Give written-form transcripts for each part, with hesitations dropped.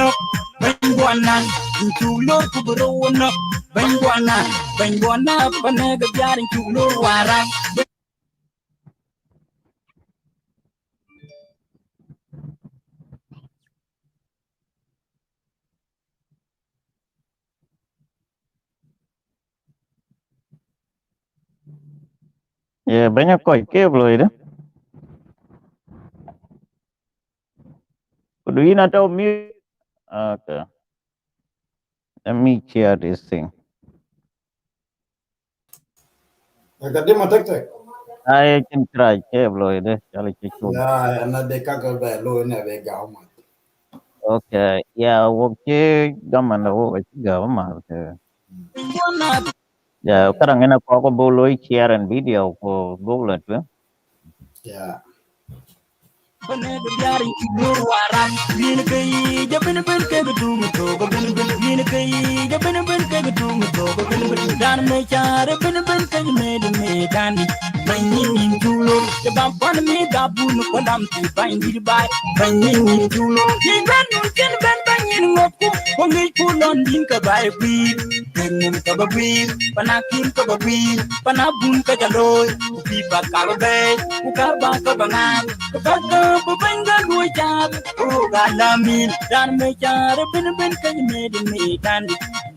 no Bangwanan Chulur Kuburono Bangwana Panaga Yarin Chulur Warang Ya, banyak kok belum itu. Kuduin atau mute? Okay. Let me share this thing. I can try belum itu. Kali cukup. Ya, na de kaka bellow ne be gauma. Okay. Ya, oke. Gaman lah, oke. Gaman. Ya, sekarang ini aku boleh share video ko Google itu. Ya. Whenever yari chulur warang Bin kai Jabin bin kai betul betul Bin bin kai Jabin bin kai betul betul Bin dan me cara bin kai me dani Bangin chulur Jabam pan me dabu no kodam ti bangin bai Bangin chulur Jiban mungkin ban bangin ngoku Wangi kulon din ka bai bi Dengan ka babi Panakin ka babi Panabun ka jaloy Upipa ka babe Ukaba ka bangan Ukaba Bubanga Luja, oh Galamin, Dan Mejar, Ben Kaymed, Dan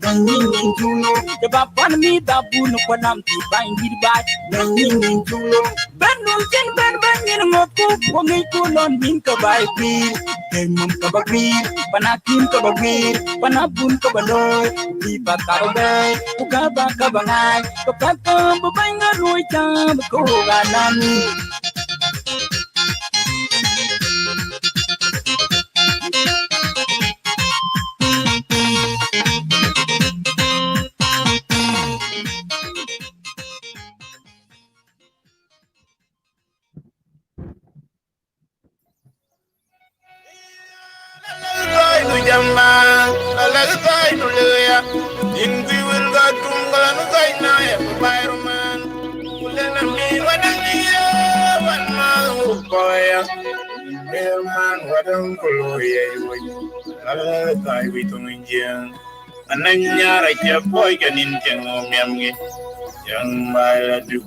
Banging Juno, the Bapan me, Babu, no Panam, binding by Banging Juno, Ben Nugent, Ben Bangin, Moku, Wamiko, Minka by Green, Demon Kabagri, Panakim Kabagri, Panabun Kabaloy, Pipa Karabe, Ukaba Kabanai, Kapaka, Bubanga Luja, Ko Galamin. Ananya raja boy kanin jengom yamge yang baladu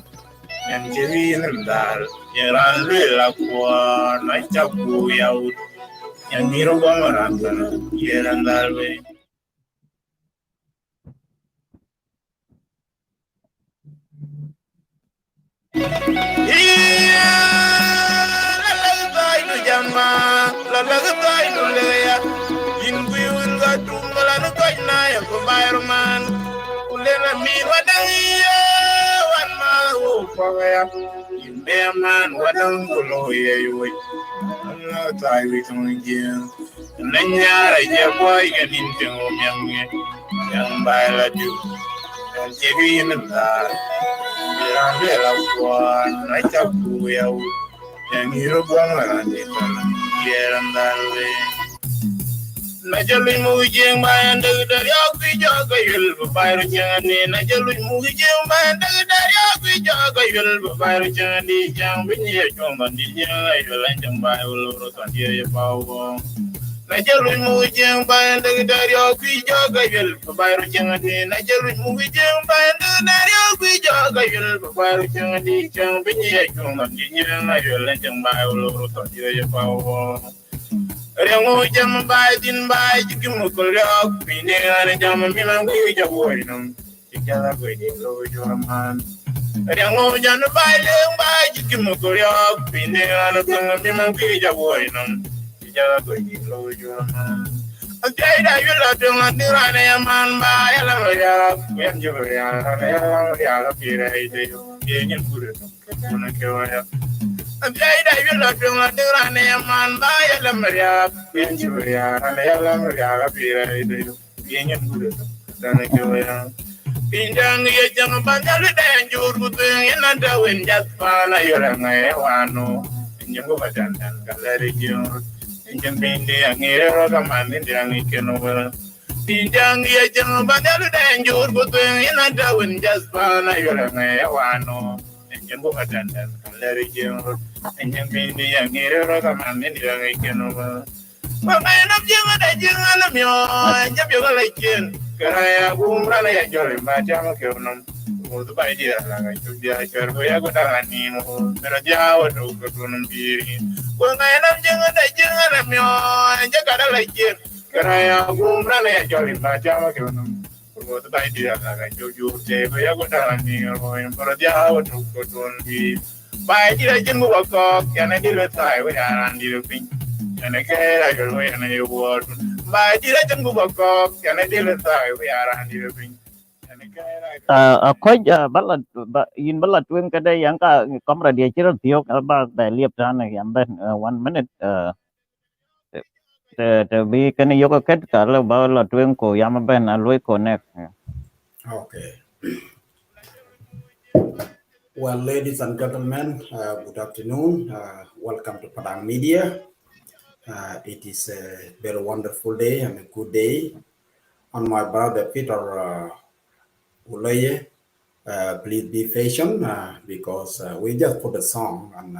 yang cewi nendal yang ralu lakwa na capu yaud yang miro bamaran kana yang nendal be iya lalai no jama lalai no leya ingui ulga tumbala no kaina ya bayarman ulena mi wadaya wan ma o pagaya imbe man wadang kulo ye yoy Allah tai wi tongin nanya raja boy ganin tengo myamge yang bailadu yang cewi nendal yang bela kuan raja buya yang hiro bangaran itu yang dalwe Najalui mujeng bayan dari aku jaga yul bayar jangan ni najalui mujeng bayan dari aku jaga yul bayar jangan di jang binye cuma di jang yul jang bayar urusan dia ya bawa najalui mujeng bayan dari aku jaga yul bayar jangan ni najalui mujeng bayan dari aku jaga yul bayar jangan di jang binye cuma di jang yul jang bayar urusan dia ya bawa Rengo jam baidin baid kimukul pine ane jam milang kui jaboinam tikala kui di lo joraman Rengo jam baidin baid kimukul pine ane jam milang kui jaboinam tikala kui di lo joraman Ajai da yula tunga tirane yaman ba yala ya yang jobya ya pire ide yenyen buru kuna kewaya Ajai da yula tunga tirane yaman ba yala maria yang jobya ya pire ide yenyen buru kana kewaya Pinjang ya jangan banyak dan jur kutu yang ada wenjat pala yura ngai wano pinjang gua dan kalari jur Pinjang pindi yang ngira rakaman yang ikeno ber. Pinjang ya jangan banyak dan jur kutu yang ada wenjat pala yura ngai wano pinjang gua dan kalari jur Pinjang pindi yang ngira rakaman yang ikeno ber. Pagkain of Jim and a jingle mio, and Jabby Lakin, Karaya, Gumbra, Jolly, Majama Kilnum. The idea like to be a share where I got a name, Meradia, no good on being. When I am young and a jingle and Jacara like it, Karaya, Gumbra, Jolly, Majama Kilnum. The idea like you say, where I got a name, Meradia, no good on being. By the jingle of cock, and I did a tie where I ran the thing. And again, I go away and I word. By the jingle of cock, and I did a tie where I ran the thing. Koi balat in balat wing kada yang ka kamera dia cerita tiok ba liap sana yang ben 1 minute te bi kan yo ket kalau balat wing ko yang ben aloi connect. Okay. Well, ladies and gentlemen, good afternoon. Welcome to Padang Media. It is a very wonderful day and a good day. On my brother Peter Ulaye, please be patient because we just put a song, and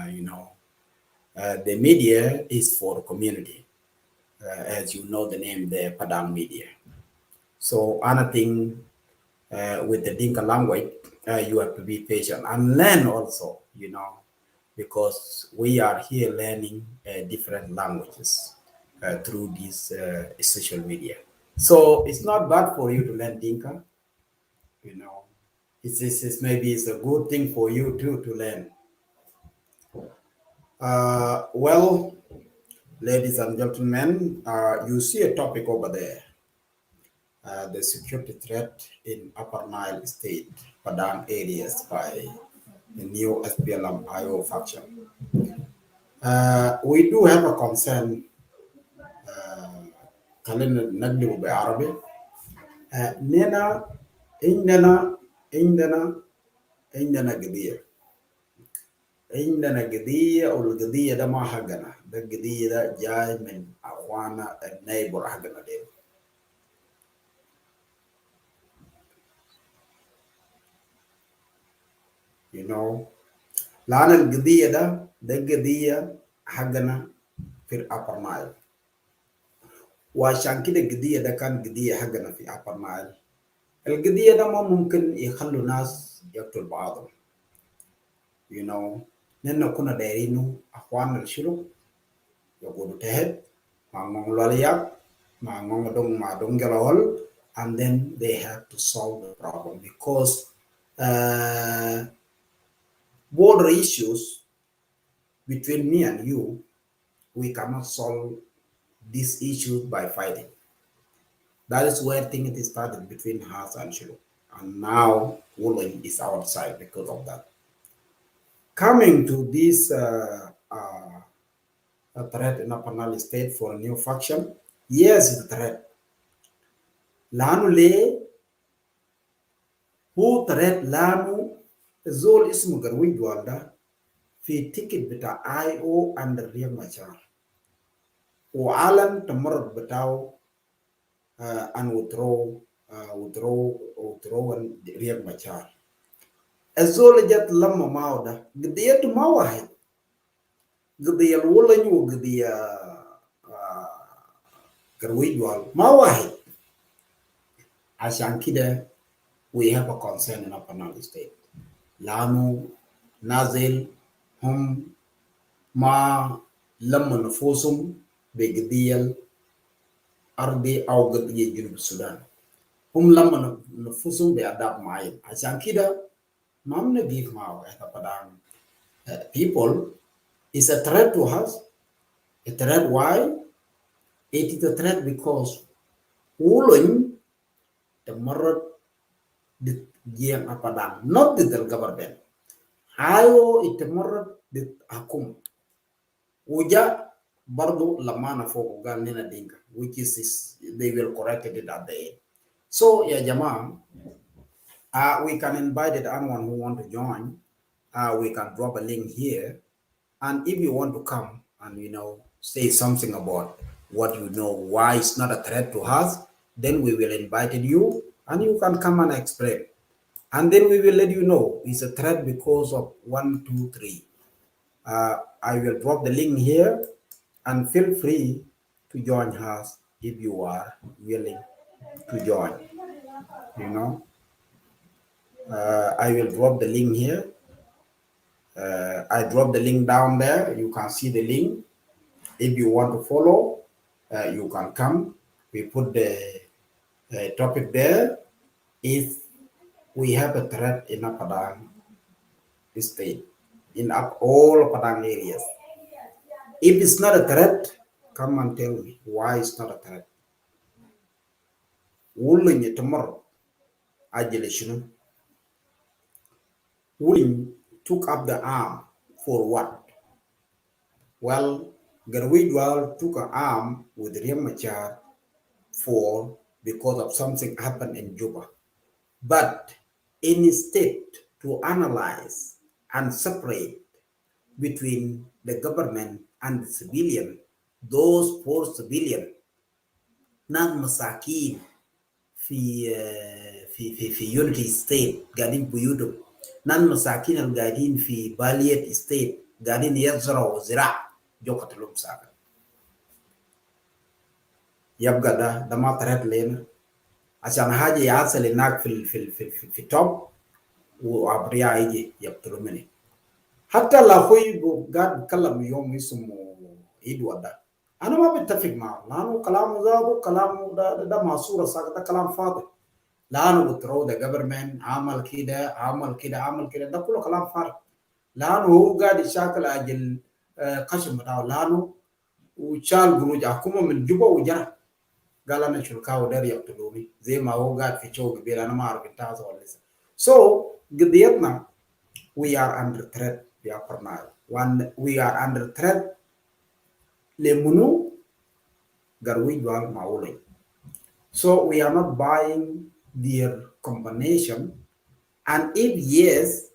the media is for the community, as you know the name, the Padang Media. So anything with the Dinka language, you have to be patient and learn also, because we are here learning different languages through this social media. So it's not bad for you to learn Dinka, It's maybe it's a good thing for you too to learn. Well, ladies and gentlemen, you see a topic over there. The security threat in Upper Nile State, Padang areas by the new SPLM-IO faction. We do have a concern. Kalina naglu be Arabi. Nena, indana قضية. عندنا قضية، والقضية ده ما حقنا، ده القضية ده جاي من أخوانا النيبر حقنا دي. لأن القضية ده قضية حقنا في الأبر نايل، وعشان كده القضية ده كان قضية حقنا في أبر نايل. القضية ده ما ممكن يخلوا ناس يقتل بعضهم. نحن كنا دايرينه أخواننا الشلوك يقولوا تهد مع مولاليا مع دون جلال, and then they have to solve the problem because border issues between me and you, we cannot solve these issues by fighting. That is where things started between us and Shiluk, and now Woolen is outside because of that. Coming to this threat in Upper Nile State for a new faction, yes, it's a threat. Lanu le who threat Lanu Zol ismu garwi gwalda fi ticket bita IO and Riek Machar. وعلن تمرد بتاعه and withdraw Riek Machar. الزول جت لما معه ده قضيته ما واحد، قضية الولن وقضية كرويجوال ما واحد. عشان كده we have a concern in Upper Nile State. لأنه نازل هم ما لما نفوسهم بقضية أرضي أو قضية جنوب السودان، هم لما نفوسهم بأداب معين. عشان كده ما بنقيف معه إحنا Padang people is a threat to us. A threat why? It is a threat because Ulun the Marad the Giang Padang, not the government. Ayo it Marad the Akum. Uja Bardo Lamana for Ganina Dinka, which is they will correct it at the end. So yeah, Jama, we can invite anyone who want to join. We can drop a link here, and if you want to come and say something about what why it's not a threat to us, then we will invite you, and you can come and explain, and then we will let you know it's a threat because of 1, 2, 3. I will drop the link here, and feel free to join us if you are willing to join. You know, I will drop the link here. I drop the link down there. You can see the link. If you want to follow, you can come. We put the topic there. If we have a threat in Padang state, in all Padang areas, if it's not a threat, come and tell me why it's not a threat. Wulin tomorrow, Ajelishinu. Wulin took up the arm for what? Well, Garwidwal took an arm with Riamachar for because of something happened in Juba. But instead to analyze and separate between the government and the civilian, those poor civilian, nan masakin في unity state قاعدين بيوتهم نان مساكين القاعدين في بالية state قاعدين يزرعوا زراعة جوكة لهم ساكن يبقى ده ما طريق لنا عشان حاجة يعسل هناك في توب وعبريا يجي يقتلوا مني حتى لو أخوي قاعد بتكلم يوم اسمه إدوارد ده أنا ما بتفق معه لأنه كلامه زادو كلامه ده معصورة ساكت ده كلام فاضي لأنه بترو ده government عمل كده عمل كده عمل كده ده كله كلام فارغ لأنه هو قاعد يشاكل أجل قشم بتاعه لأنه وشال جنوج حكومة من جوبا وجرى قال أنا شركاء ودار يقتلوني زي ما هو قاعد في شو كبير أنا ما أعرف إنتهى ولا لسه so قضيتنا we are under threat يا برنايل we are under threat لمنو قروي جوال معولي so we are not buying their combination and if yes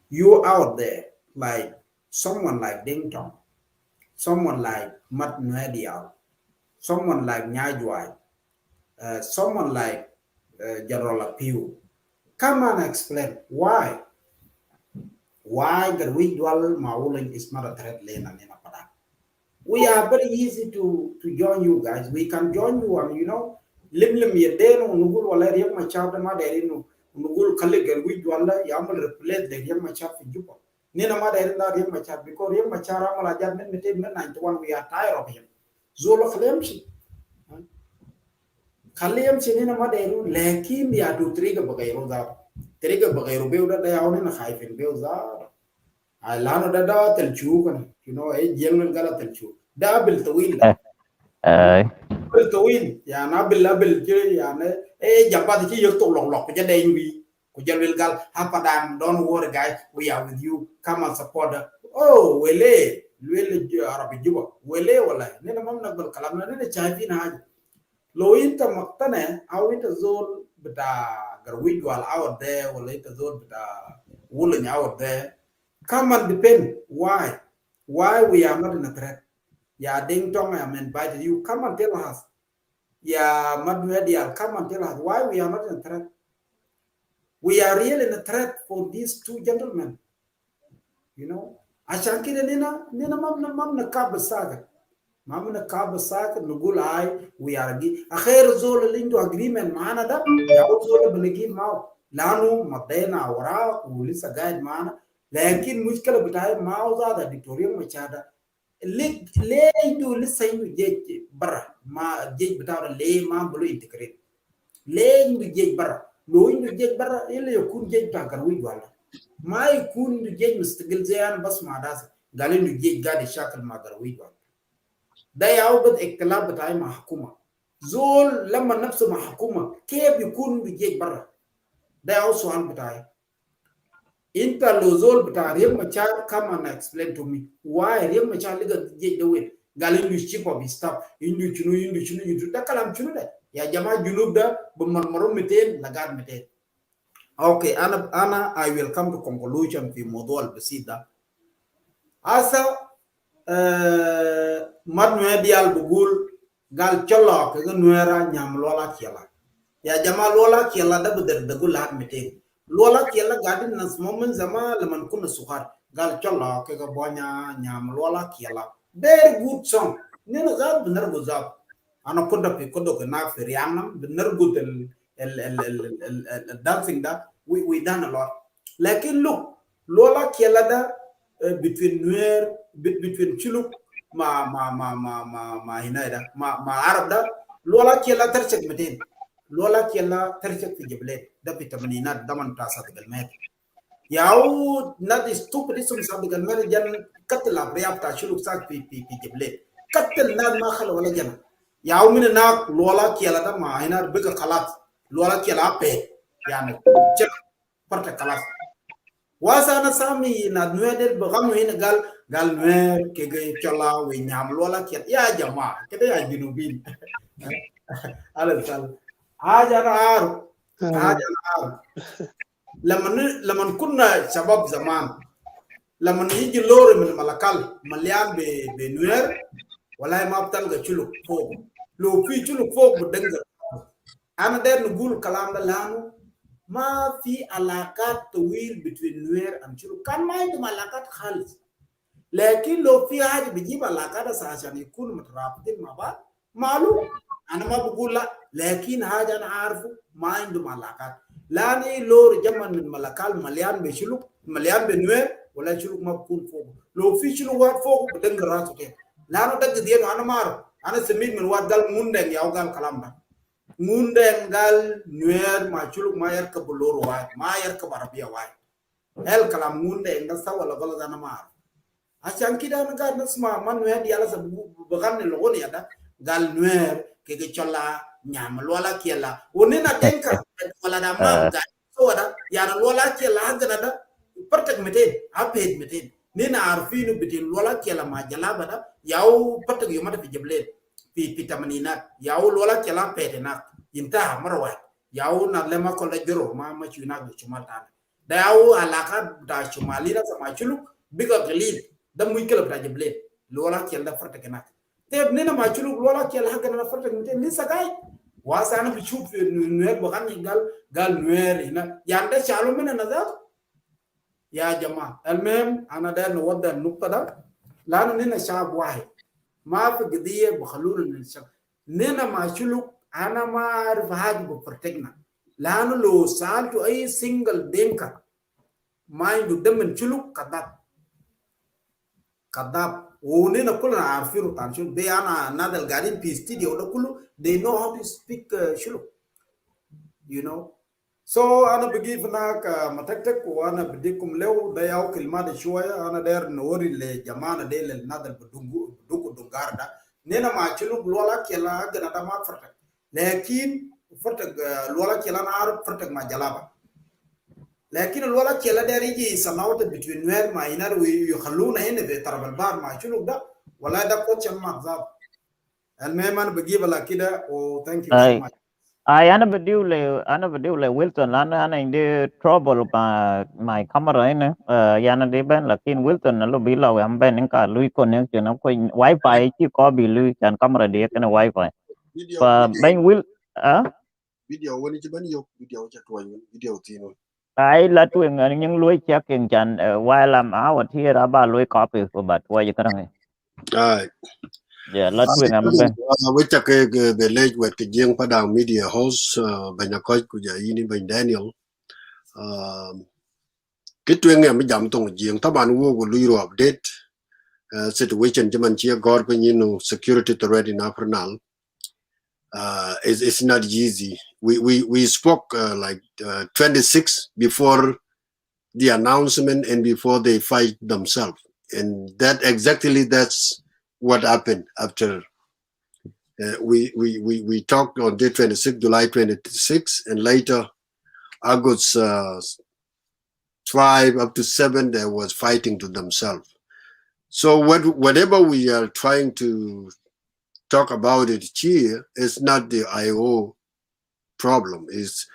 you out there like someone like Ding Tong, someone like Mat Media, someone like Nyajwai, someone like Jarola Pew, come and explain why the ritual Mauling is not a threat lane and in a Padang. We are very easy to join you guys. We can join you and you know, lim yedeno nugul wala riyak machab ma derino nugul kale garwi wala yamal replace the riyak machab in Juba. Nina ma derina riyak machab because riyak machab amal ajad men 91 we are tired of him. Zolo khalemshi. Khalemshi nina ma deru lekin ya tu triga bagairo da. Triga bagairo beuda da yaone na khaifin beuza. Lano da da telchu kan you know jengal gala telchu. Da bil tawil. Tawil ya na bil ya ne jabba ki yok to lok ko jade wi ko jalwel gal hapadam don't worry guys we are with you come and support oh wele arabi juba wele wala ne na mam nagbal kalam na ne chafi na haja lo inta maktane aw inta zol bita garwi wal out there wala inta zol bita wulin out there come and depend why we are not in a threat. Yeah, Ding Tong, I'm invited you. Come and tell us. Yeah, Madmedia, come and tell us why we are not in a threat. We are really in a threat for these two gentlemen. You know, Ashanki Nina Mamna Kabasaka. Mamna Kabasaka, Nugulai, we are a hair zol into agreement, Manada, Yauzol Belegi Mao, Lanu, Madena, Ora, Ulisa Guide Mana, Lankin Muskala Bitai, Mauza, the Victoria Machada. Le do listen to Jake Barra, ma Jake without a lay man blue integrate. Laying to Jake Barra, blowing to Jake Barra, you couldn't get back a week. My couldn't get Mr. Gilzean Basmadas, Galin to Jake got a shackle mother week. They out but a club at I'm a Hakuma. Zol Lamanapsa Mahakuma, Cape you couldn't be Jake Barra. They also unbetai. Inter Lozol but Riam Machar come and explain to me why Riam Machar get the way. Galin is cheap of his stuff. Indu Chunu, you do Takalam Chunu. Ya Jama Junubda, Bummarum Metain, Lagar Metain. Okay, Anna, I will come to conclusion with Modol Besida. Asa Madmedial Bugul Gal Cholok, Nuera Nyamlola Kiela. Ya Jama Lola Kiela, the Gulat Metain. Lola Kiela garden as moments Zama Lamankuna Suhar, Gal Chola, Kagabonya, Nyam Lola Kiela. Very good song. nena zat benergo zat ana koda pe kodo na ferianam benergo el dancing that we done a lot. Lakin look, lola kielada between Nuer, between Chiluk, ma hinaida, ma Arab da, lola kiela tercek metin. Lola kiela tercek fi jiblet, da vitaminina daman tasa de galmet. Yau not is stupid isum sa de galmet jan katla briab ta Chiluk sak fi jiblet. Katel nad ma khala wala jana. Yau min nak lola kiela da ma hina bika khalat. Lola kiela pe. Yani cek parte kalas. Wasa na sami na nueder bagamu hina gal nuer ke chola we nyam lola kiet ya jama kede ya jinubin ala sal haja na ar laman kunna shabab zaman laman yiji lore min malakal malyan be nuer wala ma btal ga chuluk fog lo fi chuluk fog bu denga ana der nugul kalam da lanu ما في علاقات طويل between نوير and شلوك كان ما عندهم علاقات خالص لكن لو في حاجه بيجيب علاقات عشان يكونوا مترابطين مع بعض معلوم انا ما بقول لا لكن حاجه انا عارفه ما عندهم علاقات لاني لو جمع من ملكال مليان بشلوك مليان بنوير ولا شلوك ما بكون فوق لو في شلوك واحد فوق بدنج راسه كده لانه دق ديال انا ما اعرف انا سميت من واحد قال موندن يا قال كلام ده Munden gal nuer ma chuluk ma yer ka bulur wa ma yer ka barabia wa el kala munde nga sawa la gala dana mar asan kida na ga nasma man nuer di ala sa bugan ne logon ya da gal nuer ke ke chola nyam lola kiela onena denka wala da mam ga so da ya lola kiela ga da pertek meten aped meten nina arfinu bitin lola kiela ma jalaba da yaw pertek yumata fi jeblet fi vitaminina yaw lola kiela pedena inta marwa yaw na lema ko la joro ma chuna go chumata da yaw alaka da chumali na sama chulu biga galil da muy kala da jeblet lola kiela da pertek na te nina ma chulu lola kiela ha na pertek meten ni sagai wasa na fi chup nuer bo kan gal nuer ina yanda chalo mena nazar ya jama almem ana da no wada nukta da lanu nina shab wahid ما في قضيه بخلونا ننشغل نينا ما شلوك انا ما اعرف حاجه ببرتقنا لانه لو سالتوا اي سنجل دينكا ما عنده دم شلوك كذاب ونينا كلنا عارفين تانشون دي انا نادل قاعدين في استديو ده كله they know how to speak شلوك you know so انا بجيب هناك متكتك وانا بديكم له ده ياو كلمات شويه انا داير نوري لجماعه دي للنادل بدوكو دونغار ده نينا ما تشلوك لولا كلا غنا ما فرتك لكن فرتك لولا كلا نعرف فرتك ما جلابا لكن لولا كلا داير يجي سماوت بتوين نوير ما ينار ويخلونا هنا في طرف البحر ما تشلوك ده ولا ده كوتش ما زاب المهم انا بجيب لك كده و ثانك يو سو ماتش ana bediu le Wilson lana ana inde trouble pa my camera ina yana de ben lakin Wilson na lo bila we amben ka lui connection ko wifi chi ko bi lui kan camera de kana wifi pa ben will video woni ci ban yok video ca toy video tino ai la tu yang lui check yang chan while I'm out here aba lui copy ko bat wa je karang ai ya la tu amben we ca ke the late wet ke jeng Padang Media host banya ko ku ja yini ban Daniel cái chuyện này mới giảm tông riêng các bạn vô của lưu update situation cho mình chia gọi với you security threat in Afrinal it's not easy we spoke like 26 before the announcement and before they fight themselves and that's what happened after we talked on day 26 July 26 and later August 5 up to 7 they was fighting to themselves. So whatever we are trying to talk about it here is not the IO problem. It's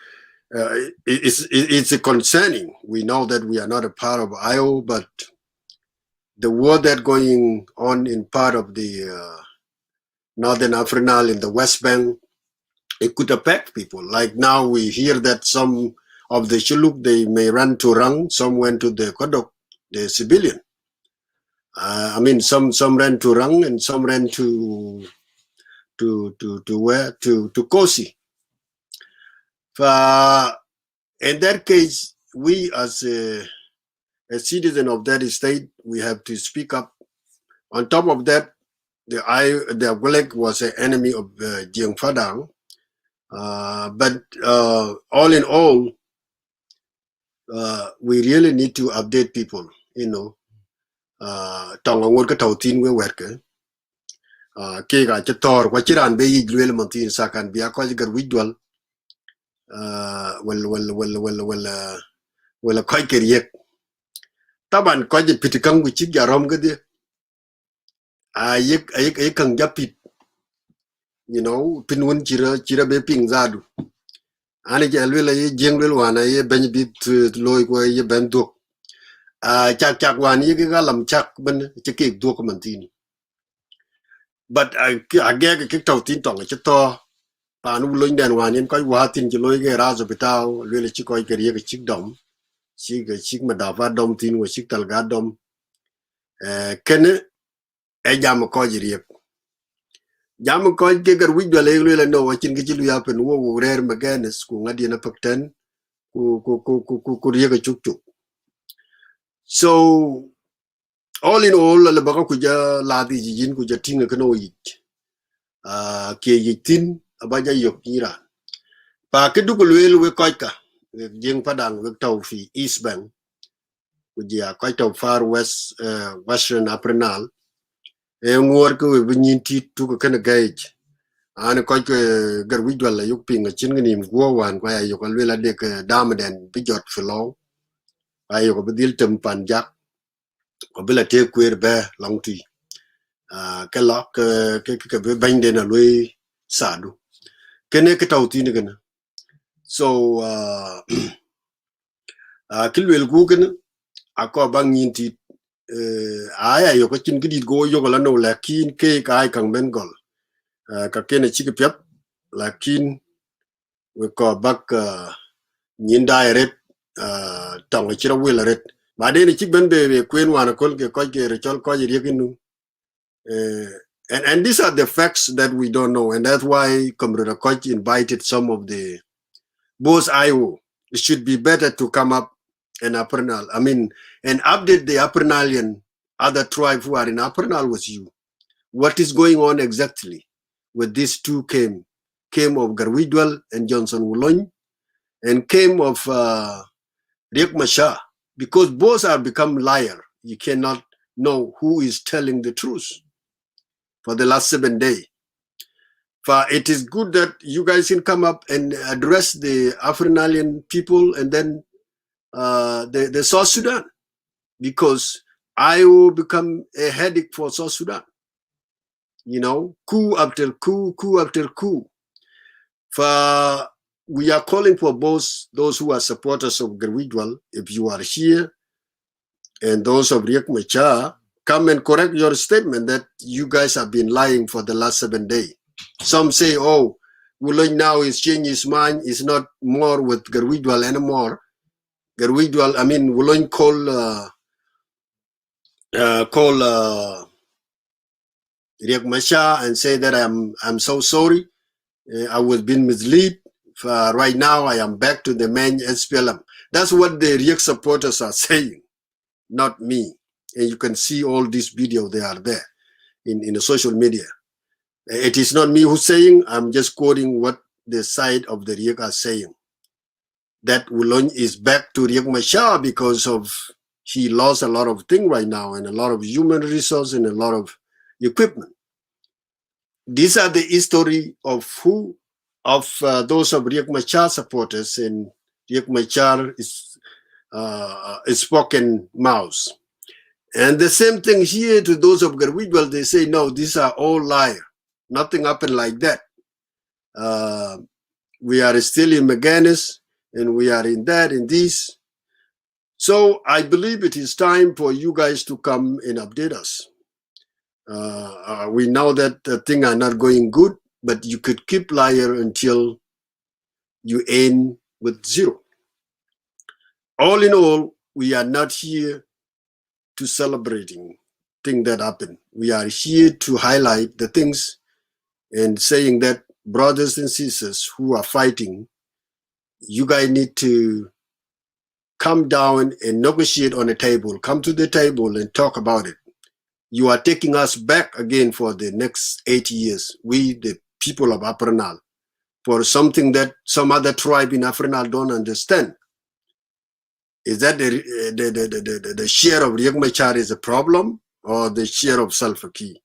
a concerning. We know that we are not a part of IO, but the war that going on in part of the Northern Afrinal in the West Bank, it could affect people. Like now we hear that some of the Shilluk, they may run to Rang, some went to the Kodok, the civilian. I mean, some ran to Rang and some ran to where to Kosi. In that case, we as a citizen of that state, we have to speak up. On top of that, the Agulek was an enemy of Jiang Fadang. But all in all, we really need to update people, you know. Tonga ka tautin we werke. Ke ga chator kwa chiran be yi lwel mantin sakan biya ko gar widwal. Well ko ke riek. Taban ko je pitikang gu chik jarom ga de. Ayek kang japit. You know, pinun chira be ping zadu. Ani je lwel ye jeng lwel wana ye ben bit loy ko ye ben duk. Chak wan ye ga lam chak ben chike duk mantin. But I get kicked out in tongue, chato, Panu Lundan one in quite what in Jaloy Raz of Bitao, really chicoy career chick dom, chick madava dom tin was chick talgadom, Kenne, a jam a coy. Jam a coy gigger with the leg, no, watching Gilu up and woe rare Maganis, who had in a pakten, who could hear a chuk. So, all in all, the Bagakuja ladi jin kuja tinga kano eat. Ke yitin abaja yok ira. Pa kedukuluel we koika jeng Padang we tau fi East Bank kujia koita far west western aprenal ngor ko we binyinti tu ko kana gauge an koika gar widwala yuk pinga chinganim go wan ko ayo ko lela de ka damaden bijot filo ayo ko bidil tem panjak ko bila te kwer be long ti ke lok ke be bande na lui sadu kene ke tau ti ne kana so kilwel ku kana ako bang yinti aya yo ko chin gidit go yo la no lakin ke kai kang ben gol ka kene chi pep lakin we ko bak nyin direct tong chi ro wel ret ba de ni chi ben be kwen wana kol ke ko ke re chol ko ye ginu and these are the facts that we don't know, and that's why Comrade Koch invited some of the both IO. It should be better to come up and Apernal. I mean, and update the Apernalian other tribe who are in Apernal with you. What is going on exactly with these two came of Garwidwell and Johnson Wulong, and came of Riek Machar, because both are become liar. You cannot know who is telling the truth for the last 7 days. It is good that you guys can come up and address the Afrinalian people and then the South Sudan, because I will become a headache for South Sudan. You know, coup after coup, coup after coup. We are calling for both those who are supporters of Garwidwal, if you are here, and those of Riek Machar, come and correct your statement that you guys have been lying for the last 7 days. Some say, oh, Wulong now is changing his mind, is not more with Garwidwal anymore. Garwidwal, I mean, Wulong call Riek Machar and say that I'm so sorry. I was being misled. Right now, I am back to the main SPLM. That's what the Riek supporters are saying, not me. And you can see all these videos, they are there in the social media. It is not me who's saying, I'm just quoting what the side of the Riek are saying. That Wulong is back to Riek Machar because of he lost a lot of things right now, and a lot of human resources and a lot of equipment. These are the history of those of Riek Machar supporters, and Riek Machar is spoken mouths. And the same thing here to those of Garwidwal, they say, no, these are all liars. Nothing happened like that. We are still in Maganis, and we are in that, in this. So I believe it is time for you guys to come and update us. We know that things are not going good, but you could keep liar until you end with zero. All in all, we are not here to celebrating thing that happened. We are here to highlight the things and saying that brothers and sisters who are fighting, you guys need to come down and negotiate on the table. Come to the table and talk about it. You are taking us back again for the next 8 years, we, the people of Upper Nile, for something that some other tribe in Upper Nile don't understand. Is that the share of Riek Machar is a problem, or the share of Salva Kiir?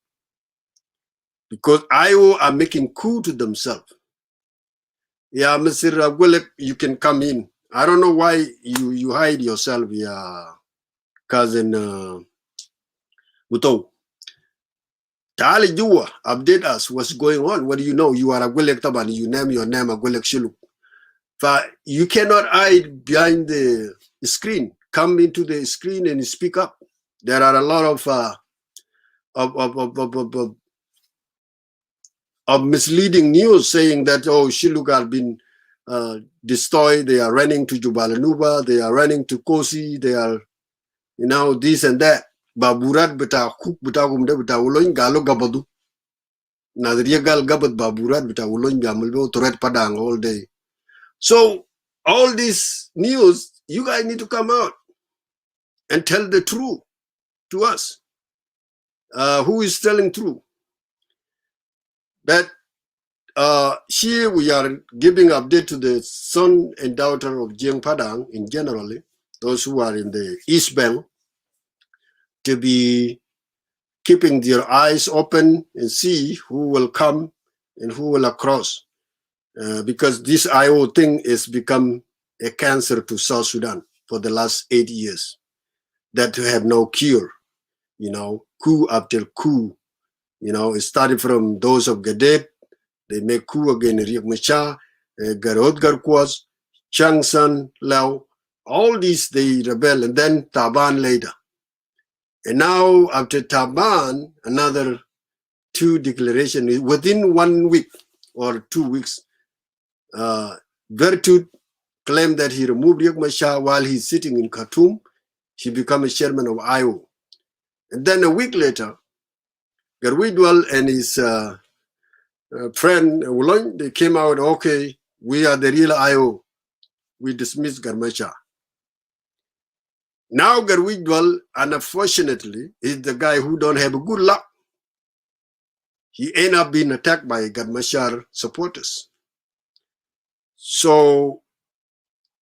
Because IO are making coup to themselves. Yeah, Mr. Agwelek, you can come in. I don't know why you hide yourself, yeah, cousin Muto. Tali Jua, update us what's going on. What do you know? You are Agwelek Taban, you name your name Agwelek Shiluk. You cannot hide behind the screen. Come into the screen and speak up. There are a lot of misleading news saying that, oh, Shiluk has been destroyed. They are running to Jubalanuba. They are running to Kosi. They are, this and that. Baburat beta kuk beta gumde beta uloin galo gabadu. Nadriya gal gabat baburat beta uloin gamalbo toret padang all day. So all this news, you guys need to come out and tell the truth to us. Who is telling truth? That here we are giving update to the son and daughter of Jiang Padang in generally, those who are in the East Bank, to be keeping their eyes open and see who will come and who will cross. Because this IO thing has become a cancer to South Sudan for the last 8 years that have no cure, coup after coup. It started from those of Gadet. They make coup against Riek Machar, Garot Garkwas, Chang San Lao. All these they rebel, and then Taban later. And now after Taban, another 2 declarations within 1 week or 2 weeks. Vertud claimed that he removed Riek Machar while he's sitting in Khartoum. He became a chairman of IO. And then a week later, Garwidwal and his friend Wulong, they came out, okay, we are the real IO. We dismissed Garmachar. Now Garwidwal, unfortunately, is the guy who don't have a good luck. He ended up being attacked by Garmachar supporters. So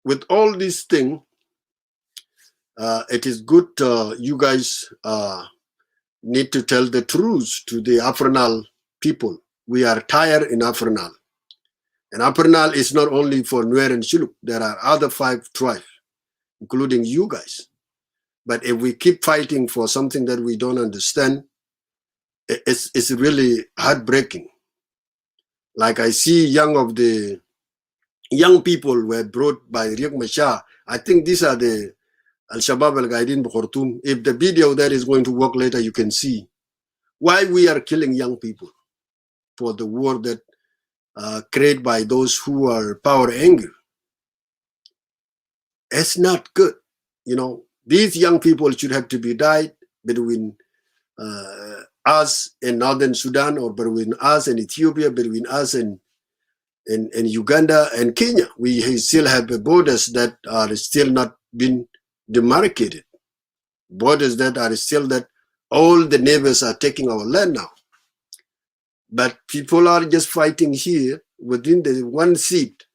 with all these things, it is good you guys need to tell the truth to the Afrinal people. We are tired in Afrinal. And Afrinal is not only for Nuer and Shiluk. There are other 5 tribes, including you guys. But if we keep fighting for something that we don't understand, it's really heartbreaking. Like I see young people were brought by Riek Machar. I think these are the Al-Shabaab al-Gaidin Khartoum. If the video that is going to work later, you can see why we are killing young people for the war that created by those who are power angry. It's not good. These young people should have to be died between us and Northern Sudan, or between us and Ethiopia, between us and Uganda and Kenya. We still have borders that are still not been demarcated. Borders that are still that all the neighbors are taking our land now. But people are just fighting here within the one seat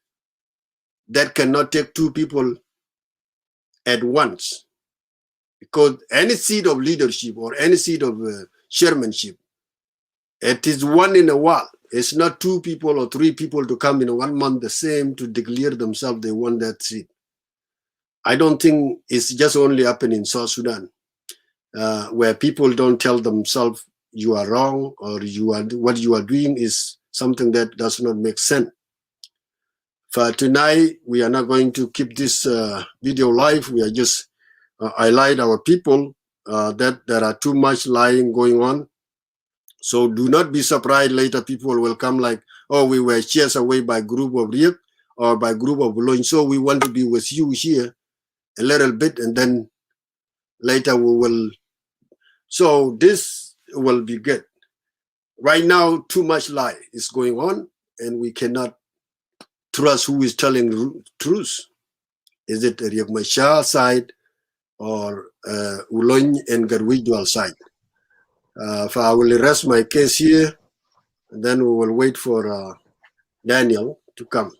that cannot take 2 people at once. Because any seat of leadership or any seat of chairmanship, it is one in a while. It's not 2 people or 3 people to come in 1 month the same to declare themselves they want that seat. I don't think it's just only happening in South Sudan, where people don't tell themselves you are wrong, or what you are doing is something that does not make sense. For tonight, we are not going to keep this video live. We are just highlight our people that there are too much lying going on. So do not be surprised later people will come like, oh, we were chased away by group of Riek or by group of Buloin. So we want to be with you here a little bit, and then later we will So this will be good. Right now, too much lie is going on, and we cannot trust who is telling the truth. Is it Riek Machar side or Ulony and Garwidwal side? I will rest my case here, and then we will wait for Daniel to come.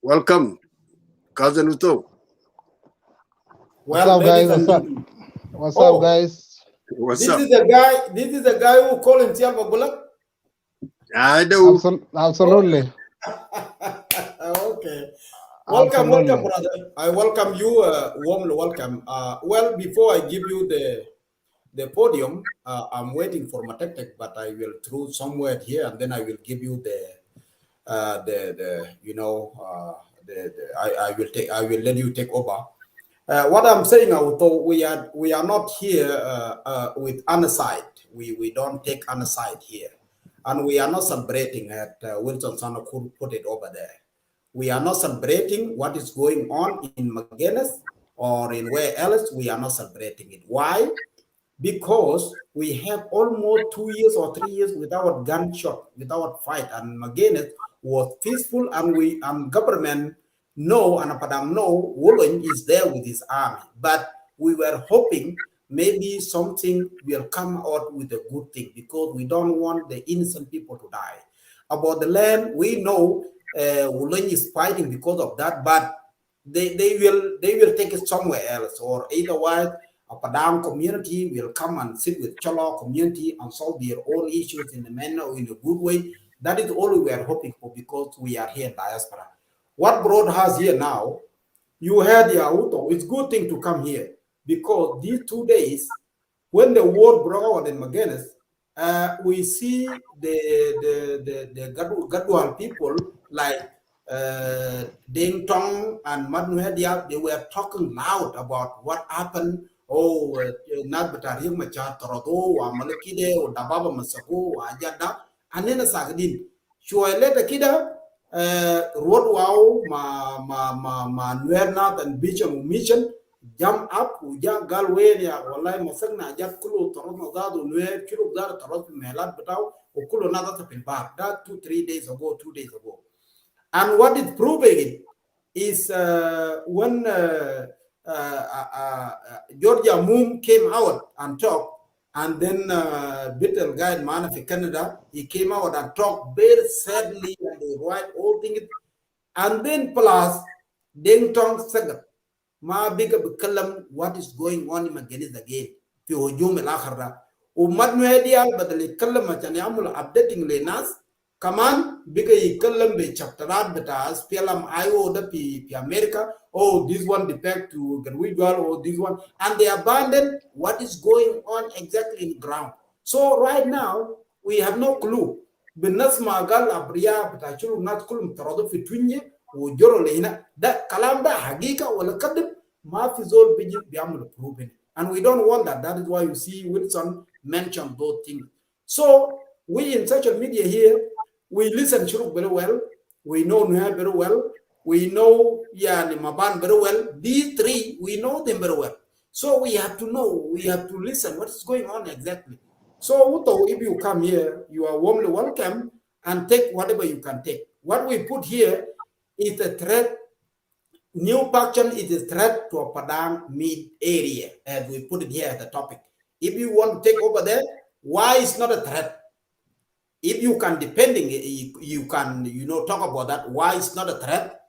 Welcome, Cousin Uto. Well, what's up, guys? What's up? What's up, guys? What's this up? is the guy. This is the guy who called himself a bullock. I do. Absolutely. Okay. Welcome, welcome, brother. I welcome you, warmly welcome. Well, before I give you the podium, I'm waiting for my tactic, but I will throw somewhere here, and then I will give you I will let you take over. What I'm saying, although we are not here with other side. We don't take other side here, and we are not celebrating at Wilson Sana could put it over there. We are not celebrating what is going on in McGuinness or in where else. We are not celebrating it. Why? Because we have almost 2 years or 3 years without gunshot, without fight, and McGuinness was peaceful, and government know, and Padang know, Wolong is there with his army. But we were hoping maybe something will come out with a good thing, because we don't want the innocent people to die. About the land, we know Wolong is fighting because of that, but they will take it somewhere else, or otherwise a Padang community will come and sit with Cholo community and solve their own issues in a manner or in a good way. That is all we are hoping for, because we are here in diaspora. What brought us here now? You heard the auto. It's a good thing to come here, because these 2 days, when the war broke out in Magenes, we see the Gadwal people like Ding Tong and Madnuhedia, they were talking loud about what happened. Oh, not better him Torodo, or Malakide, or Dababa Masako, or Ajada, and then a Sagadin. Sure, let the kidda road wow, ma Nuernat and Bicham mission jump up, Uja Galwaya, or Lai Masana, Jakulu, Toronto, Nuer, Kilugar, Toronto, Melat, Batao, or Kulonada Tapimbar. That 2-3 days ago, 2 days ago. And what is proving it is when Georgia Moon came out and talked, and then Bitter guy in Manafi, Canada, he came out and talked very sadly, and they write all things. And then plus, Deng Tong Sagat, Ma Bigger Bikalam, what is going on in Maganis again? Pihojum El Akhara. Umad Media, but the Kalam Chanamul updating Lenas. Kaman bika yikalam be chapterat betas pialam IO the P America. Oh, this one defect to Garwidwal, or this one, and they abandon what is going on exactly in the ground. So right now we have no clue. Benas magal abria betachuru not kulum tarodo fitwinye o joro lehina that kalamba hagika wala kadib mafizol biji biamul proven. And we don't want that. That is why you see Wilson mentioned those things. So we in social media here, we listen Shuruk very well. We know Nuer very well. We know Yani Maban very well. These three, we know them very well. So we have to know, we have to listen what is going on exactly. So Uto, if you come here, you are warmly welcome, and take whatever you can take. What we put here is a threat. New faction is a threat to a Padang mid area, as we put it here as a topic. If you want to take over there, why is not a threat? If you can, depending, you can, talk about that. Why it's not a threat?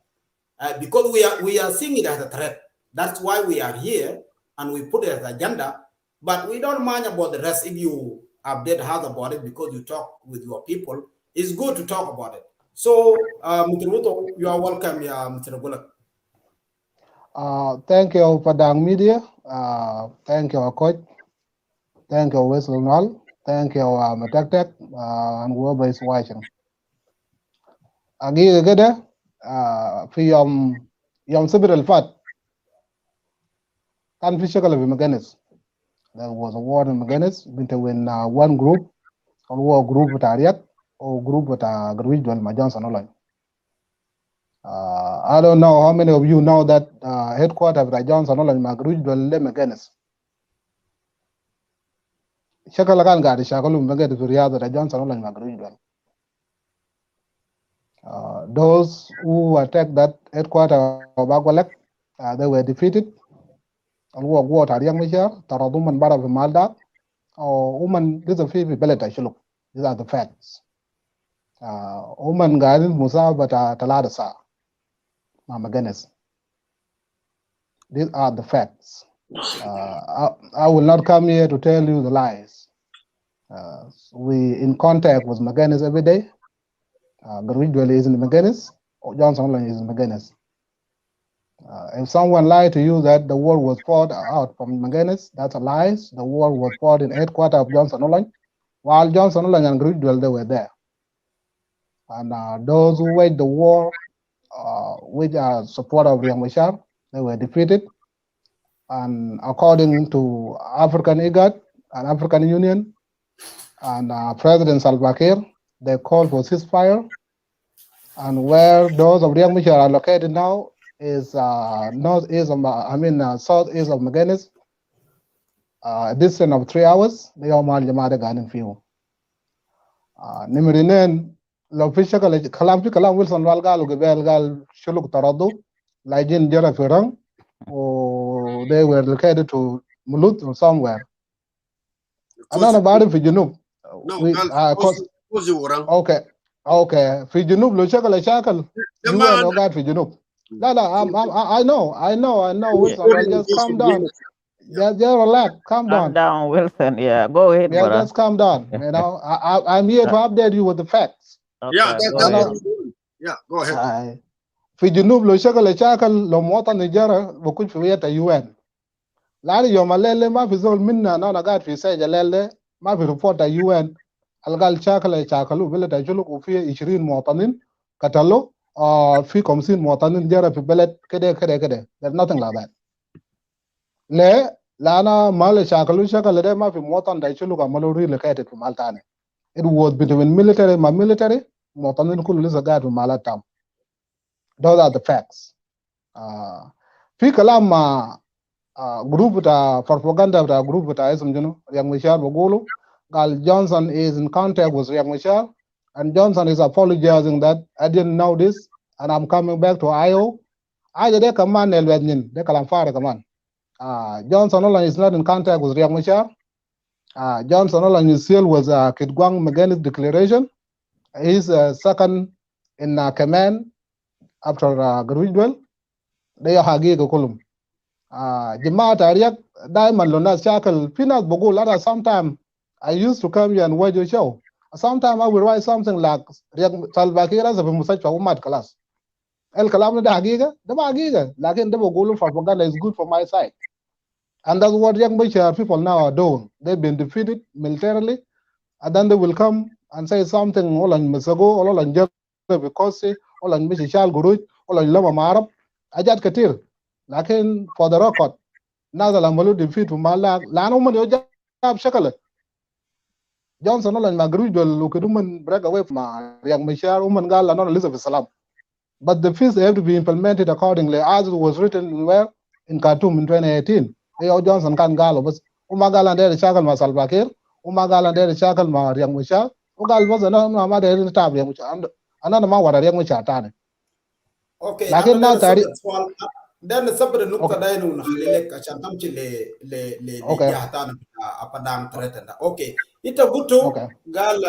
Because we are seeing it as a threat. That's why we are here, and we put it as agenda. But we don't mind about the rest. If you update us about it, because you talk with your people, it's good to talk about it. So, Mr. Ruto, you are welcome, Mr. Bullock. Thank you, Padang Media. Thank you, Coach. Thank you, Wesley. Thank you, Matak, and whoever is watching. Agi gada fi yom sabir al-fat kan fi shakal fi Maganes. There was a war in Maganes between one group, or group with Ariat, or group with Garwidwal Majansan online. I don't know how many of you know that headquarters of Johnson online Garwidwal Maganes. shakala kan gadi shakalum magadi fi riyadh da Johnson online magruidwal. Those who attacked that headquarters of Agwalek, they were defeated. Alwa gwa tariyang misha taraduman bara fi malda or woman this a fi beleta shuluk. These are the facts. Woman gadin musa bata talada sa mama ganes. These are the facts. I will not come here to tell you the lies. We in contact with Maganis every day. Garwidwell is in Maganis, or Johnson Online is in Maganis. If someone lied to you that the war was fought out from Maganis, that's a lie. The war was fought in headquarters of Johnson Online, while Johnson Online and Garwidwell, they were there. And those who waged the war, which are supporters of Riek Machar, they were defeated. And according to African IGAD and African Union and President Salva Kiir, they called for ceasefire. And where those of Riek Machar are located now is southeast of Maganis, a distance of 3 hours. They are mal jamada ganin fiu. Nimirinen lo fisha kalam Wilson Walgal gebel shuluk taradu lajin jara firang. Or they were located to Mulut or somewhere. Another body for Junub. Okay. For Junub, lo shakal. You and your God for Junub. I know. Wilson, just calm down. Just relax. Calm down, Wilson. Yeah, go ahead, brother. Just calm down. You know, I'm here to update you with the facts. Okay, go ahead. في جنوب لو شغل شاكل لو مواطن نجارة بكون في وية UN لأن يوم الليلة ما في زول منا أنا قاعد في ساجة الليلة ما في ريبورت UN القال شاكلوا بلد أجلوك وفي 20 مواطنين قتلوا في 50 مواطنين جرى في بلد كده there's nothing like that ليه لأن مال شاكل ده ما في مواطن ده أجلوك عملوا relocated في مال تاني it was between military ما military مواطنين كله لسه قاعد في مالات تام. Those are the facts. في كلام مع جروب بتاع propaganda بتاع جروب بتاع اسم جنو رياض مشار بقوله قال Johnson is in contact with رياض مشار and Johnson is apologizing that I didn't know this and I'm coming back to IO. حاجة ده كمان الوزنين ده كلام فارغ كمان. Johnson Olan is not in contact with رياض مشار. Johnson Olan is still with Kitgwang Maganis declaration. He's second in command after Garwidwell. They are hagiga kulum. Jamaat Ariak Diamond Lunas Shackle Pinas Bogul. Sometimes I used to come here and watch your show. Sometimes I will write something like Salva Kiir as a Musach Umat class. El Kalam da Hagiga, the Hagiga, like in the Bogulu propaganda is good for my side. And that's what young Bashar people now are doing. They've been defeated militarily, and then they will come and say something all on Misago, all on Jerry because all on Mishal Guru, all on Lama Marab, Ajat Katir. Lakin for the record, now the Lamalu defeat to Malak, Lanoman Yojab Shakalet. Johnson and Magruj will look at woman break away from young Mishar, woman gal, and not Elizabeth Salam. But the fees have to be implemented accordingly, as it was written where in Khartoum in 2018. They all Johnson can gal, but Umagal and the Shakal Masal Bakir, Umagal and the Shakal Mariam Mishar, Ugal was another mother in the tab, another man what a young Mishar. Okay, لكن ناس تاريخ ده نصبر النقطة دي ونخلي لك عشان تمشي لجهتنا Padang threatened. Okay, ita gutu قال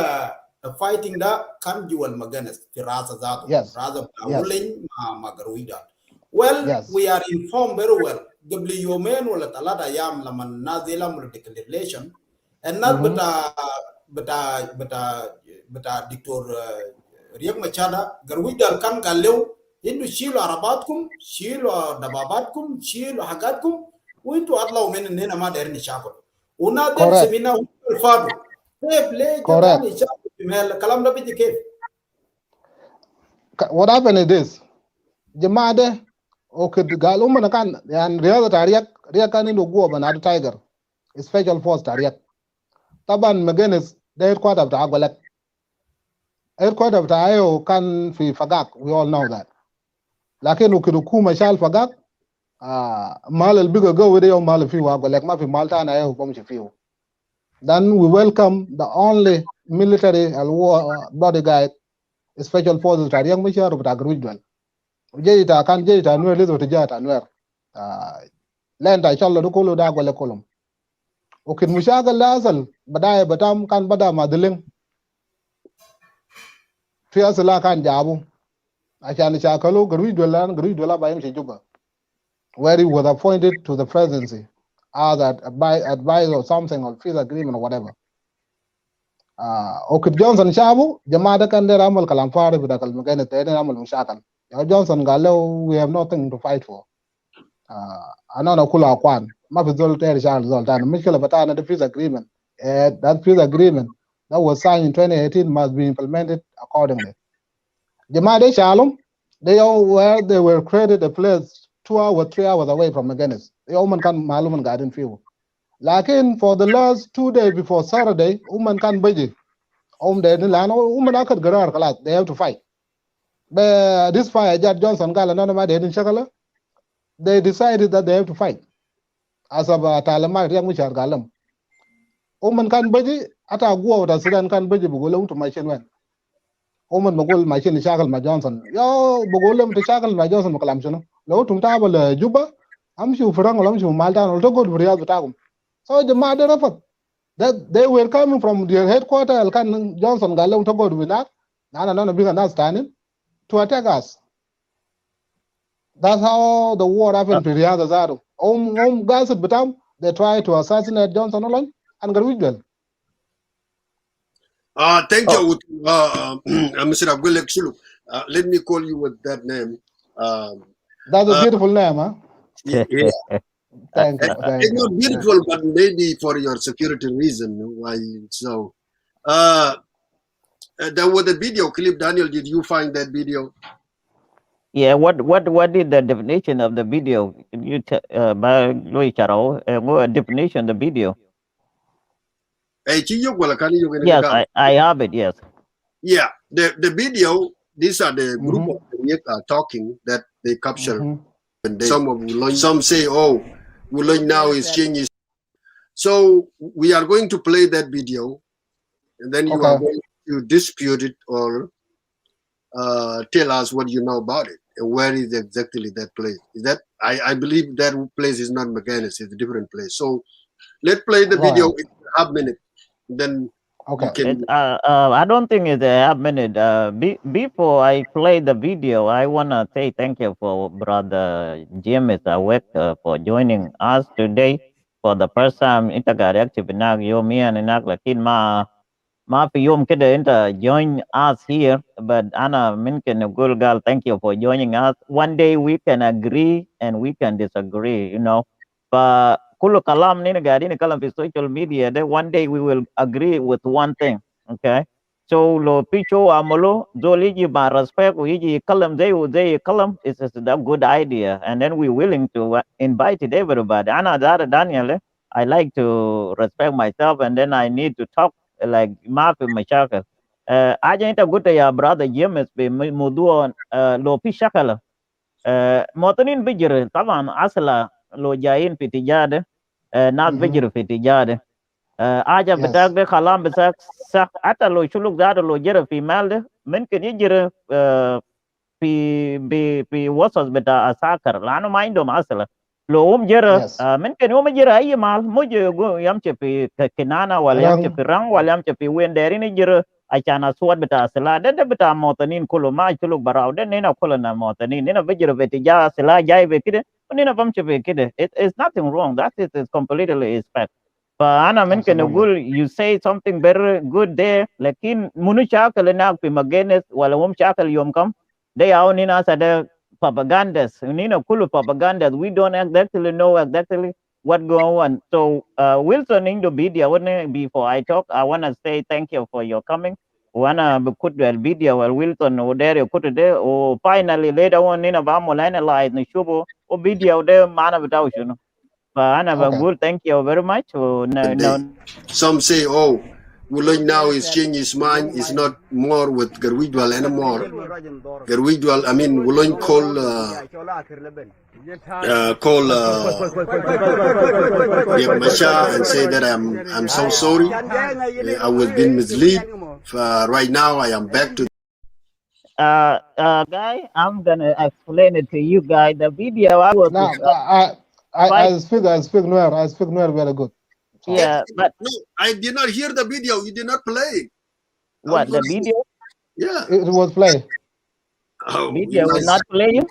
the fighting ده كان جوا المجنس في راسه ذاته راسه بتاعولين مع Garwida. Well, we are informed very well. قبل يومين ولا 3 أيام لما نازل عملوا declaration الناس بتاع دكتور ريك مشادا Garwida كان قال له إنه شيلوا عرباتكم شيلوا دباباتكم شيلوا حاجاتكم وإنتوا أطلعوا من هنا ما دايرين يشاكلوا ونادر سمينا الفاضل كيف ليه جدان يشاكلوا في مهل الكلام ده بيجي كيف What happened is this جماعة ده أوكي قالوا من كان يعني رياضة رياض كان عنده قوة بنادو تايجر special force رياض طبعا مجنس ده headquarter بتاع أقولك headquarter بتاع أيو كان في فقاق we all know that لكن وكدكو مشال فقاق مال البيجا جو ده يوم مال فيه أقولك ما في مال تاني أيو بمشي فيه Then we welcome the only military and war bodyguard special forces that young Michel of Agruidwell. Jeta kan jeta nwer lizo tijata nwer. Lenta inshallah dukulu da gwele kolum. Ukin mushagal lasal badaya batam kan bada madiling. Fiyasila kan jabu. Ashan shakalu Agruidwell bayim shijuba. Where he was appointed to the presidency as an advisor or something or peace agreement or whatever. Okit Johnson Shabu, Jamada kan der amal kalam fare bida kal magana tayne amal mushakal. Johnson Gallo, we have nothing to fight for. Anana kula kwan, ma fi zol ter shal zol tan. Mishkala batana the peace agreement. That peace agreement that was signed in 2018 must be implemented accordingly. Jamada Shalom, they were created a place 2 hours, 3 hours away from Magenis. The woman can Maluman garden field. Lakin for the last 2 days before Saturday, woman can budget. Woman I could garar they have to fight. But this fire, Judge Johnson Gala, none of my dead in Shakala, they decided that they have to fight. As about Talamak, young Michel Galam. Woman can budget, at a go out Sudan can budget, Bugulum to my chin. Woman Mogul, my chin Shakal, my Johnson. Yo, Bugulum to Shakal, my Johnson Makalamson. No, to Tabal, Juba. I'm sure for Rangalam, Malta, or to go to Riyadh. So the mother of it, that they were coming from their headquarters, Alcan Johnson Gallo to go to Winak, Nana big understanding, to attack us. That's how the war happened to Riyadh Zaro. Guys at Batam, they tried to assassinate Johnson alone and Garwidwell. Thank you, Mr. Abgulek Shulu. Let me call you with that name. That's a beautiful name, huh? Yeah. Thank you. It's not beautiful, but maybe for your security reason. Why so? There was a video clip. Daniel, did you find that video? Yeah, what is the definition of the video? Can you by Louis Charo, what definition of the video? Yes, I have it, yes. Yeah, the video, these are the group of Kenyans talking that they capture. And some say, oh, Wuloy now is changing. So we are going to play that video, and then you are going to dispute it or tell us what you know about it and where is exactly that place. Is that I believe that place is not Maganis, it's a different place. So let's play the video in a half minute. Then I don't think it's a half minute. Before I play the video, I wanna say thank you for brother James Awek for joining us today for the first time. Intagari active nag yomi and nag lakin ma piyom kede inta join us here. But Anna Minken Gulgal, thank you for joining us. One day we can agree and we can disagree. You know, but Kulu kalam ni gadi ni kalam fi social media. Then one day we will agree with one thing. Okay. So lo picho amolo zoliji ba respect wiji kalam zay kalam is a good idea, and then we're willing to invite everybody. Ana Daniel, I like to respect myself, and then I need to talk like mafi mashakal. Aja ita guta ya brother James be muduan lo pi shakala. Motonin bijir taban asla lo jain fi tijade nas bijir fi tijade aja betak de kalam besak sak ata lo shuluk zado lo jere fi malde mumkin yijire fi wasas beta asakar lano ma indom asla lo jere mumkin jere ay mal moje go yamche fi kinana wala yamche fi rang wala yamche fi wenderi ni jere achana suat beta asla de beta motanin kulo ma shuluk barau de nena kulo na motanin nena bijire betija asla jai be kide nena bamche be kide it's nothing wrong, that is completely respect. Ana mungkin nugul you say something very good there, lakin munu chakal na pi maganes wala chakal yom kam they are nina sada propagandas nina kulu propagandas, we don't exactly know exactly what go on. So Wilson in the video before I talk, I want to say thank you for your coming. Wanna put the video while Wilson or there you put it there or finally later on nina bamo analyze the shubo or video there man without Some say, oh, Wuloy now is changing his mind. Is not more with Garwidwal anymore. Garwidwal, I mean, Wuloy call Masha and say that I'm so sorry. I was being misled. Right now, I am back to. Guy, I'm gonna explain it to you guys. The video I was Now, I speak Nuer very good. So. Yeah, but no, I did not hear the video. You did not play. What the video? Yeah, it was play. Oh, Video will not play.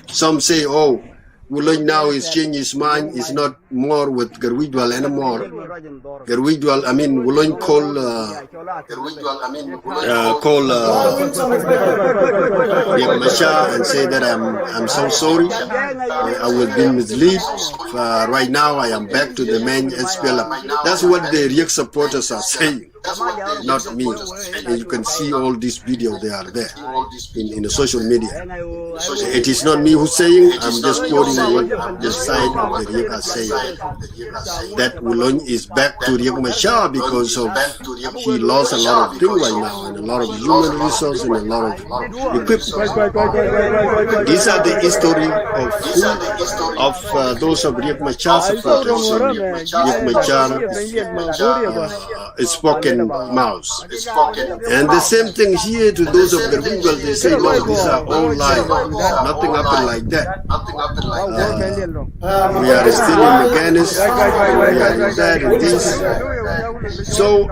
Some say, oh, Wuloy now is changing his mind. Is not more with Garwidwal anymore. Garwidwal, I mean, Wuloy call Masha and say that I'm so sorry. I was being misled. Right now, I am back to the main SPLM. That's what the Riek supporters are saying. Not me. And you can see all these videos, they are there in the social media. It is not me who's saying, I'm just quoting what the side of the Riek are saying. That Wulong is back to Riek Machar because of he lost a lot of things right now, and a lot of human resources and a lot of equipment. These are the history of those of Riek Machar supporters. Riek Machar is spoken mouse. And the same thing here to those of the people, they say, no, these are all lies. Nothing happened like that. We are still in the Ghana's, we are in that, in this. So,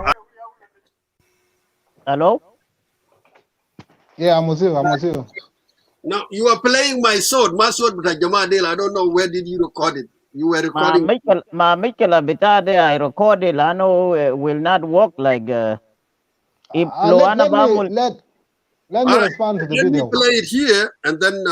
hello? Yeah, I'm with you. Now, you are playing my sword, my sword, but I don't know where did you record it. You were recording. Mikela Bitade, I recorded, I know will not work like if let me respond to the video. Let me play it here and then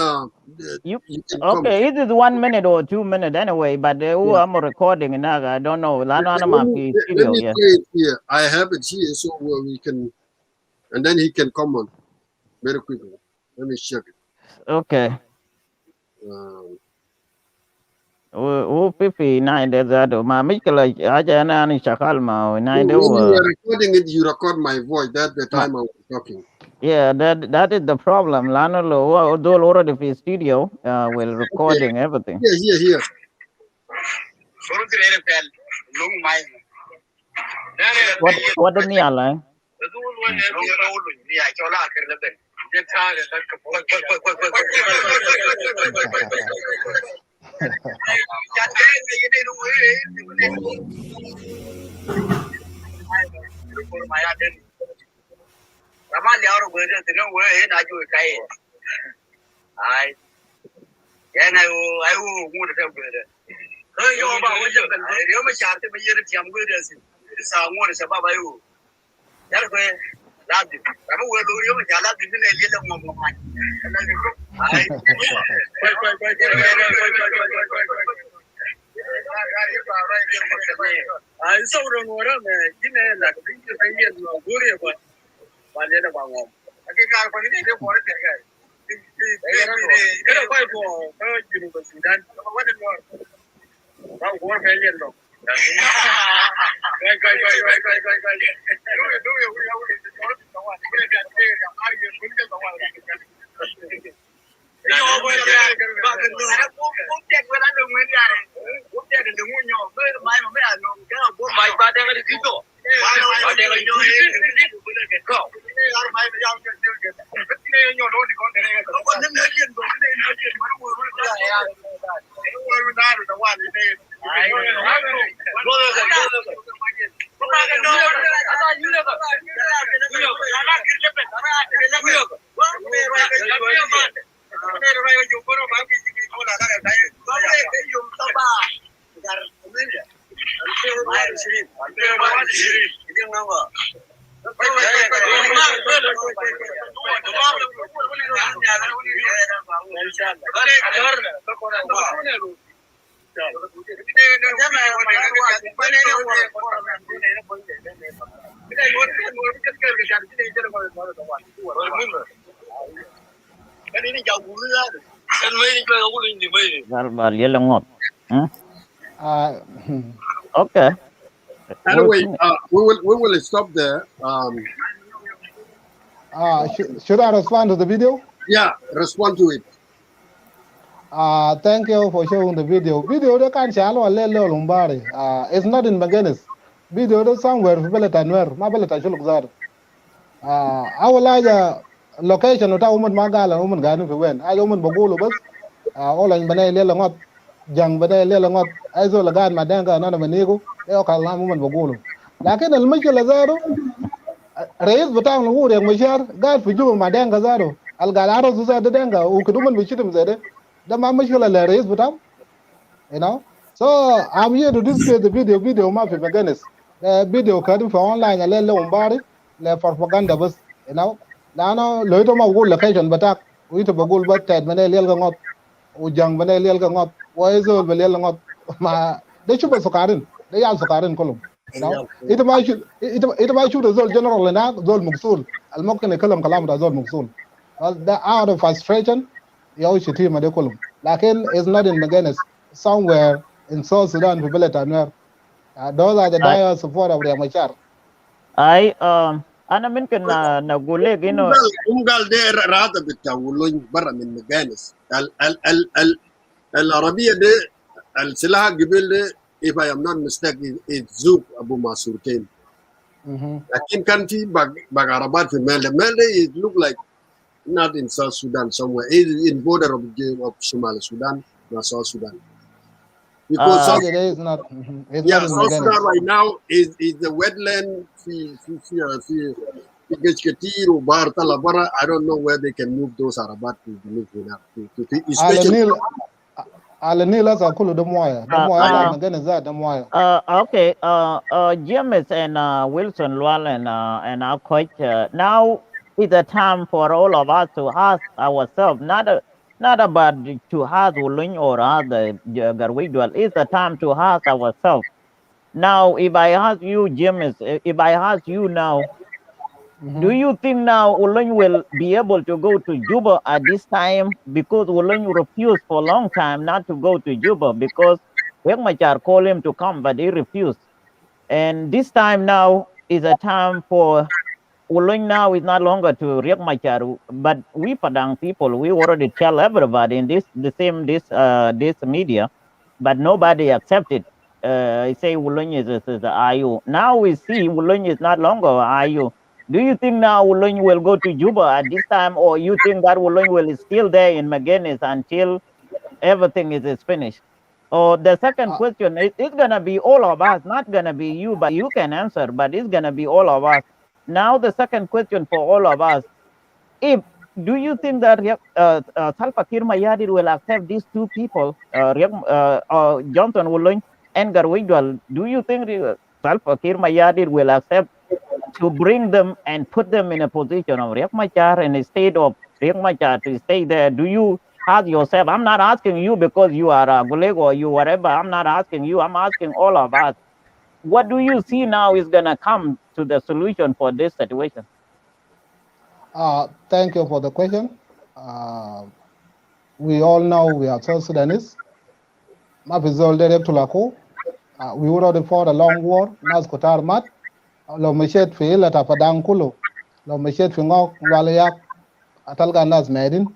you can okay, it is 1 minute or 2 minutes anyway, but I'm recording and I don't know. Let me play it here. I have it here so we can, and then he can comment very quickly. Let me check it. Okay. Pipi nine that ma Mikela aja na ni shakal ma nine when you are recording it, you record my voice. That's the time I was talking. Yeah, that is the problem. Lano lo do already for studio will recording everything. Here. What the me align? Okay. Anyway, we will stop there. Should I respond to the video? Yeah, respond to it. Thank you for showing the video. Video they can't shall or let lumbari. It's not in Maganis. Video they somewhere for Bellet and where my Bellet should look that. I will like location of woman Magala, woman Ganu for when I woman Bogulu bus. All in Banay Lelangot, Jang Banay Lelangot, as well a guard Madanga, none of Manigo, they all call woman Bogulu. Like in the Michael Lazaro, Reyes Batam Wood and Mashar, God for you, Madanga Zaro, Algalaro Susa the Danga, who could woman with him said. The Mamashula Reyes Batam, you know. So I'm here to discuss the video mafia against the video cutting for online and let body le propaganda bus you know lano loito ma go location batak we to bagul but ted manel ngot u jang manel ngot waizo belel ngot ma de chuba sokarin de yal sokarin kolum you know it ma shoot zol general na zol muksul al mumkin kalam kalam da zol muksul well the out of frustration yaw shiti ma de kolum lakin is not in Maganes somewhere in South Sudan people at Anwer. Those are the dire support of the Machar. I ana mungkin na gule gino umgal de rada bitawulun barra min Maganes. العربية دي السلاح قبل دي if I am not mistaken it's Zouk Abu Masurtain. لكن كان في باق عربات في مال it look like not in South Sudan somewhere. It's in border of Somali Sudan, not South Sudan. Because South Sudan is not. South Sudan right now is the wetland. I don't know where they can move those Arabat to live here. Especially. Okay. James and Wilson Llewellyn and our coach. Now is the time for all of us to ask ourselves, not about to ask Ulun or other Garwidwal. It's the time to ask ourselves. Now, if I ask you, James, if I ask you now, do you think now Ulun will be able to go to Juba at this time? Because Ulun refused for a long time not to go to Juba because Riek Machar called him to come, but he refused. And this time now is a time for Ulun now is not longer to Riek Machar, but we Padang people, we already tell everybody in this media, but nobody accepted. I say Ulun is the IU. Now we see Ulun is not longer IU. Do you think now Ulun will go to Juba at this time, or you think that Ulun will is still there in Maganis until everything is finished? Or the second question, it's gonna be all of us, not gonna be you, but you can answer, but it's gonna be all of us. Now the second question for all of us, do you think that Salva Kiir Mayardit will accept these two people, Johnson Ulun and Garwidwal? Do you think Salva Kiir Mayardit will accept to bring them and put them in a position of Riek Machar instead of Riek Machar to stay there? Do you ask yourself? I'm not asking you because you are a Guleg or you whatever. I'm not asking you. I'm asking all of us. What do you see now is going to come to the solution for this situation? Thank you for the question. We all know we are South Sudanese. We already fought a long war. Nas Kotar Mat. Lo Meshet Fi Lata Padang Kulu. Lo Meshet Fi Ngok Walayak. Atalga Nas Medin.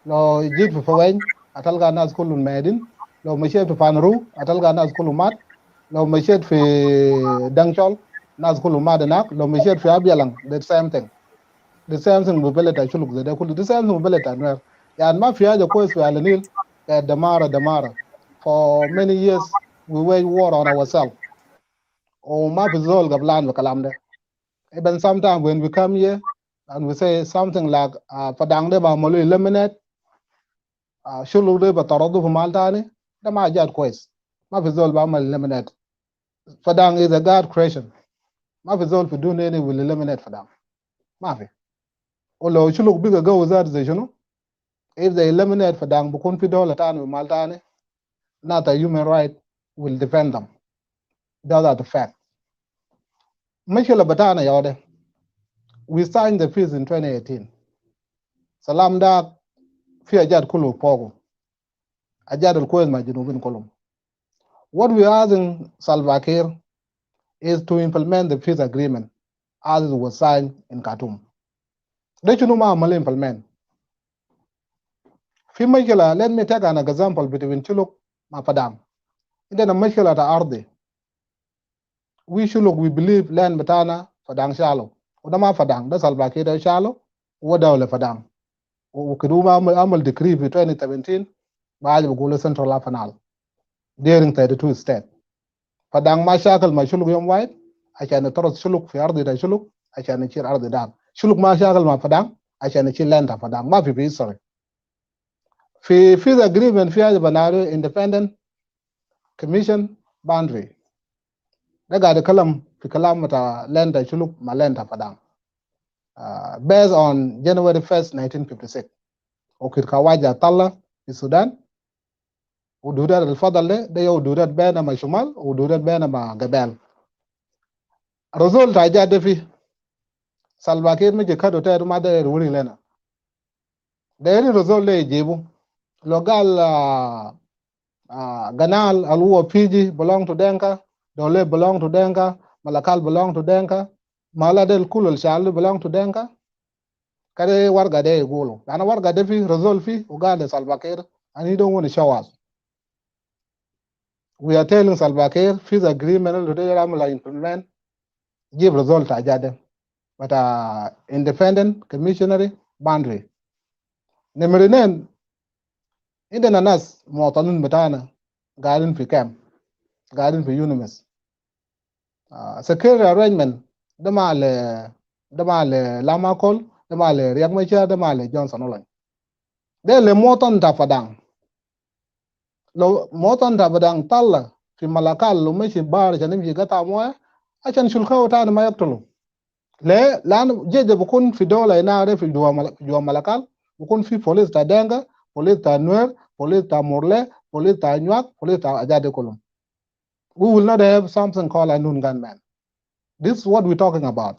Lo Jit Fi Fawen. Atalga Nas Kulu Medin. Lo Meshet Fi Panru. Atalga Nas Kulu Mat. Lo Meshet Fi Dangchol. Nas Kulu Madanak. Lo Meshet Fi Abialang. The same thing. The same thing we bellet I should look the same thing we bellet and where and mafia the course we are nil Damara. For many years we wage war on ourselves. Oh mafia is all gablan kalamde. Even sometimes when we come here and we say something like Padang de ba molu eliminate shulu de ba torodu maltani the major quest. Mafia is all ba eliminate. Padang is a God creation. Mafia is all for doing any will eliminate Padang. Mafia. Although you look bigger go that you know, if they eliminate for Dang Bukun Pido Latan with Maltani, not a human right will defend them. Those are the facts. Michel Batana Yode, we signed the peace in 2018. Salam Dak Fia Jad Kulu Pogo. Ajad Al Koel Majinubin Kolum. What we are asking Salva Kiir, is to implement the peace agreement as it was signed in Khartoum. They should not implement. Let me take an example between Chuluk and Padang. In the Mashkila ta Ardi, we Shuluk, we believe land Batana, Padang shallow. Udama Padang, that's Salva Kiir shallow, Wadawle Padang. Ukiduma Amal decree in 2017, Baja Bugula Central Afanal, during 32 states. Padang Mashakal, my Shuluk Yom White, I can toros Shuluk fi Ardi da Shuluk, I can cheer Ardi Dam. Shuluk Mashakal ma Padang, I can cheer land of Padang, ma fi history. Fi the agreement fi Banaro independent commission boundary. Daga the kalam fi kalam mata land da Shuluk ma land of Padang. Based on January 1st, 1956. Okir Kawaja Talla fi Sudan. Ududat al-Fadal de ududat bena ma Shumal, ududat bena ma Gabel. Result aja defi Salva Kiir mi jikado ta ma da wuri lena. Da yari result le jebu. Logal Ganal Aluwa Fiji belong to Denka, Dole belong to Denka, Malakal belong to Denka, Mala del Kulul Shalu belong to Denka. Kade warga de gulu. Ana warga defi result fi Uganda Salva Kiir, and you don't want to show us. We are telling Salva Kiir peace agreement today Ramla implement give result ajade. But independent commissionary boundary. Nemerinen inde nanas motanun betana garden fi camp, garden fi unimis. Security arrangement demale Lamakol, demale Riek Machar, demale Johnson Olony. De le moton ta Padang. Lo moton ta Padang talla fi Malakal lo meshi bar janim gata moya achan shulkhaw ta ma yaktulu. Le lan jeje bukun fi dola ina re fi juwa Malakal bukun fi police ta Denga, police ta Nuer, police ta Morle, police ta Nyak, police ta Ajade Kolum. We will not have something called a noon gunman. This is what we're talking about.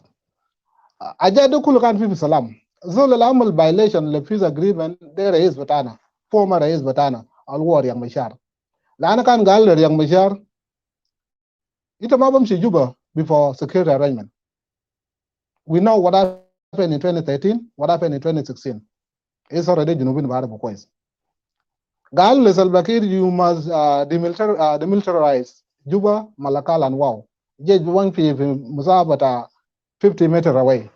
Ajade Kulu kan fi salam. Zol al-amal violation le peace agreement de Reis Batana, former Reis Batana, al-war yang Mashar. Lana kan gal yang Mashar, ita mabam si Juba before security arrangement. We know what happened in 2013, what happened in 2016. It's already Junubin Bahar Bukwais. Gal le Salva Kiir, you must demilitarize Juba, Malakal, and Wow. Jej one fi Musabata 50 meters away.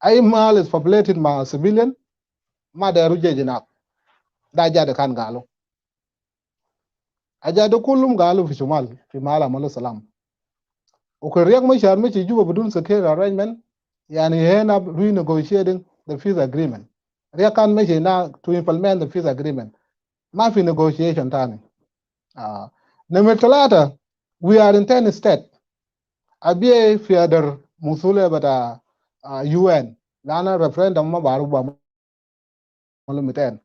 Aimal is populated by civilian, Madaru Jejinak. Daja de Kan Galo. Ajado Kulum Galo fi Shumal, fi Mala Malo Salam. Ukariak Mashar Michi Juba Budun security arrangement, Yani end up renegotiating the peace agreement. Riakan Michi now to implement the peace agreement. Mafi negotiation tani. Nemetalata, we are in 10 states. Abie fiader musule bata UN. Lana referendum mabaruba malumiten.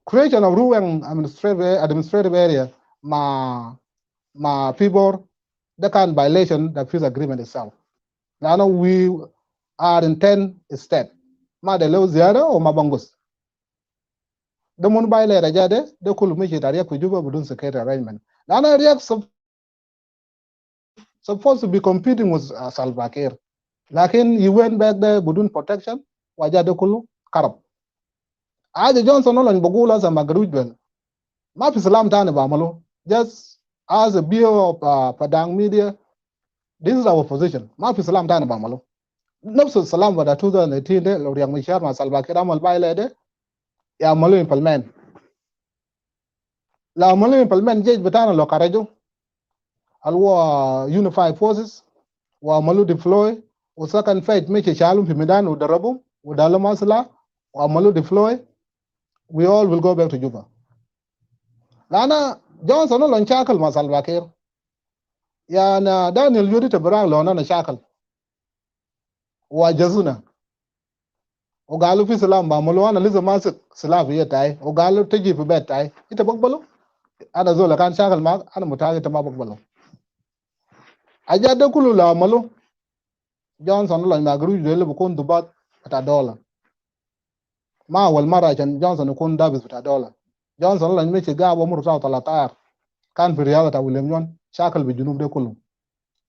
Creation of ruling administrative area ma people that can violation the peace agreement itself. Lana we are in 10 states. Ma de leo ziara o mabangus. The mun violate ajade de kulu michi taria kujuba budun security arrangement. Lana Riek supposed to be competing with Salva Kiir. Lakin he went back there budun protection wajade kulu karab. Aje Johnson Olany Bogula sa Magrujbel. Mafi salam tani ba malo. Just as a bureau of Padang Media, this is our position. Mafi salam tani ba malo. Nafsu salam wada 2018 de lo Riek Machar ma Salva Kiir amal baile de ya malo implement. La malo implement jej betana lo karajo. Alwa unified forces wa malo deploy o second fight meche chalum fi medan o darabu o dalama sala wa malo deploy. We all will go back to Juba. Lana Johnson Olany chakal ma Salva Kiir. Ya na Daniel Yuri Tabarang lo na chakal. Wa jazuna. O galu fi salam ba malo ana liza masik salam ya tai. O galu taji fi bet tai. Ita bagbalo. Ana zola kan chakal ma ana mutagi ta ma bagbalo. Aja de kulu la malo. Johnson Olany ma gru de le bukun dubat ata dollar. Ma wal mara chan Johnson kun dabis ata dollar. Johnson Olany meche ga wa murta talatar kan fi riyada ta William Yon chakal bi junub de kulu.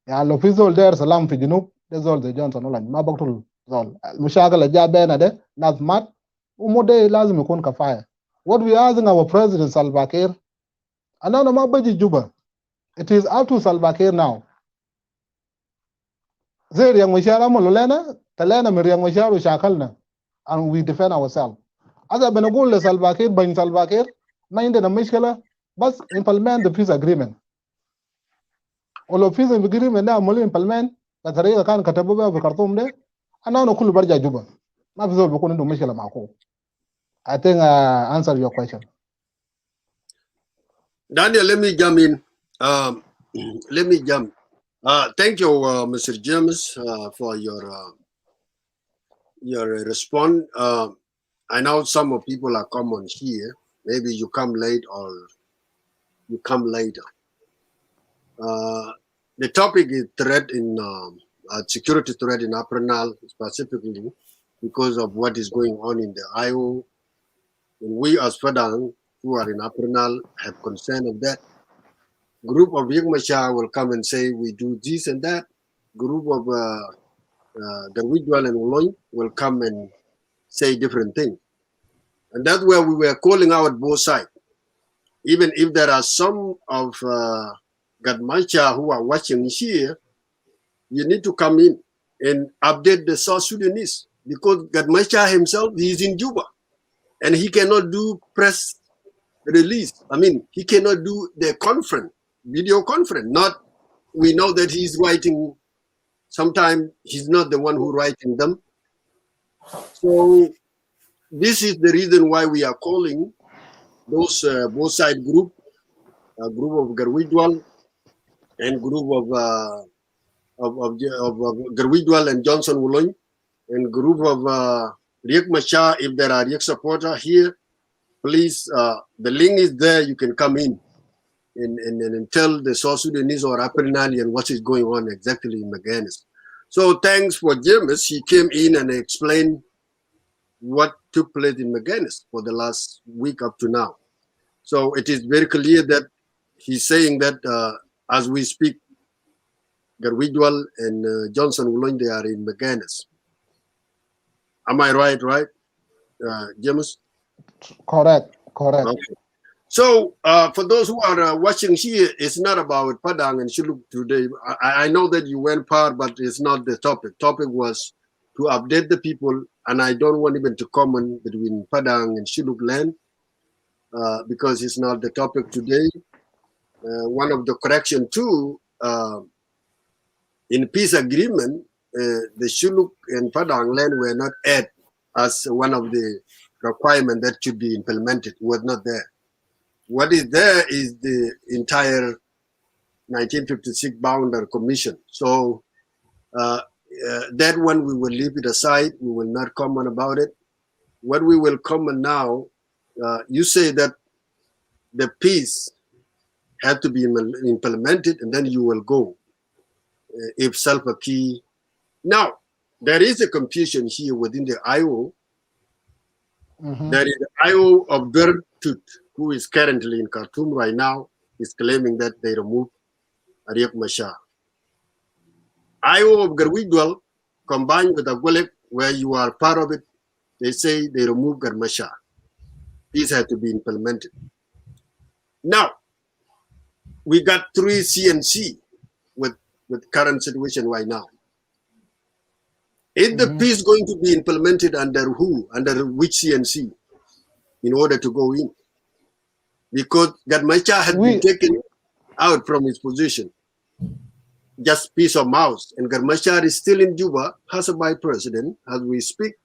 Ya lo fi zol der salam fi junub de zol de Johnson wala ma baktul zol mushakala jabena de nas mat umode lazim yakun kafaya. What we asking our president Salva Kiir, anana ma baji Juba. It is up to Salva Kiir now. Zeri yang mashara mo lena talena mir yang masharu shakalna and we defend ourselves. Asa benagul le Salva Kiir ban Salva Kiir ma indena mishkala bas implement the peace agreement. ولو في agreement ده عملوا implement بطريقه كان كتبوا بها في خرطوم ده انا كله برجع جوبا ما في زول بيكون عنده مشكله معكم. I think I answer your question. Daniel, let me jump in. Let me jump. Thank you, Mr. James, for your response. I know some of people are common here. Maybe you come late or you come later. The topic is threat in security threat in Upper Nile, specifically because of what is going on in the IO. And we as Padang, who are in Upper Nile, have concern of that. Group of Yigmasha will come and say we do this and that. Group of Garwidwal and Uloy will come and say different things. And that's where we were calling out both sides. Even if there are some of Gadmacha who are watching here, you need to come in and update the South Sudanese, because Gadmacha himself, he is in Juba and he cannot do press release. I mean, he cannot do the conference, video conference. Not, we know that he's writing, sometimes he's not the one who writing them. So this is the reason why we are calling those both side group of Garwidwal and group of Garwidwal and Johnson Wuloy, and group of Riek Machar. If there are Riek supporters here, please, the link is there. You can come in and tell the South Sudanese or Upper Nile what is going on exactly in Maganis. So thanks for James. He came in and explained what took place in Maganis for the last week up to now. So it is very clear that he's saying that as we speak, Garwidwal and Johnson Wuloy, they are in Maganis. Am I right, James? Correct. Okay. So for those who are watching here, it's not about Padang and Shilluk today. I know that you went far, but it's not the topic. Topic was to update the people, and I don't want even to comment between Padang and Shilluk land because it's not the topic today. One of the correction too, in peace agreement, the Shilluk and Padang land were not added as one of the requirements that should be implemented. Was not there. What is there is the entire 1956 Boundary Commission. So that one we will leave it aside. We will not comment about it. What we will comment now, you say that the peace had to be implemented, and then you will go. If Salva Kiir. Now, there is a confusion here within the IO. There is the IO of Bertut, who is currently in Khartoum right now, is claiming that they removed Riek Machar. IO of Garwidwal, combined with Agwelek, where you are part of it, they say they removed Garmachar. These have to be implemented. Now, we got 3 CNC with current situation right now. Is the peace going to be implemented under who? Under which CNC in order to go in? Because Gadmacha has been taken out from his position. Just piece of mouse. And Gadmacha is still in Juba, as a vice president, as we speak.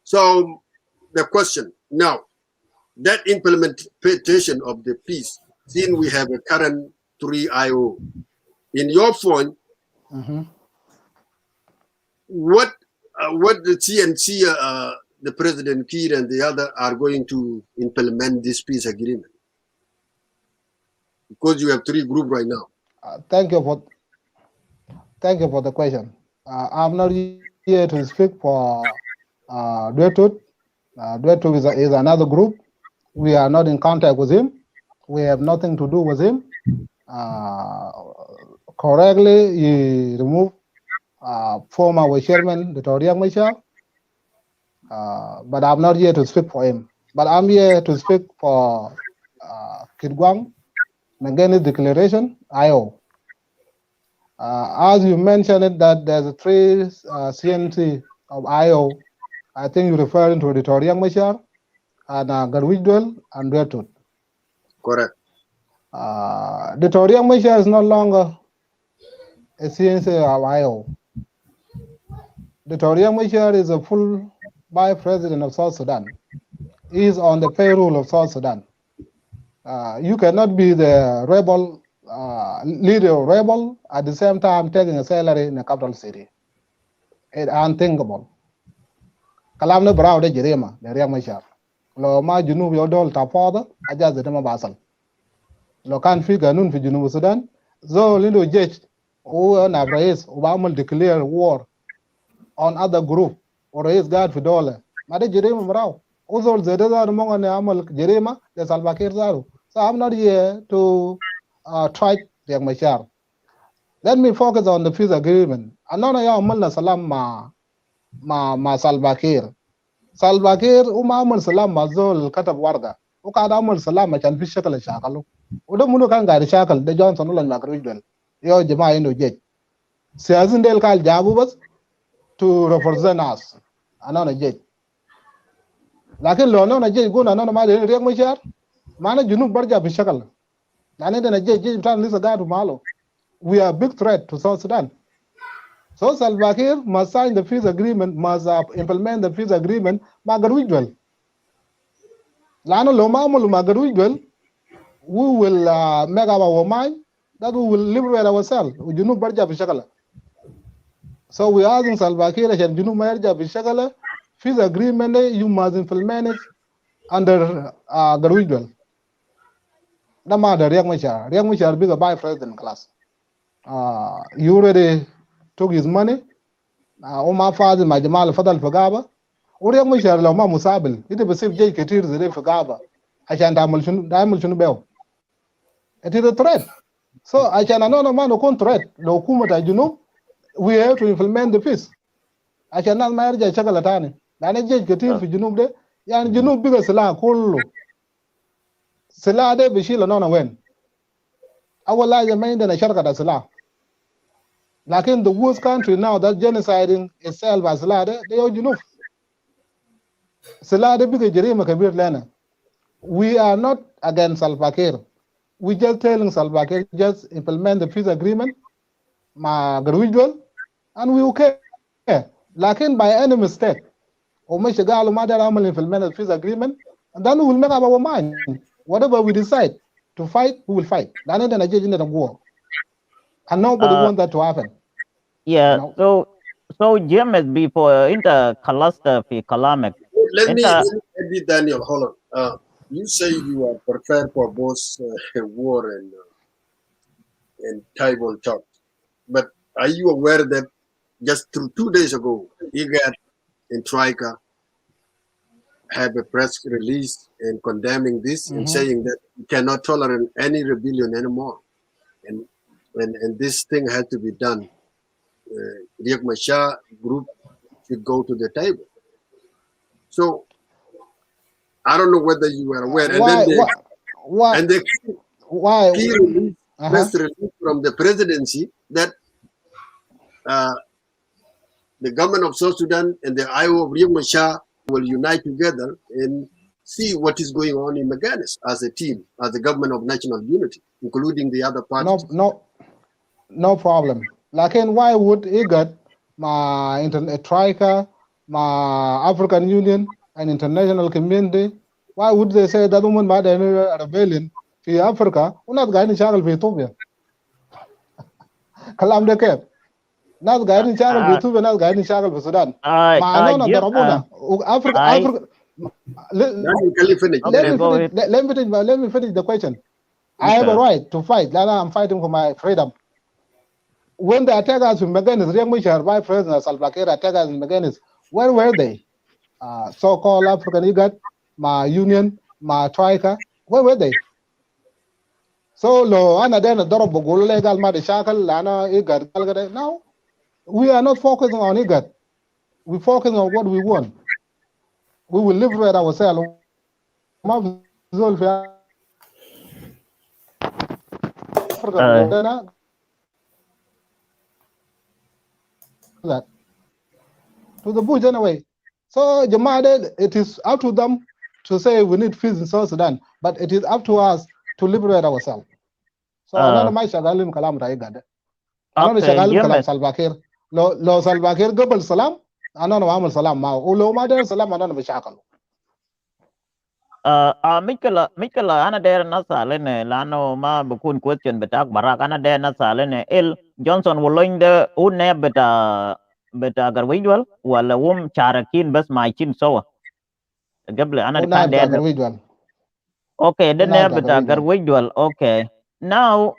So the question now, that implementation of the peace, since we have a current 3 IO, in your point, what the CNC, the President Kiir and the other are going to implement this peace agreement? Because you have 3 groups right now. Thank you for the question. I'm not here to speak for Dwetut. Dwetut is another group. We are not in contact with him. We have nothing to do with him. correctly, he removed former chairman, Dr. Riek Machar, but I'm not here to speak for him. But I'm here to speak for Kit Gwang, Mangeni's declaration, IO. As you mentioned it, that there's three CNC of IO. I think you're referring to Dr. Riek Machar and Garwidwell and Redwood. Correct. Dr. Riek Machar is no longer a CNC of IO. Dr. Riek Machar is a full vice president of South Sudan. He is on the payroll of South Sudan. You cannot be the rebel leader of rebel at the same time taking a salary in a capital city. It's unthinkable. Kalam na brao de jirema de Riek Machar. Lo ma junub yo dol ta poda aja zede ma basal. Lo kan fi ganun fi junub Sudan. Zo lindo jej o na rais Obama declare war on other group or rais guard fi dollar. Ma de jirema brao. Uzol zede za monga ne amal jirema de Salva Kiir zaru. So I'm not here to try Riek Machar. Let me focus on the peace agreement. Anona ya amal na salam ma Salva Kiir. Salva Kiir amal salam ma zol katab warga. Ukada amal salam ma chan fi shakal shakalu. Uda munu kan gari shakal de Johnson ulan makrujbel. Yo jama indo jej. Siyazin del kal jabu bas to represent us. Anona jej. Lakin lo anona jej guna anona ma de Riek Machar. Mana junub barja fi shakal. Lani de na jej tan lisa gadu malo. We are a big threat to South Sudan. So Salva Kiir must sign the peace agreement, must implement the peace agreement. Magarwijwel. Lano lomamul Magarwijwel, we will make our mind that we will liberate ourselves. Junub barja bishakala. So we are asking Salva Kiir and Junub barja bishakala. Peace agreement you must implement it under Garwijwel. Nama the Riek Machar. Riek Machar be the vice president class. You already took his money. Oma father my Jamal Fadal Fagaba. Uriak Machar la ma musabil. Ite besif jay ketir zede Fagaba. Ashan damul shunu beo. It is a threat. So ashan anona man okun threat. Lo kumata junub. We have to implement the peace. Ashan nas ma yarja shakala tani. Lane jay ketir fi junub de. Yani junub biga sila kullu. Sila de bishila nona wen. Awala ya main na sharka da sila. Like in the worst country now that genociding itself as Salada, they are Junub. Salada big Jerima Kabir Lena. We are not against Salva Kiir. We just telling Salva Kiir just implement the peace agreement, ma Garwijwel, and we okay. Like in by any mistake, or Meshagal Madaramal implement the peace agreement, and then we will make up our mind. Whatever we decide to fight, we will fight. Then I judge in the war. And nobody wants that to happen. Yeah, You know? so James before inter cluster fi Kalamek. Let me Inter edit Daniel. Hold on. You say you are prepared for both war and tribal talk, but are you aware that just 2 days ago, IGAD and Troika have a press release and condemning this and saying that you cannot tolerate any rebellion anymore, and this thing has to be done. Riek Machar group should go to the table. So I don't know whether you are aware. And the key release, press release from the presidency that the government of South Sudan and the IO of Riek Machar will unite together and see what is going on in Meganis as a team, as the government of national unity, including the other parties. No problem. Like, and why would IGAD, my Troika, my African Union, and international community, why would they say that woman might have a rebellion in Africa? We're not going to shackle Ethiopia. Kalam de Cape. Not going to shackle Ethiopia, not going to shackle Sudan. Africa. Let me finish the question. I have a right to fight. I'm fighting for my freedom. When the attackers in Meganis, Riek Machar, Vice President Salva Kiir attackers in Meganis, where were they? So-called African IGAD, my union, my Troika, where were they? So lo ana dena dorob bugul legal ma de shakal lana igat galgade. Now we are not focusing on igat. We focus on what we want. We will liberate ourselves. Ma zol fi Africa uh, that to the bush anyway. So Jamade, it is up to them to say we need peace in South Sudan, but it is up to us to liberate ourselves. So another my shagalim kalam raigade. Another okay, shagalim kalam James. Salvakir. Lo Salvakir gobel salam. Another amal salam ma. Ulo mader salam another bishakal. Mikala ana der na salene lano ma bukun question betak barak ana der na salene el Johnson wolinde une beta garwidwal wala charakin bas machin sowa gable ana kan Naib ta der garwijwal. okay the ne Naib ta beta garwijwal. garwidwal okay now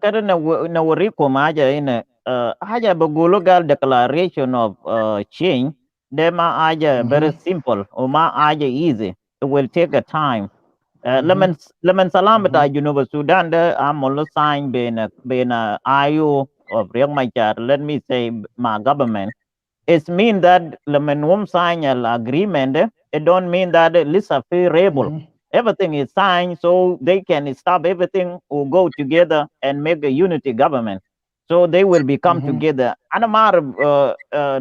kada na wariko maja ine haja bagulu gal declaration of change de ma aja very simple or ma aja easy it will take a time lemen salam beta Junuba Sudan de amol sign bena ayu of Riek Machar, let me say my government. It mean that lemen sign an agreement, it don't mean that Lisa favorable. Everything is signed so they can stop everything or go together and make a unity government. So they will become together. Anamar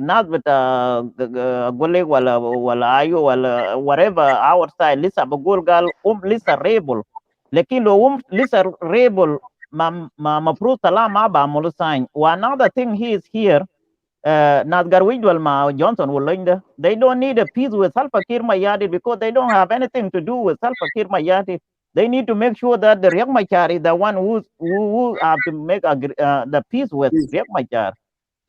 not with gole wala ayo wala whatever our side Lisa bagulgal Lisa rebel. Lekin lo Lisa rebel ma pro salama ba mulu sign. One other thing he is here Nasgar Wijwal Ma Johnson will they don't need a peace with Salva Kiir Mayadi because they don't have anything to do with Salva Kiir Mayadi. They need to make sure that the Riek Machar is the one who have to make the peace with Riek Machar.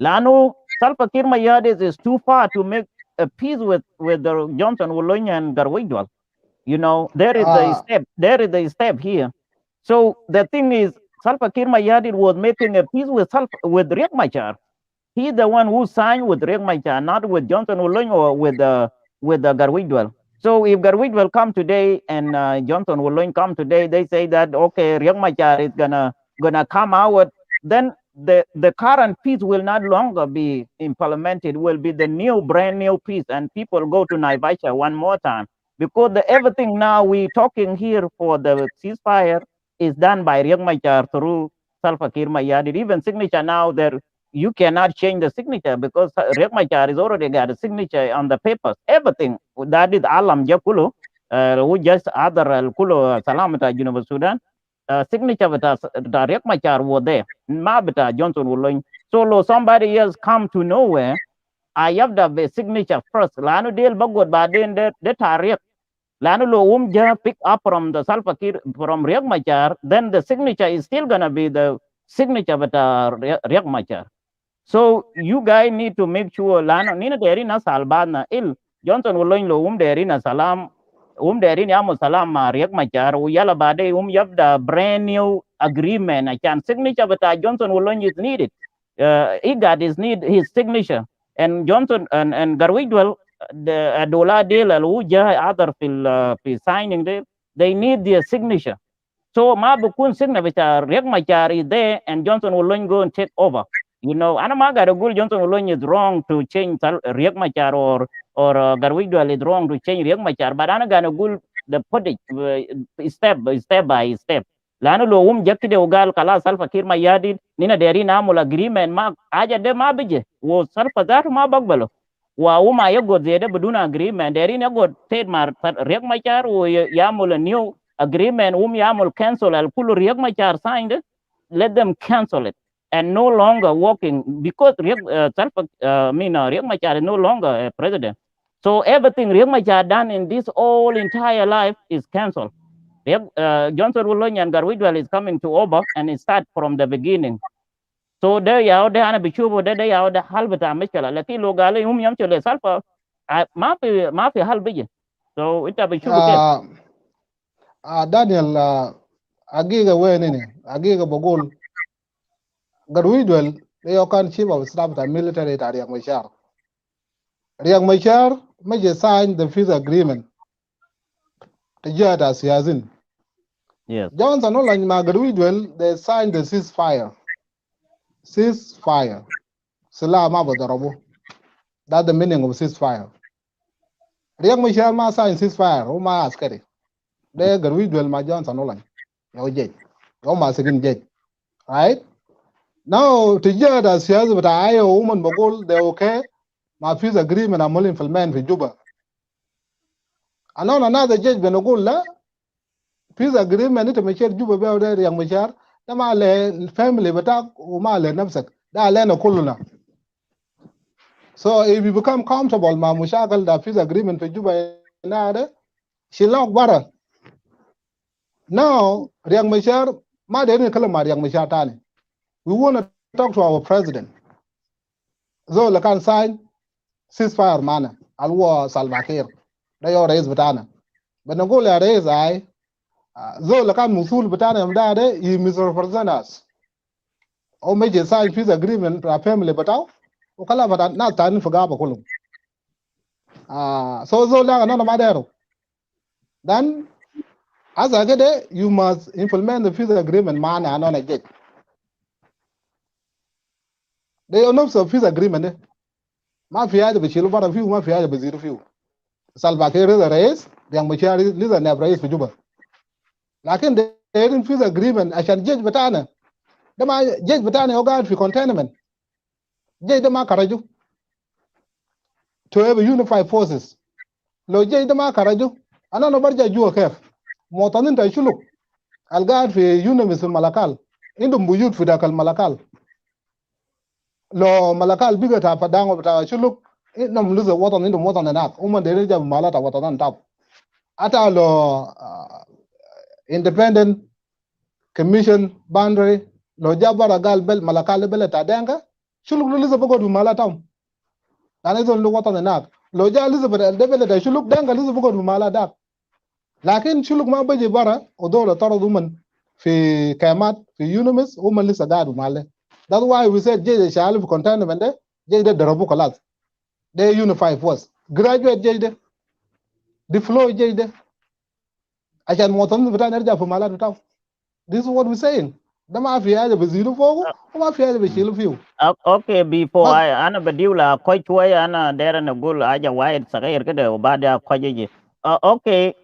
Lanu Salva Kiir Mayadi is too far to make a peace with the Johnson Wolonya and Garwidwal. You know, there is the step. There is the step here. So the thing is, Salva Kiir Mayadi was making a peace with Riek Machar. He's the one who signed with Riek Machar, not with Johnson Woloñ or with Garwidwell. So if Garwidwell come today and Johnson Woloñ come today, they say that okay, Riek Machar is gonna come out, then the current peace will not longer be implemented. Will be the brand new peace, and people go to Naivasha one more time because everything now we talking here for the ceasefire is done by Riek Machar through Salva Kiir Mayardit. Even signature now there you cannot change the signature because Riek Machar is already got a signature on the papers. Everything that is Alam Jakulu, who just other Kulo Salamata University Sudan, signature with Riek Machar was there. Mabita Johnson will so somebody else come to nowhere. I have the signature first. Lanu deal bagod badin de Tariq. Lanu lo pick up from the Salva Kiir from Riek Machar, then the signature is still gonna be the signature with Riek Machar. So you guys need to make sure lana nina deri na salbana il Johnson Woloñ lo deri na salam deri ni amo salam ma Riek Machar yala bade yabda brand new agreement. I can signature but Johnson Woloñ is needed. IGAD is need his signature and Johnson and Garwidwell the Dola deal al uja other fil signing they need their signature. So ma bukun signa bita Riek Machar is there and Johnson Woloñ go and take over. You know, Anamaga Gul Johnson Woloñ is wrong to change Riek Machar or Garwidwal is wrong to change Riek Machar, but Anagana Gul the put it step by step. Lano lo jakide ugal kala Salva Kiir Mayardit nina deri na mul agreement ma aja de ma bije wo Salva that ma bagbalo wa yago zede beduna agreement deri na go ted mar Riek Machar wo yamul a new agreement yamul cancel al kulu Riek Machar signed it, let them cancel it and no longer working because Riek Machar is no longer a president. So everything Riek Machar done in this whole entire life is cancelled. Johnson Woloñ and Garwidwell is coming to over and it start from the beginning. So there ya de ana bichubo de ya de halbata mishkala laki lo gale yam chole salfa ma fi halbije. So ita bichubo ke Daniel agiga we nini agiga bogol Garwidwell they can chief of staff the military at Riek Machar. Riek Machar may sign the peace agreement. The Jada Siazin. Yes. Johnson no like Magadwidwell, they signed the ceasefire. Ceasefire. Sila ma badarabu. That's the meaning of ceasefire. Riek Machar ma sign ceasefire, o ma askari. They Gadwidwell ma Johnson no like. Yo jej. Yo ma sigin jej. Right? Now, together, siyasa but I woman bagol they okay. My peace agreement I'm only implement for Juba. And on another judge benogul la peace agreement it make Juba be there yang machar. Da ma le family bata ma le nafsak. Da le na kuluna. So if you become comfortable ma mushakal da peace agreement for Juba na de shilok bara. Now, Riang Machar, ma de ni kala ma Riang Machar tani. We want to talk to our president. So la can sign ceasefire mana alwa Salva Kiir da yo raise betana benagol ya raise ai zo la kan musul betana mda de he misrepresent us o meje sign peace agreement to family betaw o kala bata na tan fuga ba kulum so zo la na ma dero then as I get it, you must implement the peace agreement mana anona get they are not peace agreement ma fiya de bichilu bara fiu ma fiya de biziru fiu Salva Kiir is a raise yang machar is a never raise for Juba لكن ده in peace agreement عشان جيش بتاعنا ده ما جيش بتاعنا هو قاعد في containment جيش ده ما خرجوا to have unified forces لو جيش ده ما خرجوا انا برجع جوا كيف مواطنين تشلوا القاعد في يونس الملكال عندهم بيوت في ذاك الملكال لو ملكال بيجي بتاع بتاع شلوا انهم لسه وطن عندهم وطن هناك هم دايرين يجيبوا مالات وطنان تاب حتى لو independent commission boundary lo jabara gal bel malakal bel ta denga shuluk lu liza bogo du malatam dane zon lu wata nak lo ja liza bel de bel da shuluk denga liza bogo du malada lakin shuluk ma baje bara o dole taradu man fi kamat fi unimis o man lisa gadu male that's why we said je shal fi containment de je de darabu kalas de unify force graduate je de deploy je de ajan motan bitan erja fi maladu taw. This is what we're saying. The mafia is zero for the mafia is chill few. Okay, before But I ana badiula koi chwaya ana dera na gul aja wide sagair kada ubada kwajeje. Okay,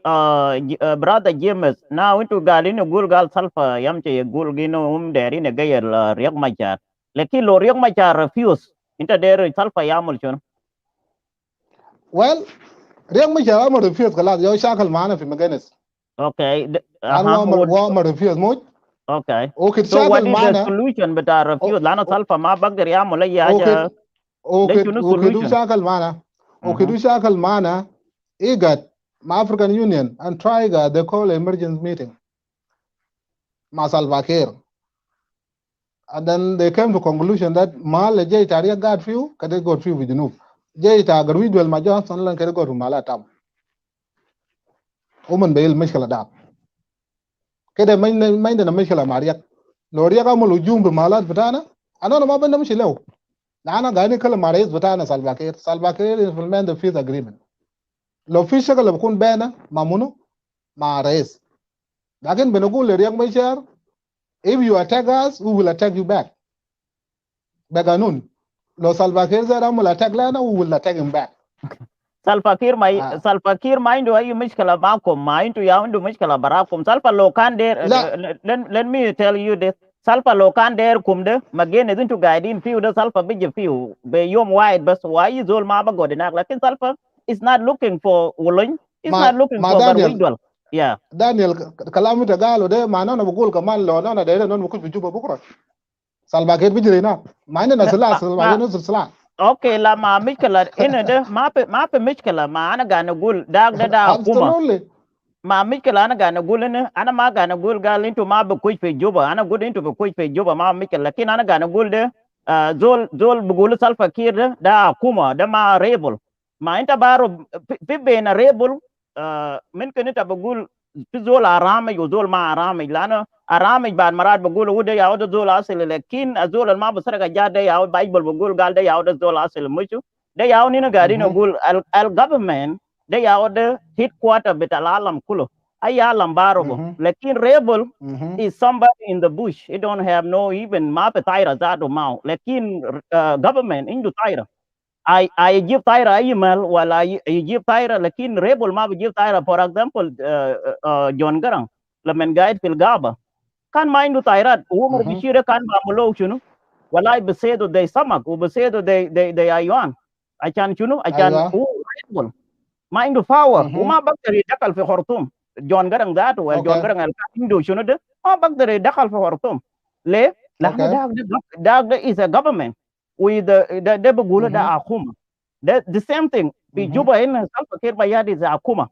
brother James, now into galino gul gal salfa yamche gul gino deri ne gayer la riyak machar. Leki lo riyak machar refuse. Inta deri salfa yamul chun. well, Riang Machar ma refuse kalas yo shakal mana fi maganis. Okay, Lan wa ma refuse mo. okay. Okay, So what shakal is the mana. solution but refuse? Lana salfa ma bagder yamul ya aja. Okay, Chunu okay, do solution. shakal mana. Okay, do shakal mana. IGAD, African Union, and Triga, they call emergency meeting. Salva Kiir. And then they came to conclusion that Mal Jay Taria got few, can they go few with the noob. Jay Tagar we dwell my Johnson and can go to Malatam. Oman Bail Michel Adap. Kede mind na Michel Maria. Loria Gamulu Jumbo Malat Batana. I don't know about them Shilo. Nana Gani Kalamares Batana Salvakir. Salvakir implement the peace agreement. Lo physical of Kun Bena, Mamuno, Mares. Lakin Benogul Riang Machar. If you attack us, we will attack you back. Baganun. Lo Salvakir Zaramul attack Lana, we will attack him back. Salva Kiir mind wa yu mishkala makom mind ya undu mishkala barakum salfa lokan der let me tell you this salfa lokan der kumde magene zintu guiding few the salfa bije few be yom wide bas why is all ma ba godinak lakin salfa is not looking for ulun is not looking for barwidwal yeah Daniel kalamu ta galo de mana na bugul kaman lo na de non bukul biju bukura Salva Kiir bijire na mana na sala Salva Kiir no sala okay la ma mishkala ina de ma pe mishkala ma ana gana gul dag da kuma absolutely ma mikela ana gana gulene ana ma gana gul gal into ma be kuj pe juba ana gud into be kuj pe juba ma mikela kin ana gana gul de zol bugul salfa kir da kuma da ma rebel ma inta baro be na rebel min ken ta bugul zol arame yo zol ma arame lana arame ban marad bugul wude ya wada zol asel lekin azol ma basara ga jade ya bible bugul gal da ya wada zol asel muchu da ya ni na gari no gul al government they are the headquarter bet alalam kulo aya lambaro lakin rebel is somebody in the bush. It don't have no even map taira that mau lakin government into taira I give taira email while I give taira lakin rebel ma give taira. For example John Garang lamen guide fil gaba kan ma indu taira umar bishira kan bamulo shunu walai besedo de samak u besedo de aywan achan shunu achan rebel ma indu power uma bagdari dakal fi Khartoum. John Garang that well John Garang al indu shunu de ma bagdari dakal fi Khartoum le lahna dag is a government with the begula da akuma the same thing fi Juba in Salva Kiir Mayadi is akuma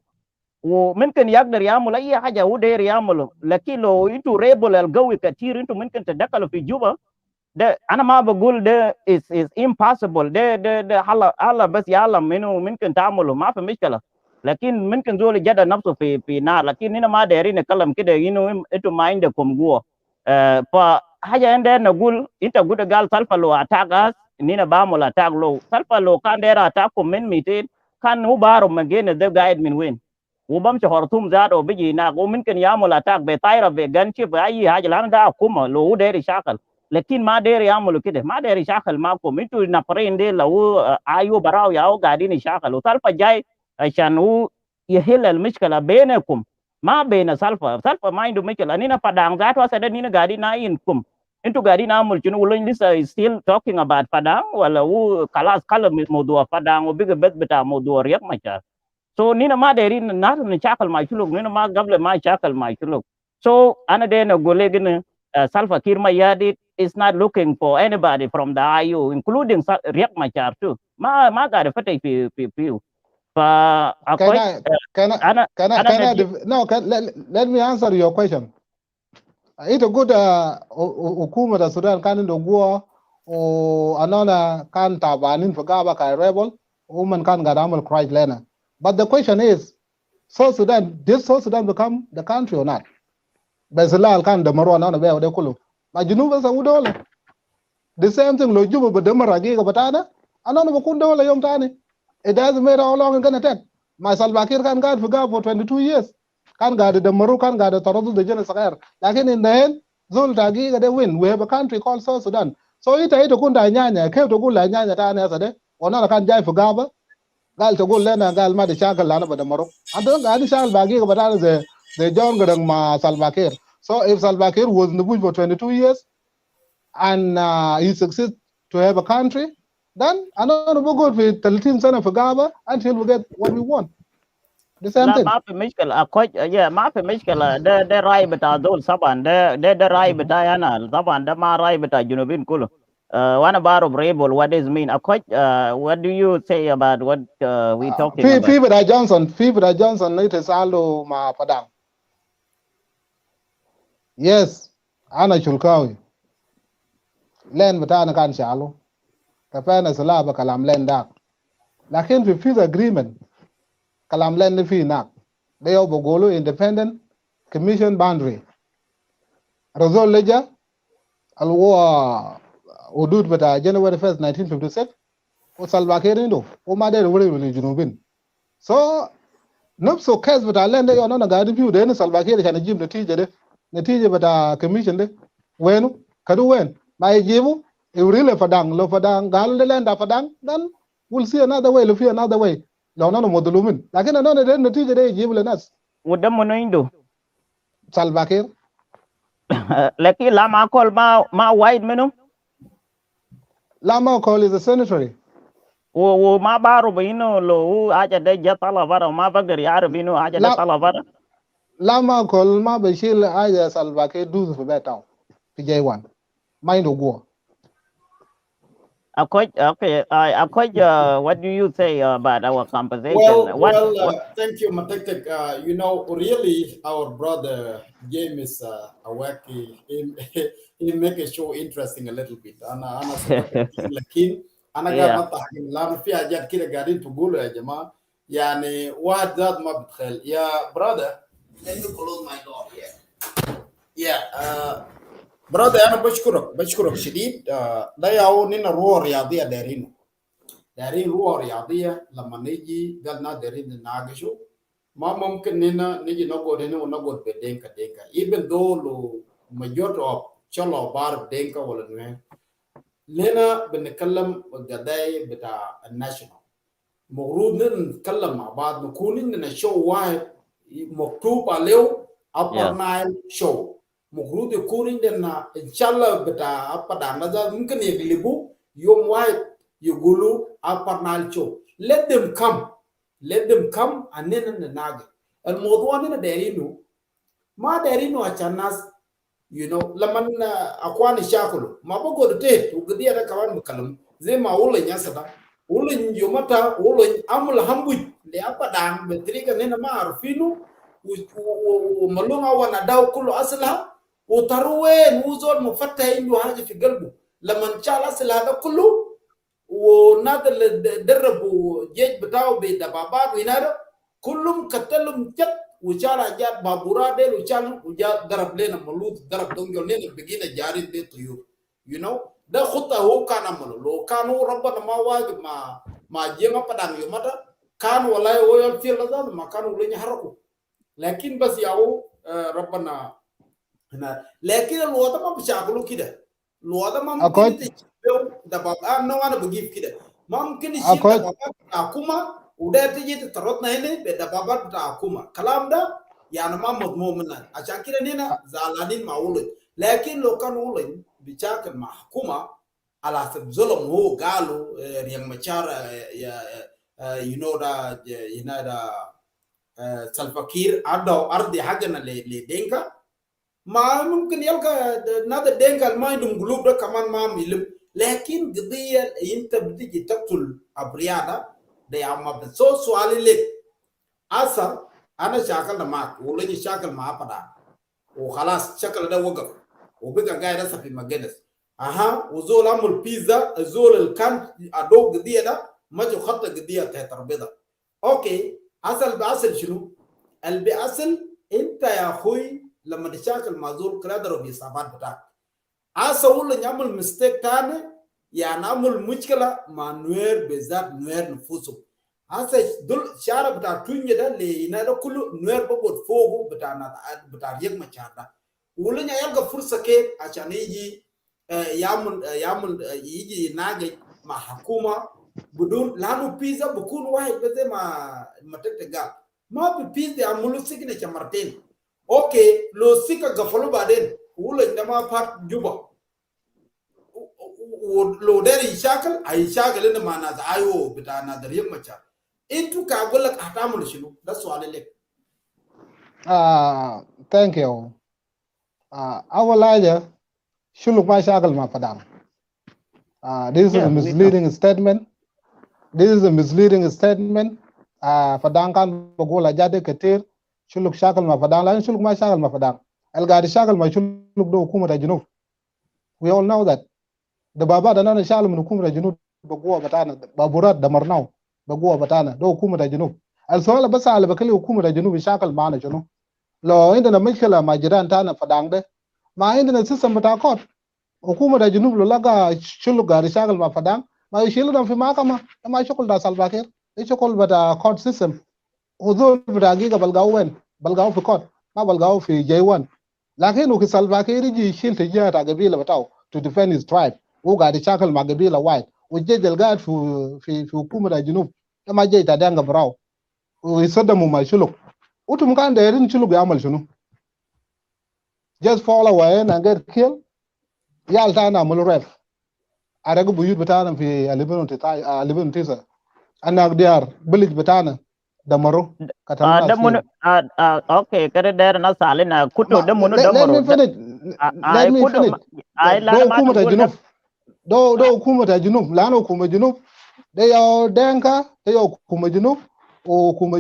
وممكن يقدر يعمل اي حاجه هو داير يعمله لكن لو انتوا ريبل القوي كتير انتوا ممكن تدخلوا في جوبا ده انا ما بقول ده is impossible ده الله بس يعلم انه ممكن تعمله ما في مشكله لكن ممكن زول جد نفسه في نار لكن هنا ما دايرين نتكلم كده انه انتوا ما عندكم قوه فحاجه عندنا نقول انت قلت قال سلفا لو اتاك اننا بعمل اتاك لو سلفا لو كان داير اتاكم من 200 كان هو بعرف مجينا ده قاعد من وين وبمشي خرطوم زاد وبيجي هناك وممكن يعمل اتاك بطايره بجنشي باي حاجه لان ده حكومه لو هو داير يشاكل لكن ما داير يعملوا كده ما داير يشاكل معكم انتوا نفرين دي لو ايو براو ياو قاعدين يشاكلوا سلفا جاي عشان هو يحل المشكله بينكم ما بين سلفا ما عنده مشكله اننا Padang ذات واسده نينا قاعدين ناينكم انتوا قاعدين نعمل شنو ولا لسه still talking about Padang ولا هو خلاص كلام موضوع Padang وبيجي بس بتاع موضوع رياض مشار so nina ma deri na ni chakal ma chuluk nina ma gable ma chakal ma chuluk so ana de na gole gene Salva Kiir Mayadi is not looking for anybody from the IU including Riek Machar too ma ga fete fi fa akoy ana no let me answer your question. It's a good hukuma da Sudan kan do go o anona kan tabanin fa gaba ka rebel woman kan ga damal cry lena. But the question is, South Sudan, did South Sudan become the country or not? Bezalal kan the Marwan on a bear de Kulu. My Junuba Saudola. The same thing, Lojuba, but the Maragi of Batana, and on Bakundola Yom Tani. It doesn't matter how long I'm going to take. My Salvakir can guard for 22 years. Can guard the Maru, can guard the Torodu, the General Sakar. Like in the end, Zultagi, they win. We have a country called South Sudan. So it ain't a Kunda Nyanya, came to Gula Nyanya Tana yesterday, or not a can jai for Gaba. Gal to go lena gal ma de chakal lana ba de maro ando ga di shal bagi ga badal the John Garang ma Salva Kiir. So if Salva Kiir was in the bush for 22 years and he succeeds to have a country, then I don't know go for 13 sana for Gaba until we get what we want. The same thing. ما في مشكلة أكوج يا ما في مشكلة ده رأي بتاع دول طبعا ده رأي بتاعي أنا طبعا ده ما رأي بتاع الجنوبيين كله وانا بعرف rebel what does mean أكوج what do you say about what we talking about في بتاع جونسون نيتسالو مع Padang. Yes أنا شلكاوي لين بتاعنا كان شالو كفانا سلابة كلام لين داك لكن في peace agreement kalam len fi nak dayo bogolo independent commission boundary resol leja alwa hudud bata January 1st 1956 o Salva Kiir ndo o ma de wore ni junubin so nafso case bata len de yono na gadi fi de ni Salva Kiir kana jim natije bata commission de wenu kadu wen ma jibu e wrile Padang gal de len da Padang then we'll see another way lo fi another way لو انا مظلومين لكن انا ده النتيجه ده يجيب للناس ودم منو عنده Salva Kiir لكن لا ما كل ما وايد منهم لا ما كول is a senator وما بعرف انه لو حاجه ده جا طلع برا ما بقدر يعرف انه حاجه ده طلع برا لا ما كول ما بيشيل حاجه Salva Kiir دوز في بيتاو في جاي وان ما عنده قوه Okay, what do you say about our conversation? Thank you, Matek. You know, really, our brother James Awaki, he make a show interesting a little bit. Ana lakin ana قاعد نطحن لأن في حاجات كده قاعدين تقولوا يا جماعة يعني واحد ذات ما بتخيل يا brother. Let me close my door here. Yeah. برادر انا بشكرك شديد ده ياو نينا روح رياضيه دارين روح رياضيه لما نيجي قالنا دارين نناقشوا ma mumkin nina niji no go be denka even though lo majority of cholo bar denka wala ne lena بنتكلم قضايا بتاع الناشونال مفروض نتكلم مع بعض نكون عندنا شو واحد مكتوب عليه upper Yes. Nile show مفروض يكون عندنا ان شاء الله بتاع padang ده ممكن يغلبوا يوم واحد يقولوا upper Nile show let them come اننا نناقش الموضوع اننا دايرينه ما دايرينه عشان الناس لما اخواني شاكلوا ما بقول تيت وقضيه ده كمان مكلم زي ما اقول لك يا ولن يومتا ولن عمل همبوج لأبا دام بطريقة نحن ما عارفينه وملومة وانا داو كله أصلها وتروين وزول مفتح عنده حاجة في قلبه لما نشال أصلها ده كله ونادى اللي دربوا جيج بتاعه بدبابات وينادى كلهم قتلهم جد وشال جات بابورات ديل وشال وجات ضرب لنا مولود ضرب دونجل لنا بقينا جارين دي طيور ده خطة هو كان عمله لو كانوا ربنا ما واجب ما جينا بدان يومدا كان ولا هو يفعل هذا ما كانوا لين يحركوا لكن بس ياو ربنا هنا لكن الوضع ما بيشاغلوا كده الوضع ما ممكن تجيبه دباب أنا بجيب كده ما ممكن يشيل دبابات حكومة وده تيجي تترطنا هنا بدبابات بتاع حكومة كلام ده يعني ما مضمون منه عشان كده هنا زعلانين مع ولد لكن لو كان ولد بيشاكل مع حكومة على حسب ظلم هو قالوا ريان مشار ده سلفكير عدوا أرضي حقنا لدينكا ما ممكن يلقى نادى دينكا ما عندهم قلوب ده كمان ما ميلم لكن قضية انت بتيجي تقتل أبرياء ده يا ما بتسو سؤالي لك أصل أنا شاكل معك ولاني شاكل مع أبدا وخلاص شكل ده وقف وبقى قاعد هسه في مجلس وزول عمل بيتزا الزول اللي كان ادو قضيه ده ما جو خط قضيه تحت البيضه اوكي اصل شنو الباصل انت يا اخوي لما تشاكل مع زول كده ضرب بيصابات بتاعك ولا نعمل مستيك تاني يعني نعمل مشكله مع نوير بالذات نوير نفوسه دول شارع بتاع تونيا ده اللي ينادى كله نوير بقول فوقه بتاع ريق مشارع ولا يلقى فرصه كيف عشان يجي يعمل يجي يناقش مع حكومه بدون لانه بيزا بكون واحد بس ما تتقال ما بيزا يعملوا سكنه مرتين اوكي لو سكه قفلوا بعدين ولا عندما فات جوبا ولو داري يشاكل انه مع ناس ايوه بتاع ناس ريق مشار انتوا كاقول لك هتعملوا شنو ده سؤال لك thank you أول حاجة شلوك ما شاغل مع Padang. This is a misleading statement. This is a misleading statement. Padang kan بقول أجاد كتير شلوك شاغل مع Padang لأن شلوك ما شاغل مع Padang. القاعد شاغل مع شلوك ده حكومة الجنوب. We all know that. دبابات أنا شاغل من حكومة الجنوب بقوة بتاعنا بابورات دمرناه بقوة بتاعنا ده حكومة الجنوب. السؤال بس على بكلي حكومة الجنوب شاغل معنا شنو؟ لو عندنا مشكلة مع جيران تاعنا Padang ده ما عندنا سيستم بتاع كود. حكومة الجنوب لو لقى شلوك قاعد يشتغل مع Padang ما يشيلهم في محكمة ما يشغل ده سلفاكير يشغل بتاع كود سيستم وذول بتاع جيجا بلقاو في كود ما بلقاو في J1 لكن وكي سلفاكير يجي يشيل تجاه قبيلة بتاعه to defend his tribe هو قاعد يشتغل مع قبيلة واحد والجيش القاعد في حكومة الجنوب ما جاي تدانغ براو ويصدموا مع شلوك وتم كان دايرين شلوك يعمل شنو just fall away and get killed يال تانا عملوا ريف أرجو بيوت بتاعنا في لبنان تيسا أنا ديار بلج بتاعنا دمروا كتلنا دمونو okay kada der na salina kuto dمونو damoro let me finish do حكومة الجنوب do حكومة الجنوب لأنه حكومة الجنوب ده يا دانكا ده يا حكومة الجنوب وحكومة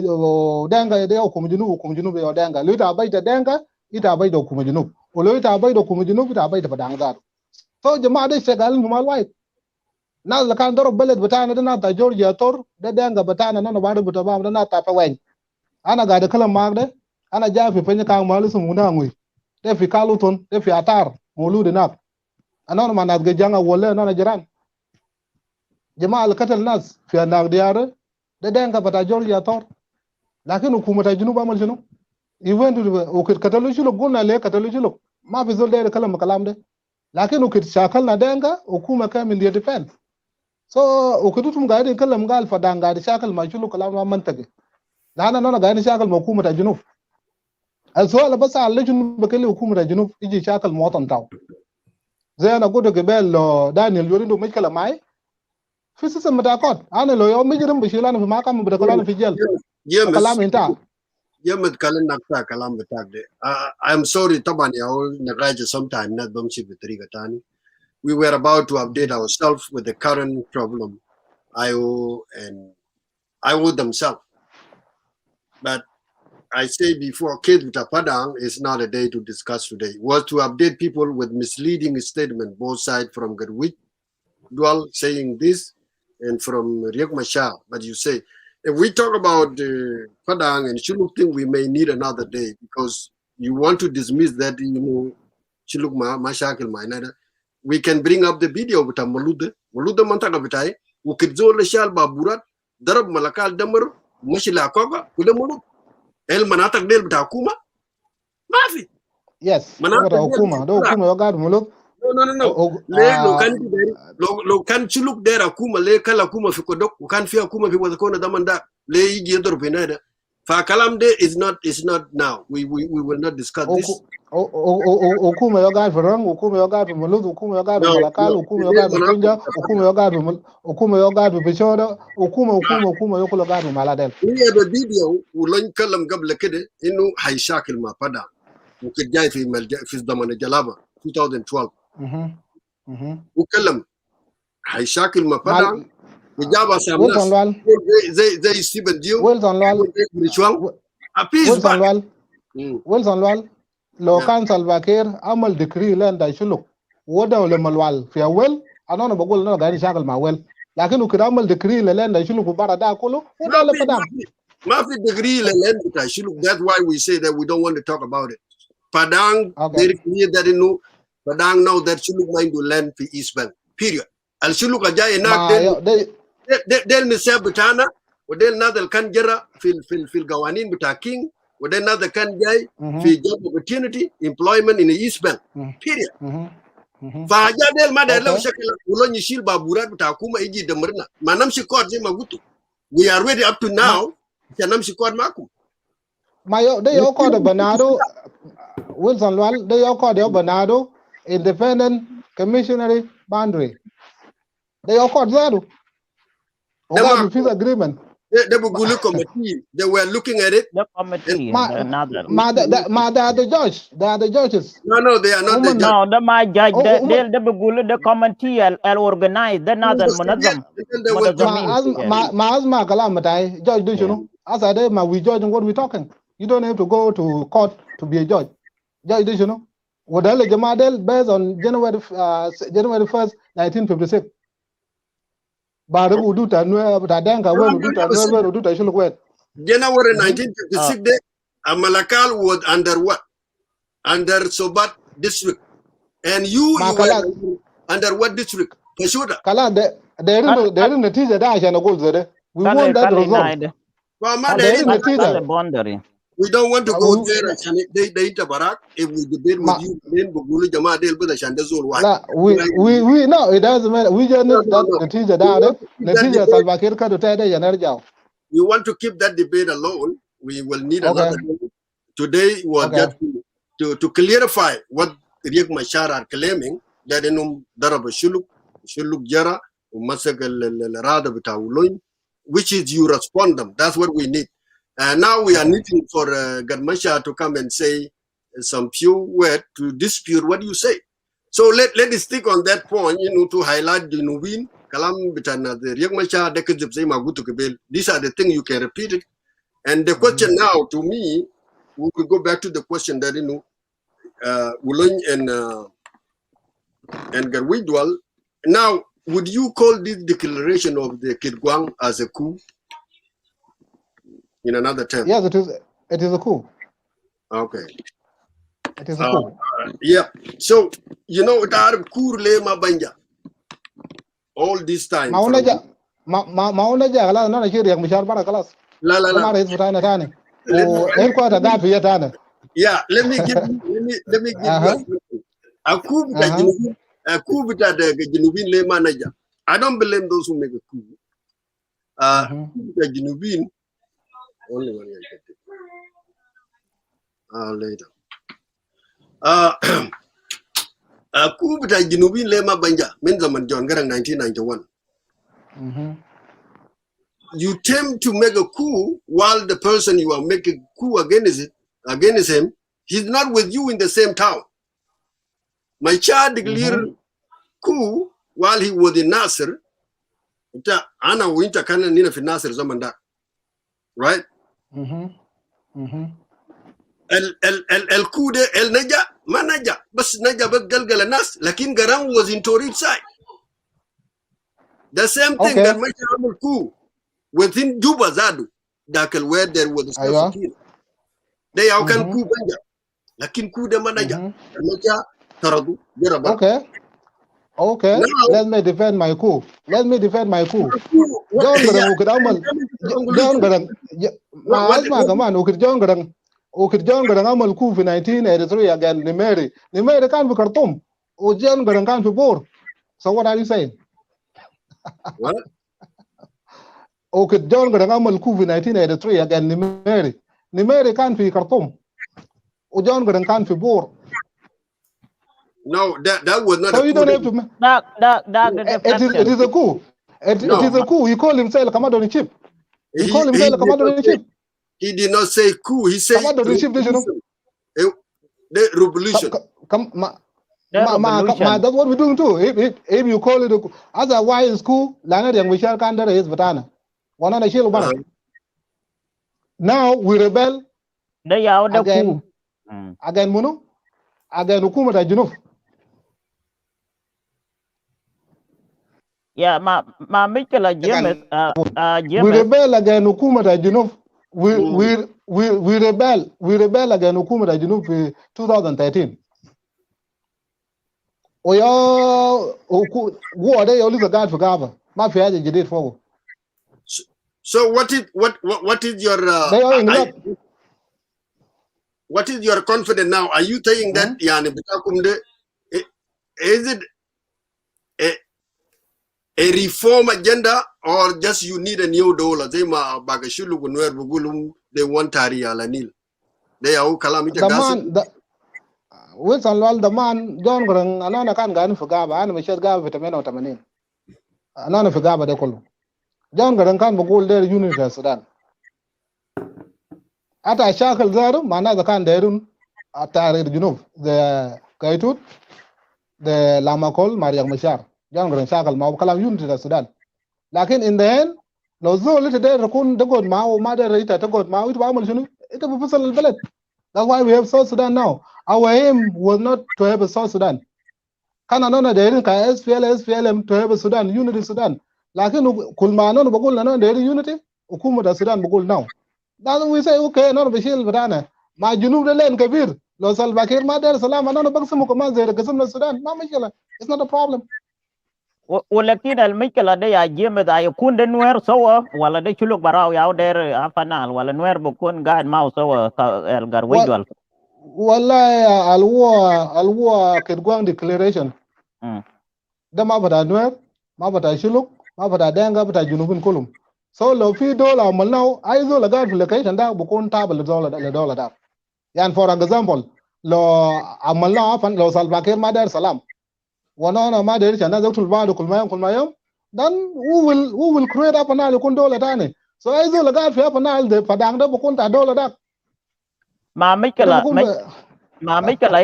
دانكا ده يا حكومة الجنوب وحكومة الجنوب يا دانكا لو تابعي دانكا يتابعي ده حكومة الجنوب ولو يتابعي ده حكومة الجنوب يتابعي ده Padang زار so جماعة ده شغالين في مال واحد ناس اللي كان ضرب بلد بتاعنا ده ناس تاع جورجيا تور ده دانكا بتاعنا أنا بعرف بتابع ده ناس تاع فوين أنا قاعد أتكلم معك ده أنا جاي في فني كان مالي سمونا عمي ده في كالوتون ده في أتار مولود هناك أنا ما ناس جانا ولا أنا جيران جماعة اللي قتل الناس في هناك ديار ده دانكا بتاع جورجيا تور لكن حكومه الجنوب عمل شنو؟ يوين وكت كتلو شلو قلنا ليه كتلو شلو ما في زول داير يتكلم الكلام ده لكن وكت شاكلنا دينكا حكومه كان من ديفنس سو وكتوتهم قاعدين يتكلم قال فدان قاعد يشاكل ما شلو كلام ما منطقي لان انا قاعد يشاكل مع حكومه الجنوب السؤال بس على شنو بكلي حكومه الجنوب يجي يشاكل مواطن تاعو زي انا قلت قبل لو دانيال يوريندو مشكله معي في سيستم متاكد انا لو يوم مجرم بشيل انا في محكمه بدخل في جيل James, كلام انتهى James kalen nakta kalam betak de. I'm sorry taban ya nagaja sometime not bamshi betriga tani. We were about to update ourselves with the current problem, IO themselves. But I say before, Kate with Padang is not a day to discuss today. Was to update people with misleading statement, both sides from Gerwich, Dual saying this, and from Riek Machar. But you say, if we talk about Padang and Shuluk thing, we may need another day because you want to dismiss that, Shuluk Mashakil Mainada. We can bring up the video with a Maluda Mantaka Vitai, who could zo the Shal Baburat, Darab Malakal Damar, Mashila Koga, Kudamuru. El manatak del bita mafi yes manatak hukuma do hukuma yoga muluk no lo kan chuluk dera kuma le kala kuma fi kodok kan fi kuma fi wada kona damanda le yigi yedor penada fa kalam de is not now we will not discuss this hukuma yoga firang hukuma yoga muluk hukuma yoga malakal hukuma yoga kunja hukuma yoga bishoda hukuma yokulo yoga maladel we the video ulon kalam gabla kede inu hayshakil ma pada وكنت جاي في ضمن جلابه 2012 وكلم هيشاكل ما فدا وجابها سامناس زي ستيفن ديو ويلسون ويلسون لو كان سلفاكير عمل ديكري لين دا يشلو ودا ولا ملوال في اول انا بقول انا قاعد شغال مع ويل لكن كده عمل ديكري لين دا يشلو بره ده كله ولا فدا ما في ديكري لين دا يشلو. That's why we say that we don't want to talk about it. Padang, very clear that you know, Padang now that Shuluk mind to land for East Bank. Period. Al Shuluk Ajay enak del nisab butana, or del nadal kanjara fil gawanin butaking, or del nadal kanjay fi job opportunity, employment in the East Bank. Period. Faja del madala shakila ulon yishil baburat butakuma iji demerna. Manam shikot zima gutu. We are ready up to now. Janam shikot makum. Mayo they all call the Bernardo Wilson Wall, they all call the Bernardo Independent Commissionary Boundary. They all called that. Peace agreement. The Bugulu committee, they were looking at it. The committee, another. They are the judge. They are the judges. No, they are not the judge. No, the my judge. The Bugulu, the committee, I'll organize. The another Monazam. Maasma Kalamatai, Judge, do you know? As I did, we judge on what we're talking. You don't have to go to court to be a judge. Judge, do you know? Wadale Jamadel based on January 1st, 1956. Baru do that, but I don't know do that. Should look wet. January 1956, Malakal was under what? Under Sobat district. And you were under what district? Peshuda. Kala, they didn't teach that I can go there. We want that result. We don't want to go there and they barak if we debate with you then Bugulu Jama del Buda Shandazul. We no, it doesn't matter. We just need that the teacher down the teacher Salvakir to tell the Yanarjao. We want to keep that debate alone. We will need another day. Today was just to clarify what Riek Machar are claiming that in Daraba Shuluk Jara, Masakal Rada Bitauloin, which is you respond them. That's what we need. Now we are needing for Gadmasha to come and say some few words to dispute what you say. So let us stick on that point, to highlight the Nubin, Kalam Bitana, the Riekmasha, Dekazip, these are the things you can repeat it. And the question now to me, we will go back to the question that, Ulun and Garwidwal. Now, would you call this declaration of the Kirguang as a coup? In another term. Yes, it is a coup. Okay. It is a coup. Yeah. So, that coup lema banja. All this time. La la la. Kama rais butana tani. O headquarter that for yatana. Yeah, let me give you a example. A coup bita Junubin, a coup bita the Junubin le manager. I don't blame those who make a coup. The Junubin only one year. Later. A coup bita Junubin le ma banja. Min zaman John Garang 1991. You attempt to make a coup while the person you are making a coup against him, he's not with you in the same town. My child declared coup while he was in Nasser. Ana winter kana nina fi Nasser zaman da. Right? El coup de el naja ma naja bas naja ba galgala nas lakin Garang was in Torit side. The same thing that my child coup within Juba Zadu, Dakal where there was a self-security. They how can coup banja. Lakin coup de manager. Taradu, Okay. Now, let me defend my coup. John Garang ukid amal. John Garang. Asma kaman ukid John Garang. Ukid John Garang amal coup in 1983 again Nimeri. Nimeri kan fi Khartoum. O John Garang kan fi Bor. So what are you saying? What? Okay, John Garang amal coup in 1983 again Nimeri. Nimeri kan fi Khartoum. O John Garang kan fi Bor. No, that was not so a you coup. Don't have to. It is a coup. It is a coup. He called himself commander in chief. He called himself commander in chief. He did not say coup. He said commander in chief. The revolution. That's what we're doing too. If you call it a coup, otherwise coup, Lana yang Michelle Kandara is Batana. One on a shield. Now we rebel. They are the again. coup. Again, Muno. Again, Hukumata Junuf. Yeah, ma Mikela James. We rebel again, Hukumata Junuf. We rebel again, Hukumata Junuf 2013. We all war they always a guard for Gava. Mafia did forward. So what is your what is your confidence now? Are you saying that is it a reform agenda or just you need a new dollar? They want Tari Alanil. They are calamity. The man John Grang anana kan gan for Gaba and Michelle Gaba vitamin or tamanin. Anana for Gaba de Colo. John Grang can go there unit as Sudan. At a shackle there, Mana can derun at the Kaitut, the Lamakol, Maria Mashar. John Grang shackle Maukalam unit as Sudan. Lakin in the end, no zo little there Rakun the god Mao, mother Rita, the god Mao, it was a personal billet. That's why we have South Sudan now. Our aim was not to have a South Sudan. Kananona there in SPLM to have a Sudan, unity Sudan. Lakin Kulmano Bagul and there unity, Ukuma Sudan Bagul now. Then we say, okay, not a Bashil Vadana. My Junub Len Kabir, Los Albakir Mother Salam, and Baksamukamas, the Kasum Sudan. It's not a problem. ولكن المشكلة دي يا جيمد يكون ده نوير سوا ولا ده شلوك براو ياو دير أفنال ولا نوير بكون قاعد معه سوا القرويجوال والله الوا كدوان declaration ده ما بتاع نوير ما بتاع شلوك ما بتاع دينغا بتاع جنوبين كلهم so لو في دولة عملناه أي دولة قاعد في اللوكيشن ده بكون تابع لدولة ده يعني for example لو عملناه لو سالفاكير ما داير سلام وانا ما داير عشان الناس يقتلوا بعض كل ما يوم then we will create up نال يكون دولة تاني so أي دولة قاعد في up نال ده فدان ده بكون تاع دولة ده ما مشكلة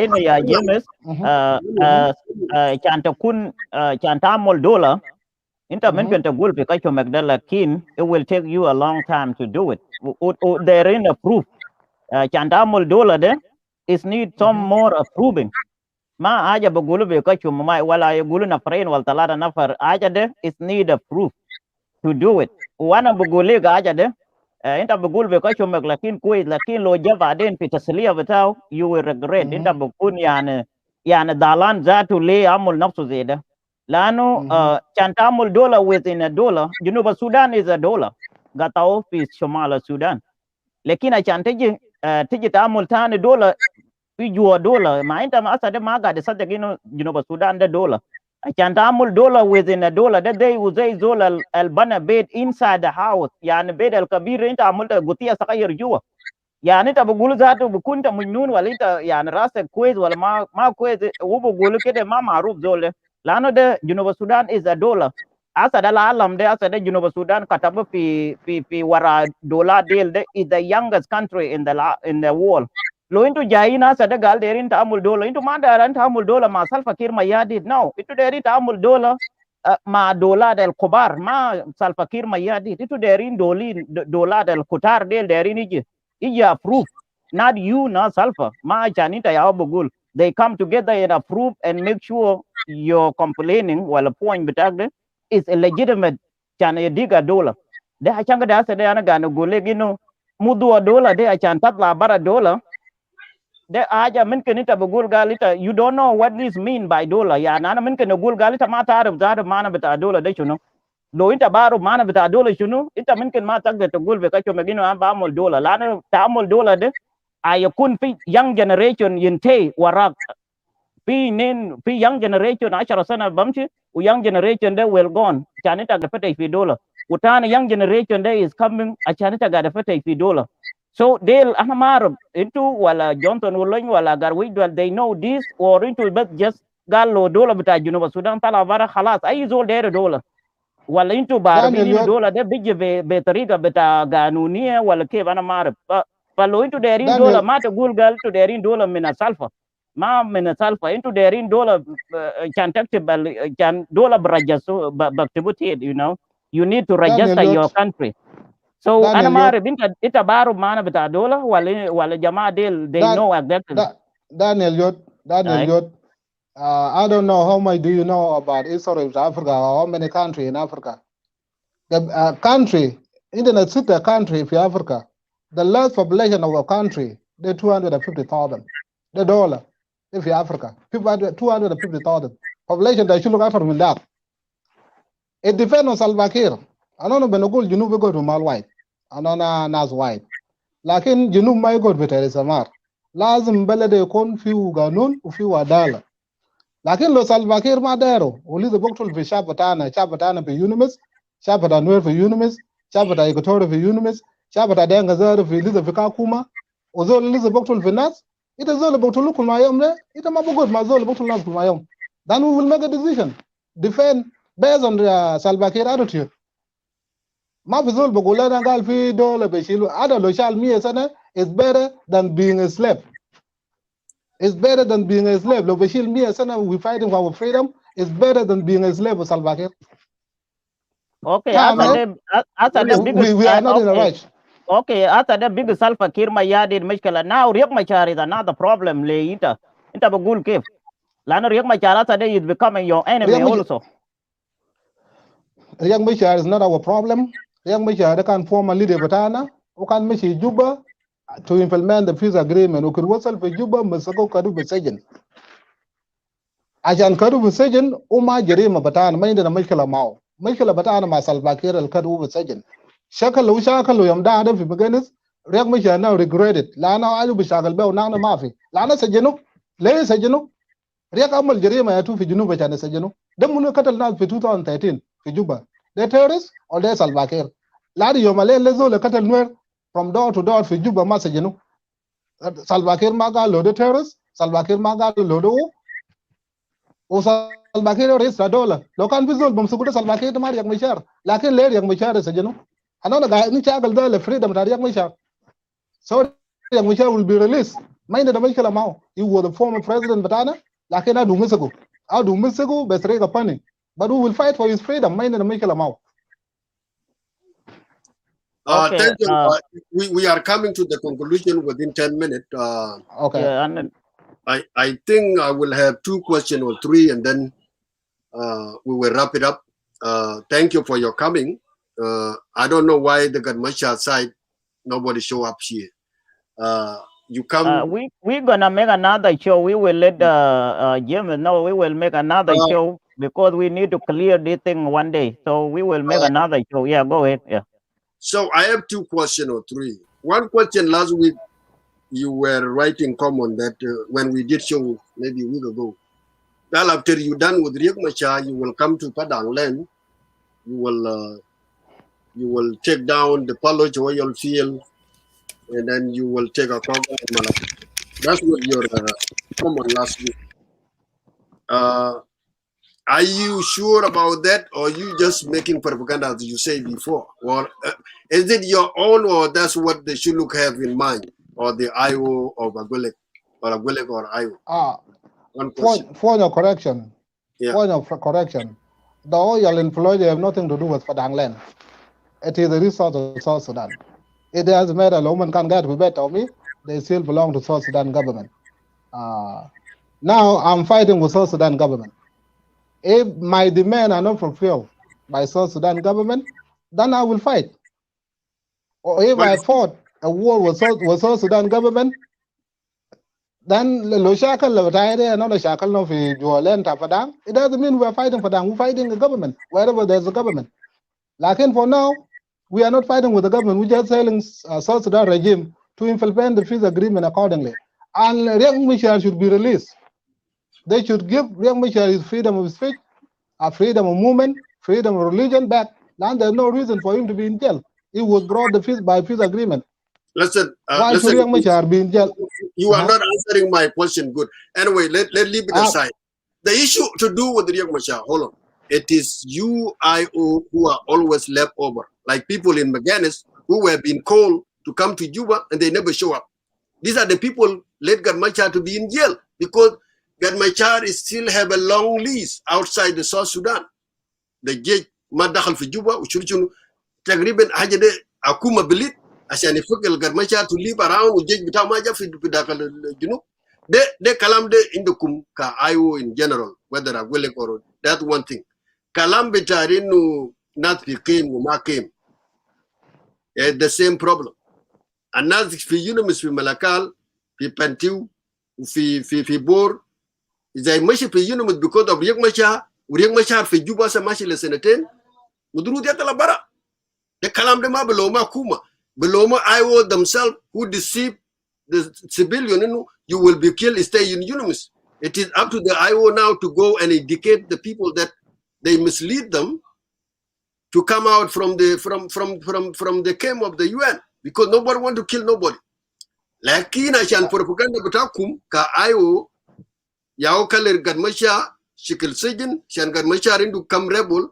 هنا يا جيمس كان تعمل دولة انت ممكن تقول في كشف مقدار لكن it will take you a long time to do it there in a proof كان تعمل دولة ده is need some more approving ما حاجة بقوله في كشف ما ولا يقولوا نفرين ولا ثلاثة نفر حاجة ده is need a proof to do it وانا بقول لك حاجة ده انت بقول في كشف لكن كويس لكن لو جاء بعدين في تسلية بتاعه you will regret انت بكون يعني دالان ذاته ليه عمل نفسه زي ده لانه كان تعمل دولار within a dollar جنوب السودان is a dollar قطعوا في شمال السودان. لكن عشان تجي تعمل تاني دولة في جوا دولة، ما انت ما اصلا ما قاعد تصدق انه جنوب السودان ده دولة. عشان تعمل دولة within a دولة ده وزي زول البنا بيت inside the house، يعني بيت الكبير انت عملت قطية صغير جوا. يعني انت بقول ذاته بكون انت مجنون ولا انت يعني راسك كويس ولا ما كويس، هو بقول كده ما معروف زول، لانه ده جنوب السودان is a دولة. اسد العالم ده، اسد جنوب السودان كتب في ورا دولار ديل ده is the youngest country in the world. لو انتوا جايين اسد قال دايرين تعمل دولة، انتوا ما دايرين تعمل دولة مع سلفا كير مياديد، نو انتوا دايرين تعمل دولة مع دولار الكبار، ما سلفا كير مياديد. انتوا دايرين دولار الكتار ديل دايرين يجي approve، not you not سلفا. ما عشان انت يا بقول they come together and approve and make sure you're complaining ولا point بتاعك ده is illegitimate عشان يديك دولة. ده عشان كده هسه ده انا قاعد اقول لك انه موضوع دولة ده عشان تطلع برا دولة ده حاجة ممكن انت بقول قال انت you don't know what this mean by دولة. يعني انا ممكن اقول قال انت ما تعرف معنى بتاع دولة ده شنو. لو انت بعرف معنى بتاع دولة شنو، انت ممكن ما تقدر تقول بكتشو مجينو انا بعمل دولة، لانه تعمل دولة ده هيكون في young generation ينتهي وراك. في young generation 10 سنة بمشي و young generation ده will gone عشان انت قاعد فتح في دولة، وتاني young generation ده is coming عشان انت قاعد فتح في دولة. So ديل انا ما اعرف انتوا ولا جونسون ولين ولا جارويد ولا they know this or انتوا بس just قالوا دولة بتاع جنوب السودان طلع برا خلاص اي زول داير دولة، ولا انتوا بعرفين انه دولة ده بيجي بطريقة بتاع قانونية ولا كيف انا ما اعرف. فلو انتوا دايرين دولة ما تقول قال انتوا دايرين دولة من السلفة، ما من السلفة. انتوا دايرين دولة كان تكتب كان دولة برجسوا بكتبوا تيد you know you need to register your country. So انا ما اعرف انت بعرف معنى بتاع دولة ولا جماعة ديل they know exactly. Daniel Yod, I don't know how much do you know about history of Africa or how many countries in Africa. The country, internet city country in Africa, the last population of a country, they 250,000. The dollar, if Africa, 250,000 population that should look after from that. It depends on Salva Kiir. I don't know Benogul, you know, we go to Mal White. I don't know Nas White. Lakin, you know, my God, better is a mar. Lazim belede يكون فيه قانون وفيه عدالة. لكن لو سلفا كير ما دايره ولذا بقتل في شعب بتاعنا في يونمس، شعب بتاع نوير في يونمس، شعب بتاع إيكوتوريا في يونمس، شعب بتاع ديانغ زار في لذا في كاكوما، وزول لذا بقتل في الناس. إذا زول بقتلوا كل ما يوم ده، إذا ما بقول ما زول بقتل الناس كل ما يوم. Then we will make a decision, defend based on Salva Kiir attitude. ما في زول بقول لنا قال في دولة بيشيلوا هذا لو شال 100 سنة is better than being a slave. It's better than being a slave. لو بشيل 100 سنة we fighting for our freedom is better than being a slave with Salva Kiir. Okay, No, after the biggest we are not in a rush. Okay, after the biggest Salva Kiir ما يادي المشكلة. Now ريق مشار is another problem لي انت بقول كيف؟ لأنه ريق مشار after that is becoming your enemy also. Riek Machar is not our problem. Riek Machar can form a leader بتاعنا وكان مشي جوبا to implement the peace agreement وكان وصل في جوبا مسكوا كانوا بالسجن. عشان كانوا بالسجن وما جريمة بتاعنا ما عندنا مشكلة معه. مشكلة بتاعنا مع سلفا كير اللي كانوا بالسجن. شكله يوم ده في مجلس ريك مشار now regretted لأنه قالوا بيشتغل به ونحن ما في. لأنه سجنوا. ليه سجنوا؟ ريك عمل جريمة يا تو في جنوب عشان سجنوا. ده منو قتل ناس في 2013 في جوبا. The terrorists or the Salva Kiir. Ladi yomale lezo le katel nuer from door to door fi Juba ma sejenu. Salva Kiir maga lo the terrorists, Salva Kiir maga lo do. O Salva Kiir res la dola. Lo kan visual bum sukuta Salva Kiir ma Riek Machar. Lakin le Riek Machar sejenu. Anona ga ni chagal da le freedom da Riek Machar. So Riek Machar will be released. Mind the mashkala mao. You were the former president batana. Lakin adu misego besrega pani. But we will fight for his freedom. Mind the mashkala mao. Okay, thank you. We are coming to the conclusion within 10 minutes. Okay. Yeah, and I think I will have 2 questions or 3, and then we will wrap it up. Thank you for your coming. I don't know why the Gadmasha side nobody show up here. You come. we're gonna make another show. We will let Jim know. We will make another show because we need to clear this thing one day. So we will make another show. Yeah, go ahead. Yeah. So I have 2 questions or 3. One question last week, you were writing comment that when we did show maybe a week ago, well, after you done with Riek Machar, you will come to Padang land, you will take down the Paloj oil field, and then you will take a cover. That's what your comment last week. Are you sure about that, or are you just making propaganda as you say before? Or is it your own, or that's what the Shuluk have in mind, or the IO of Agulek, or IO? One question. Point of correction. Yeah. Point of correction. The oil in Florida have nothing to do with Padang land. It is a resource of South Sudan. It doesn't matter. Loman can get better me. They still belong to South Sudan government. Now I'm fighting with South Sudan government. If my demands are not fulfilled by South Sudan government, then I will fight. Or if I fought a war with South Sudan government, then lo shakal lo taide no lo shakal no fi jualen ta Padang. It doesn't mean we're fighting Padang. We're fighting the government wherever there's a government. Like for now, we are not fighting with the government. We're just telling South Sudan regime to implement the peace agreement accordingly. And Riek Machar should be released. They should give Riek Machar his freedom of speech, freedom of movement, freedom of religion back. And there's no reason for him to be in jail. He was brought the peace by peace agreement. Listen, why should Riek Machar be in jail? You are not answering my question good. Anyway, let leave it aside. The issue to do with Riek Machar, hold on. It is UIO who are always left over. Like people in Maganis who have been called to come to Juba and they never show up. These are the people let Machar to be in jail because Machar is still have a long lease outside the South Sudan. The judge madakhal fi Juba ushurchunu tagriban haja de akuma belit عشان يفكر Machar to live around وجيج بتاع ما جا في داخل الجنوب. ده كلام ده عندكم كايو in general whether Agwelek or that one thing. Kalam بتاع إنه ناس في كيم وما كيم. The same problem. الناس في يونس في ملكال في بنتيو وفي بور إذا ماشي في يونس because of Riek Machar وريك مشار في جوبا سماشي لسنتين مدرود يطلع برا. ده كلام ده ما بلوما كوما بلوما IO themselves who deceive the civilian, you will be killed, stay in UNIMIS. It is up to the IO now to go and educate the people that they mislead them to come out from the camp of the UN because nobody want to kill nobody. Lakini عشان propaganda بتاعكم كIO ياو كالر قد مشى شكل سجن عشان قد مشى عنده كم rebel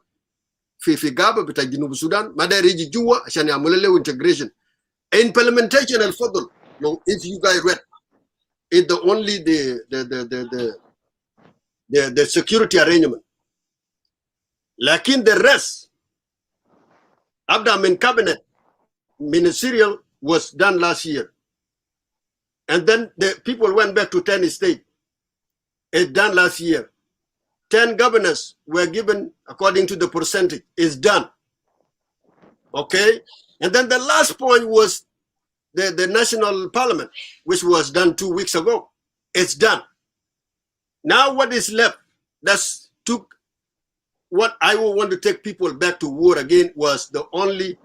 في غابة بتاع جنوب السودان ما داير يجي جوا عشان يعملوا له integration. Implementation الفضل if you guys read it's the only the security arrangement. لكن the rest abdomen cabinet ministerial was done last year. And then the people went back to 10 states. It's done last year. 10 governors were given according to the percentage. It's done. Okay? And then the last point was the national parliament, which was done 2 weeks ago. It's done. Now what is left? That's took what I would want to take people back to war again was the only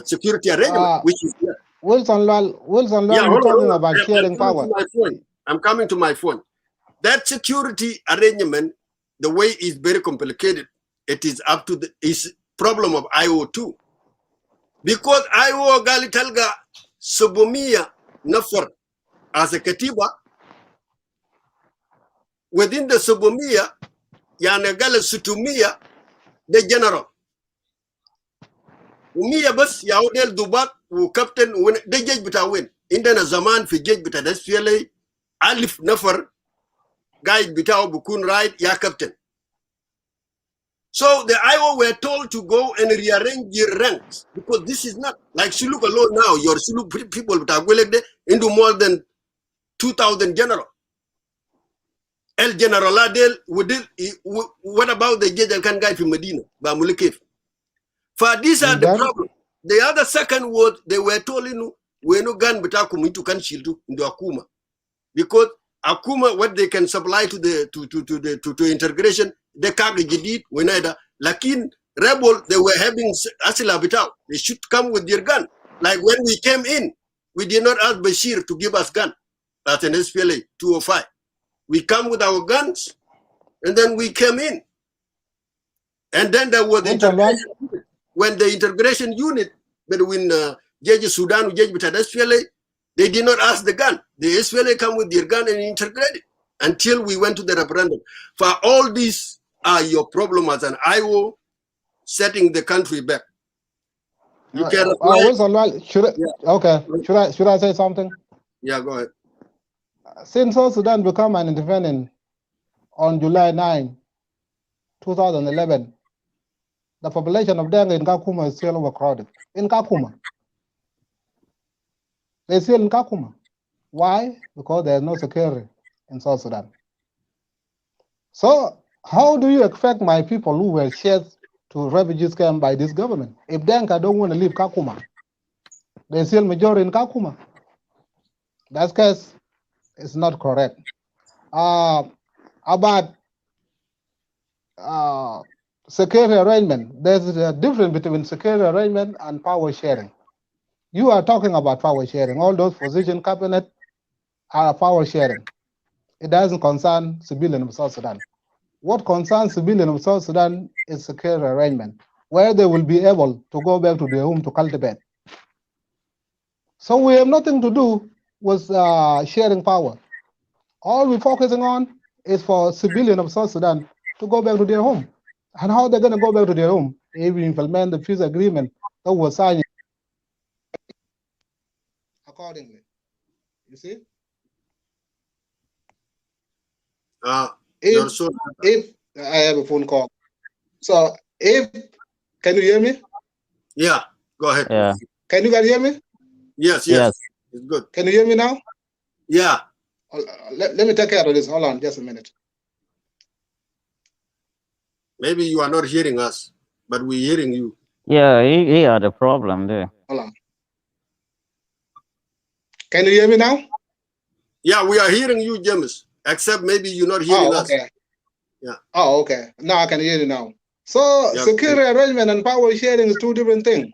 security arrangement, which is there. Wilson Lal, talking about sharing power. I'm coming to my point. That security arrangement, the way is very complicated. It is up to the problem of IO too. Because IO Galitalga Subumia Nafar as a Katiba, within the Subumia, Yanagala Sutumia, the general. Umia bas yaudel dubat u captain win de jej bita win indana zaman fi jej bita das fiele alif nafar guide bita bukun right ya captain. So the IO were told to go and rearrange your ranks because this is not like Shuluk alone now. Your Shuluk people into more than 2,000 general. El General Adel what about the jej can guide from Medina? Ba Mulikif. For these are the problem. The other second word they were told we no gun bitakum into can shield into Akuma. Because Akuma what they can supply to the to integration the kag jadid we neither lakin rebel, they were having asila bitao. They should come with their gun. Like when we came in, we did not ask Bashir to give us gun. That's an SPLA 205. We come with our guns, and then we came in. And then there was the integration. When the integration unit between Jeje Sudan and Jeje SPLA, they did not ask the gun. The SPLA come with their gun and integrated until we went to the referendum. For all these are your problem as an IO setting the country back. You can okay. Should I say something? Yeah, go ahead. Since South Sudan became an independent on July 9, 2011, the population of Dengue in Kakuma is still overcrowded. In Kakuma. They're still in Kakuma. Why? Because there's no security in South Sudan. So how do you expect my people who were shared to refugees camp by this government? If Denka don't want to leave Kakuma, there's still majority in Kakuma. That case is not correct. About security arrangement, there's a difference between security arrangement and power sharing. You are talking about power sharing. All those position cabinet are power sharing. It doesn't concern civilian of South Sudan. What concerns civilian of South Sudan is security arrangement, where they will be able to go back to their home to cultivate. So we have nothing to do with sharing power. All we're focusing on is for civilian of South Sudan to go back to their home. And how they're going to go back to their home if we implement the peace agreement that was signed accordingly. You see? If I have a phone call. So can you hear me? Yeah, go ahead. Yeah. Can you guys hear me? Yes. It's good. Can you hear me now? Yeah. Let me take care of this. Hold on just a minute. Maybe you are not hearing us, but we're hearing you. Yeah, he had a problem there. Hold on. Can you hear me now? Yeah, we are hearing you, James. Except maybe you're not hearing us. Yeah. Oh, okay. Now I can hear you now. So security arrangement and power sharing is two different things.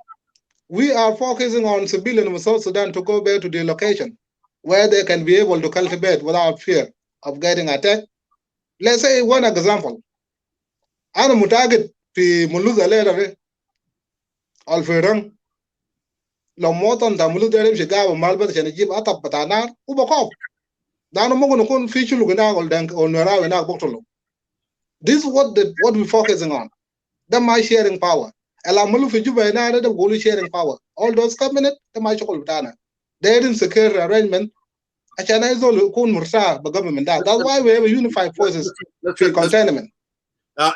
We are focusing on civilians of South Sudan to go back to their location where they can be able to cultivate without fear of getting attacked. Let's say one example. أنا متأكد في ملوز الليلة أو في رنگ لو موطن ده ملوز ده يمشي قاعد مالبس عشان يجيب أطب بتاع نار وبقاف ده أنا ممكن يكون في شلو هناك أو نراوي هناك بقتله. This is what we're focusing on. That's my sharing power. العملوا في جوبا هنا ده بقولوا sharing power. All those cabinet ده ما شغل بتاعنا. They didn't secure arrangement عشان يزول يكون مرتاح بgovernment ده. That's why we have a unified forces في containment.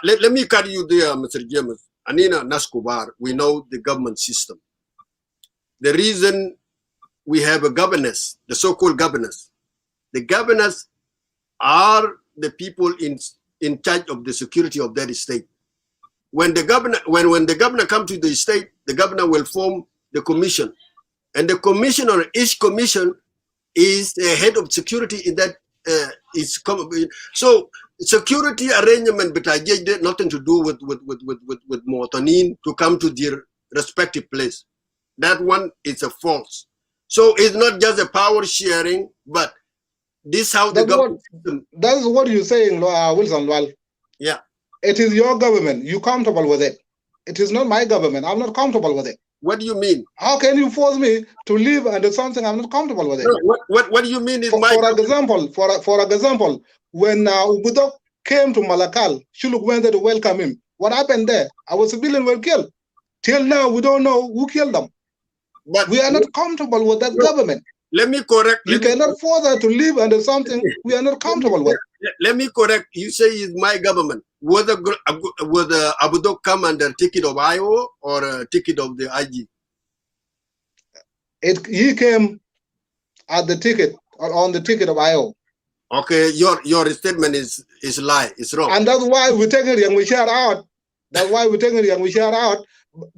Let me cut you there, Mr. James. Anina Nascobar, we know the government system. The reason we have a governors, the so-called governors, the governors are the people in charge of the security of that state. When the governor, when the governor comes to the state, the governor will form the commission, and the commissioner, each commission is the head of security in that so security arrangement, but I get nothing to do with Motonin to come to their respective place. That one is a false. So it's not just a power sharing, but this how the government system. That's what you're saying, Wilson. Well, yeah. It is your government. You're comfortable with it. It is not my government. I'm not comfortable with it. What do you mean? How can you force me to live under something I'm not comfortable with it? No, what do you mean? For example, when Ubudok came to Malakal, Shuluk went there to welcome him. What happened there? Our civilians were killed. Till now, we don't know who killed them. But we are not comfortable with that government. Let me correct. You cannot force us to live under something we are not comfortable with. Let me correct. You say it's my government. Would Abudok come under ticket of IO or a ticket of the IG? He came at the ticket or on the ticket of IO. Okay, your statement is lie. It's wrong. And that's why we're taking Yang Wishar out. That's why we're taking Yang Wishar out,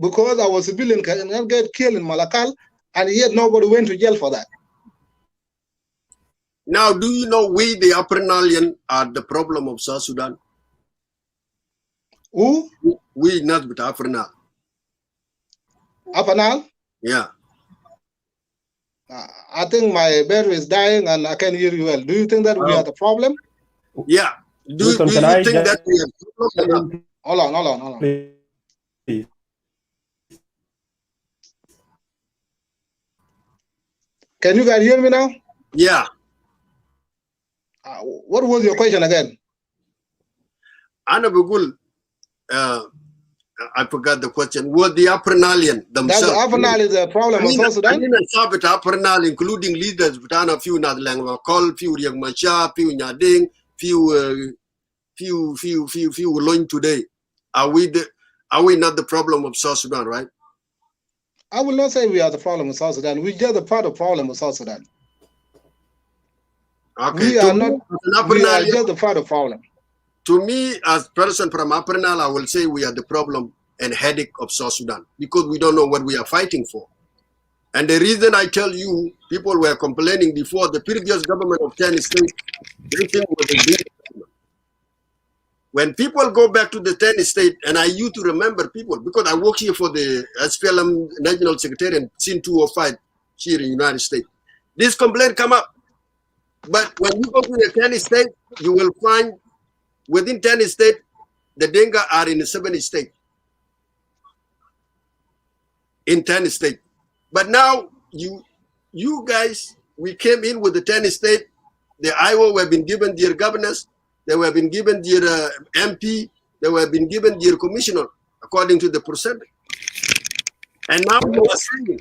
because our civilian cannot get killed in Malakal, and yet nobody went to jail for that. Now, do you know we, the Upper Nile, are the problem of South Sudan? Who? We not with Afrinal. Afanal? Yeah. I think my battery is dying and I can hear you well. Do you think that we are the problem? Yeah. Do you think that we have problem? Hold on. Please. Can you guys hear me now? Yeah. What was your question again? Anna Bugul, I forgot the question. Were the Apernalian themselves? That's Afanal is a problem of South Sudan? I didn't stop at Apernal, including leaders, but a few not Langwa Call, few Riek Machar, few Nyading, few Loin today. Are we not the problem of South Sudan, right? I will not say we are the problem of South Sudan. We're just a part of the problem of South Sudan. Okay. We are not. We are just a part of the problem. To me, as person from Apernal, I will say we are the problem and headache of South Sudan because we don't know what we are fighting for. And the reason I tell you, people were complaining before the previous government of 10 states, they think was a big government. When people go back to the 10 state, and I used to remember people, because I work here for the SPLM National Secretariat since 2005 here in the United States. This complaint come up. But when you go to the 10 state, you will find within 10 states, the Denga are in the 7 states. In 10 states. But now, you guys, we came in with the 10 states. The Iowa have been given their governors. They have been given their MP. They have been given their commissioner, according to the percentage. And now you are saying,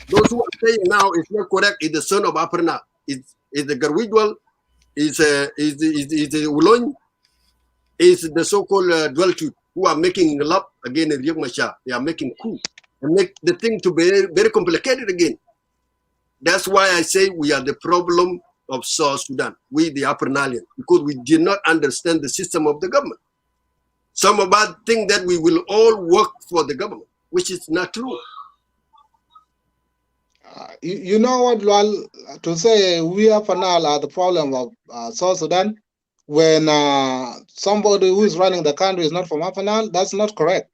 those who are saying now it's not correct, is the son of Aperna. Is the Garwidwal, is the Ulon, is the so-called Dweltut, who are making love again in Riek Machar. They are making coup and make the thing to be very complicated again. That's why I say we are the problem of South Sudan, we the Apernalian, because we did not understand the system of the government. Some of us think that we will all work for the government, which is not true. You know what, Lwal, to say we Afanal are the problem of South Sudan, when somebody who is running the country is not from Afanal, that's not correct.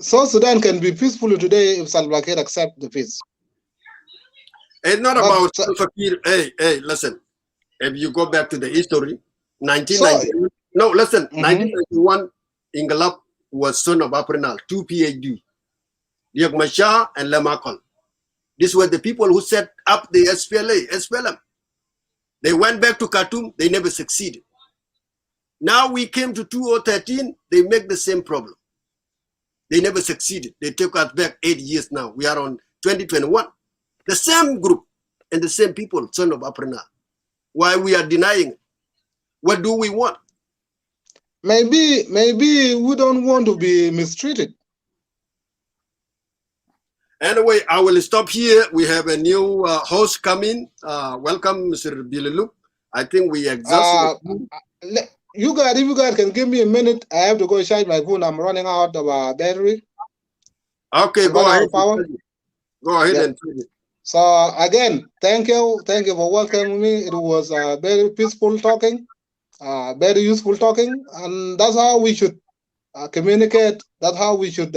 South Sudan can be peaceful today if Salva Kiir accept the peace. It's not about Salva Kiir. Hey, listen. If you go back to the history, 1991. No, listen. 1991, Ingalap was son of Aprenal, 2 PhD. Riek Machar and Lemakol. These were the people who set up the SPLM. They went back to Khartoum. They never succeeded. Now we came to 2013. They make the same problem. They never succeeded. They took us back 8 years now. We are on 2021. The same group and the same people, son of Aprenal. Why we are denying it? What do we want? Maybe we don't want to be mistreated. Anyway, I will stop here. We have a new host coming. Welcome, Mr. Bililuk. I think we exhausted. If you guys can give me a minute, I have to go charge my phone. I'm running out of battery. Okay, go ahead. Go ahead and take it. So again, thank you for welcoming me. It was very peaceful talking, very useful talking, and that's how we should communicate. That's how we should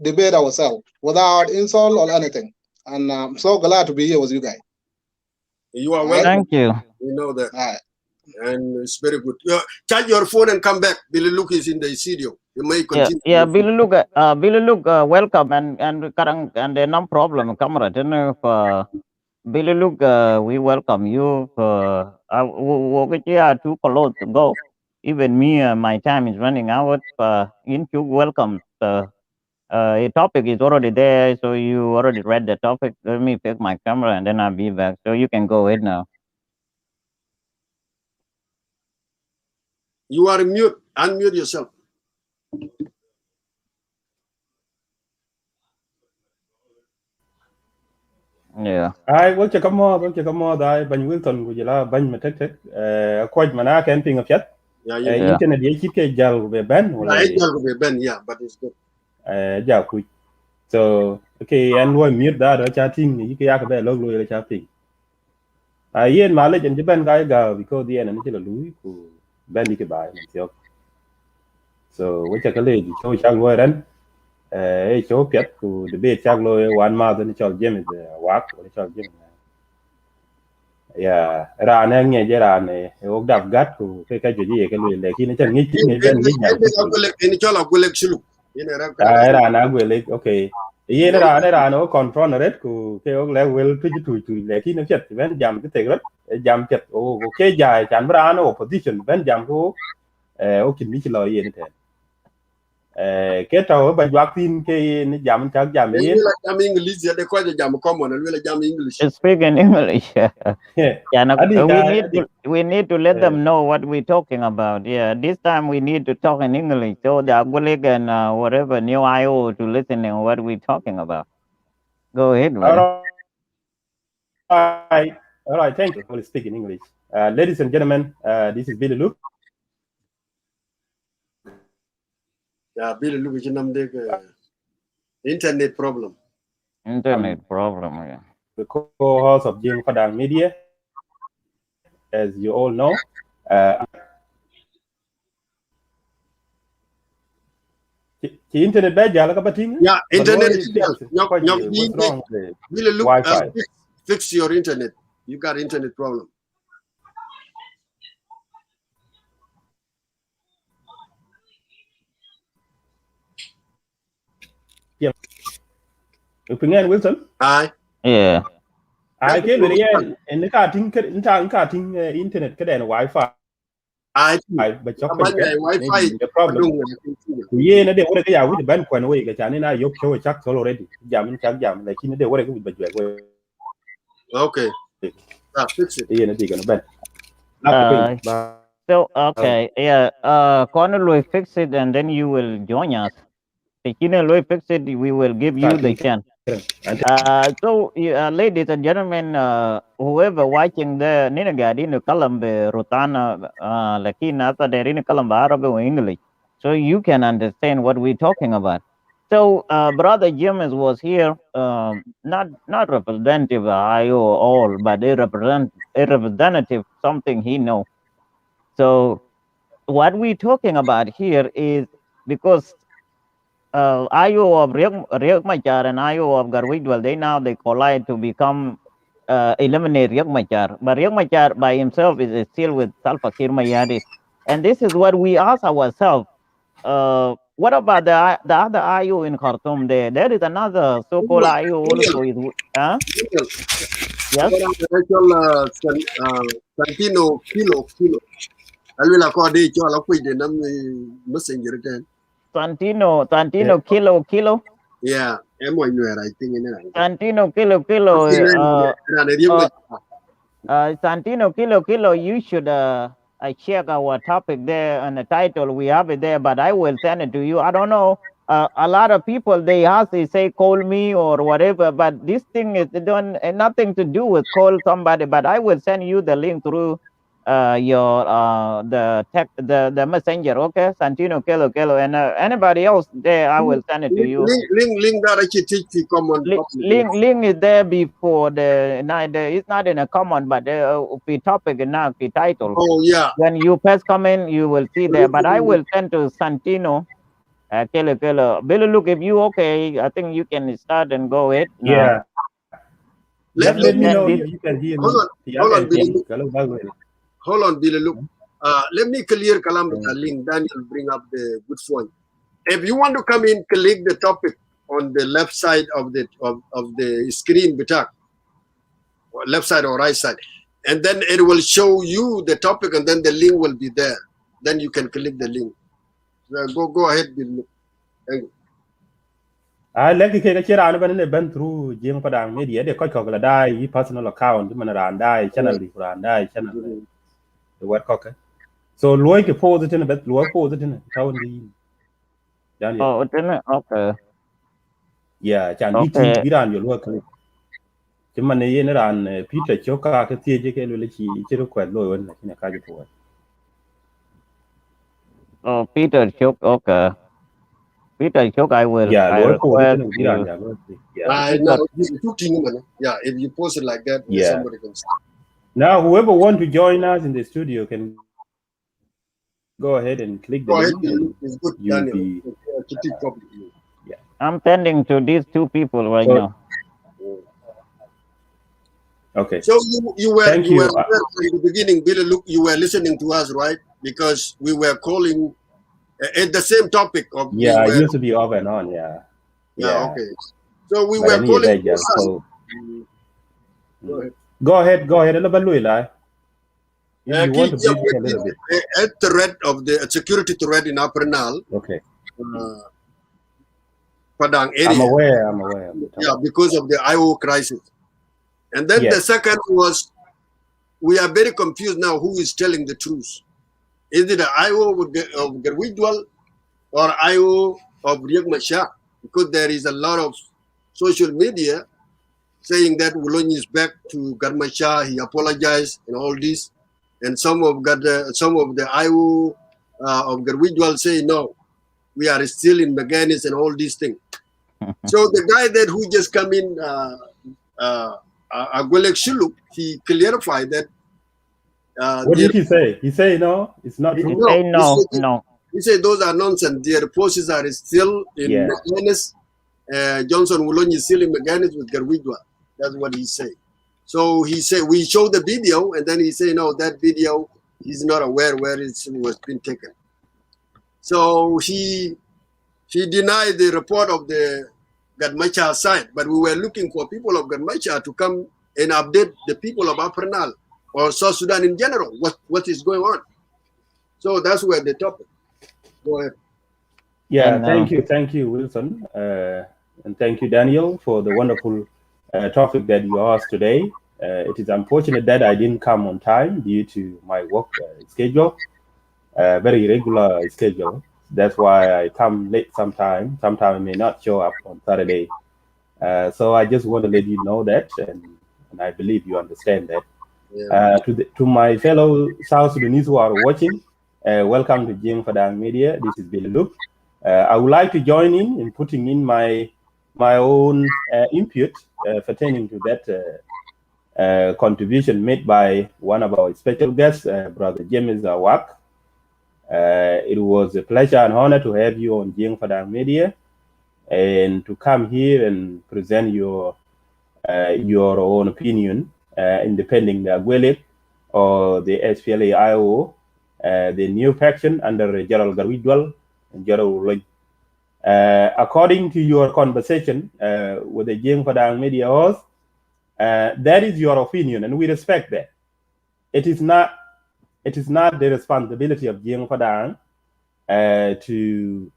debate ourselves without insult or anything. And I'm so glad to be here with you guys. You are welcome. Thank you. We know that. All right. And it's very good. Charge your phone and come back. Billy Luke is in the studio. You may continue. Yeah, Billy Luke, welcome and no problem, comrade. Billy Luke, we welcome you. Too close to go. Even me, my time is running out. You welcome. A topic is already there, so you already read the topic. Let me pick my camera and then I'll be back. So you can go ahead now. You are mute. Unmute yourself. Yeah. I watch a come on, I ban Wilton with la ban matek quite mana can ping of yet. Yeah. Internet ye keep jal be ben or yeah, but it's good. Ja quick. So okay, and one mute that chatting you can be log loyal chatting. Yen mileage and Japan guy go because the end and Louis who ben you buy. So we check a lady show chang loy ren show piet ku debate chang loy one month ni chol Jim is walk ni chol Jim. Yeah, ra ne nge je ra ne ok dap gat ku ke ji ke le ki ne chan ngi ti ngi ben ngi jam in chola gulek shulu in ra ra na gwe le okay ye ne ra no confront red ku ke ok le wel tu le ki ne chet ben jam ke te rat jam chet o ke ja chan bra no opposition ben jam ku o kin mi lo ye ne te ke to ba jak tin ke ne jam chak jam en yin wila jam English ya de ko jam common en wila jam English. Speak in English. Yeah, adi ka adi we need to let them know what we're talking about. Yeah, this time we need to talk in English so the Agulek and whatever new IO to listen to what we're talking about. Go ahead, buddy. All right, thank you. I will speak in English. Ladies and gentlemen, this is Billy Luke. Ya bil lu ci nam de internet problem. Internet problem. Yeah. The co-host of Padang Media. As you all know, the internet bad jala ka bating. Yeah, internet is what's wrong with Bil lu Wi-Fi? fix your internet. You got internet problem. Yeah. Opinion Wilson? Aye. Yeah. I can really in the cutting internet kada Wi-Fi. Aye. But your Wi-Fi the problem. We na de wore ka ya with ban kwan we ka chani na yok show chak solo already. Jam chak jam like in de wore ka with bajwe. Okay. Fix it. Yeah, na de ban. So okay, yeah. Corner will fix it, and then you will join us. Tikina will fix it. We will give you the chance. So, ladies and gentlemen, whoever watching the Ninagadi in Kalambe, Rotana, Lakina, there in Kalamba, Arabic or English, so you can understand what we're talking about. So, brother Jim was here, not representative IO all, but a representative something he know. So, what we're talking about here is because IO of Riek Machar and IO of Garwidwal, they collide to become eliminate Riek Machar. But Riek Machar by himself is still with Salva Kiir Mayardit. And this is what we ask ourselves. What about the other IO in Khartoum there? There is another so-called IO also. Yes? Santino kilo. Alwila ko de chola ku de nam messenger ten. Santino kilo. Yeah, I think in Santino kilo. Santino kilo. You should check our topic there and the title. We have it there, but I will send it to you. I don't know. A lot of people they say call me or whatever, but this thing is don't nothing to do with call somebody. But I will send you the link through your the messenger. Okay, Santino kilo, and anybody else there, I will send it to you. Link that I teach common link is there before it's not in a common, but the topic and now the title. Oh yeah. When you press comment, you will see there. But I will send to Santino. Kelo. Billy, look, if you okay, I think you can start and go ahead. Yeah. Let me know this. if you can hear me. Hold on, Billy. Look, let me clear Kalam link. Daniel bring up the good point. If you want to come in, click the topic on the left side of the screen, left side or right side, and then it will show you the topic, and then the link will be there. Then you can click the link. Go ahead, Billy. Thank you. I like to take a chair and been through Jim Padang Media. They call it die personal account. Man around die channel around die channel. The word cocker. So Loy can pose it in a bit. Loy pose it in a town. Oh, okay. Yeah, Chan BT be on your local. Chiman in around Peter Choka, Katia, will she quite low in a kaja for it. Oh, Peter Chok, okay. Peter Chok, I will. Yeah, I request you. Yeah, if you post it like that, yeah. Somebody can see. Now, whoever want to join us in the studio can go ahead and click the Go ahead, link, and it's good, you'll Daniel. be. To keep up with you. I'm sending to these two people right So, now. okay. So you were Thank you. in the beginning, Billy. Look, you were listening to us, right? Because we were calling at the same topic of Yeah, I used to be off and on. Yeah. Okay. So we But were calling. so Go ahead. go ahead. A little bit, Louis. You want to brief a little bit. A threat of the security threat in Upper Nile, Okay. Padang area. I'm aware of the topic. Yeah, because of the IO crisis. And then the second was, we are very confused now who is telling the truth. Is it the IO of Garwidwal or IO of Riek Machar? Because there is a lot of social media saying that Wulong is back to Garmachar, he apologized and all this. And some of the IO of Garwidwal say, no, we are still in Maganis and all these things. So the guy that who just come in, Agolek Shuluk, he clarified that. What did he say? He say no, it's not true. No. He said those are nonsense. Their forces are still in Maganis. Johnson Wulong is still in Maganis with Garwidwa. That's what he said. So he said, we showed the video, and then he said, no, that video, he's not aware where it was being taken. So he denied the report of the Gadmacha side, but we were looking for people of Gadmacha to come and update the people of Upper Nile or South Sudan in general, what is going on. So that's where the topic. Go ahead. Yeah, and, thank you, Wilson, and thank you, Daniel, for the wonderful topic that you asked today. It is unfortunate that I didn't come on time due to my work schedule, very irregular schedule. That's why I come late sometimes. Sometimes I may not show up on Saturday. So I just want to let you know that, and I believe you understand that. Yeah. To my fellow South Sudanese who are watching, welcome to Jing Padang Media. This is bellow. I would like to join in putting in my own input pertaining to that contribution made by one of our special guests, Brother James Awak. It was a pleasure and honor to have you on Jing Padang Media and to come here and present your own opinion, independing the Agwelek or the SPLA-IO, the new faction under General Garwidwal and General Uloj. According to your conversation with the Jing Padang Media host, that is your opinion, and we respect that. It is not the responsibility of Jing Padang to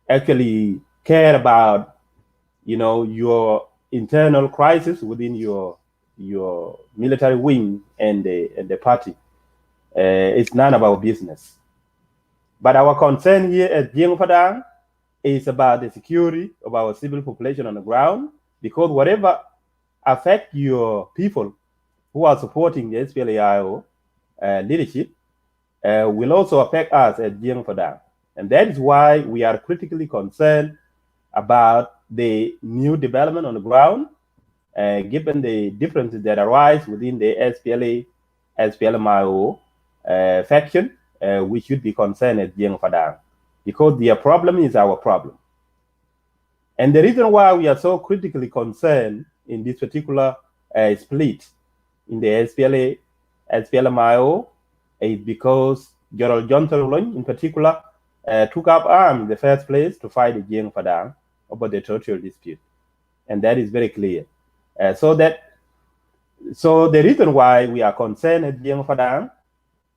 actually care about, your internal crisis within your military wing and the party. It's none of our business. But our concern here at Jing Padang is about the security of our civil population on the ground, because whatever affect your people who are supporting the SPLA-IO leadership will also affect us at Jing Padang. And that is why we are critically concerned about the new development on the ground, given the differences that arise within the SPLA-IO faction. We should be concerned at Jing Padang, because their problem is our problem. And the reason why we are so critically concerned in this particular split in the SPLA-IO is because General Johnson Uloj, in particular, took up arms in the first place to fight the Jing Padang over the territorial dispute. And that is very clear. So the reason why we are concerned at Jing Padang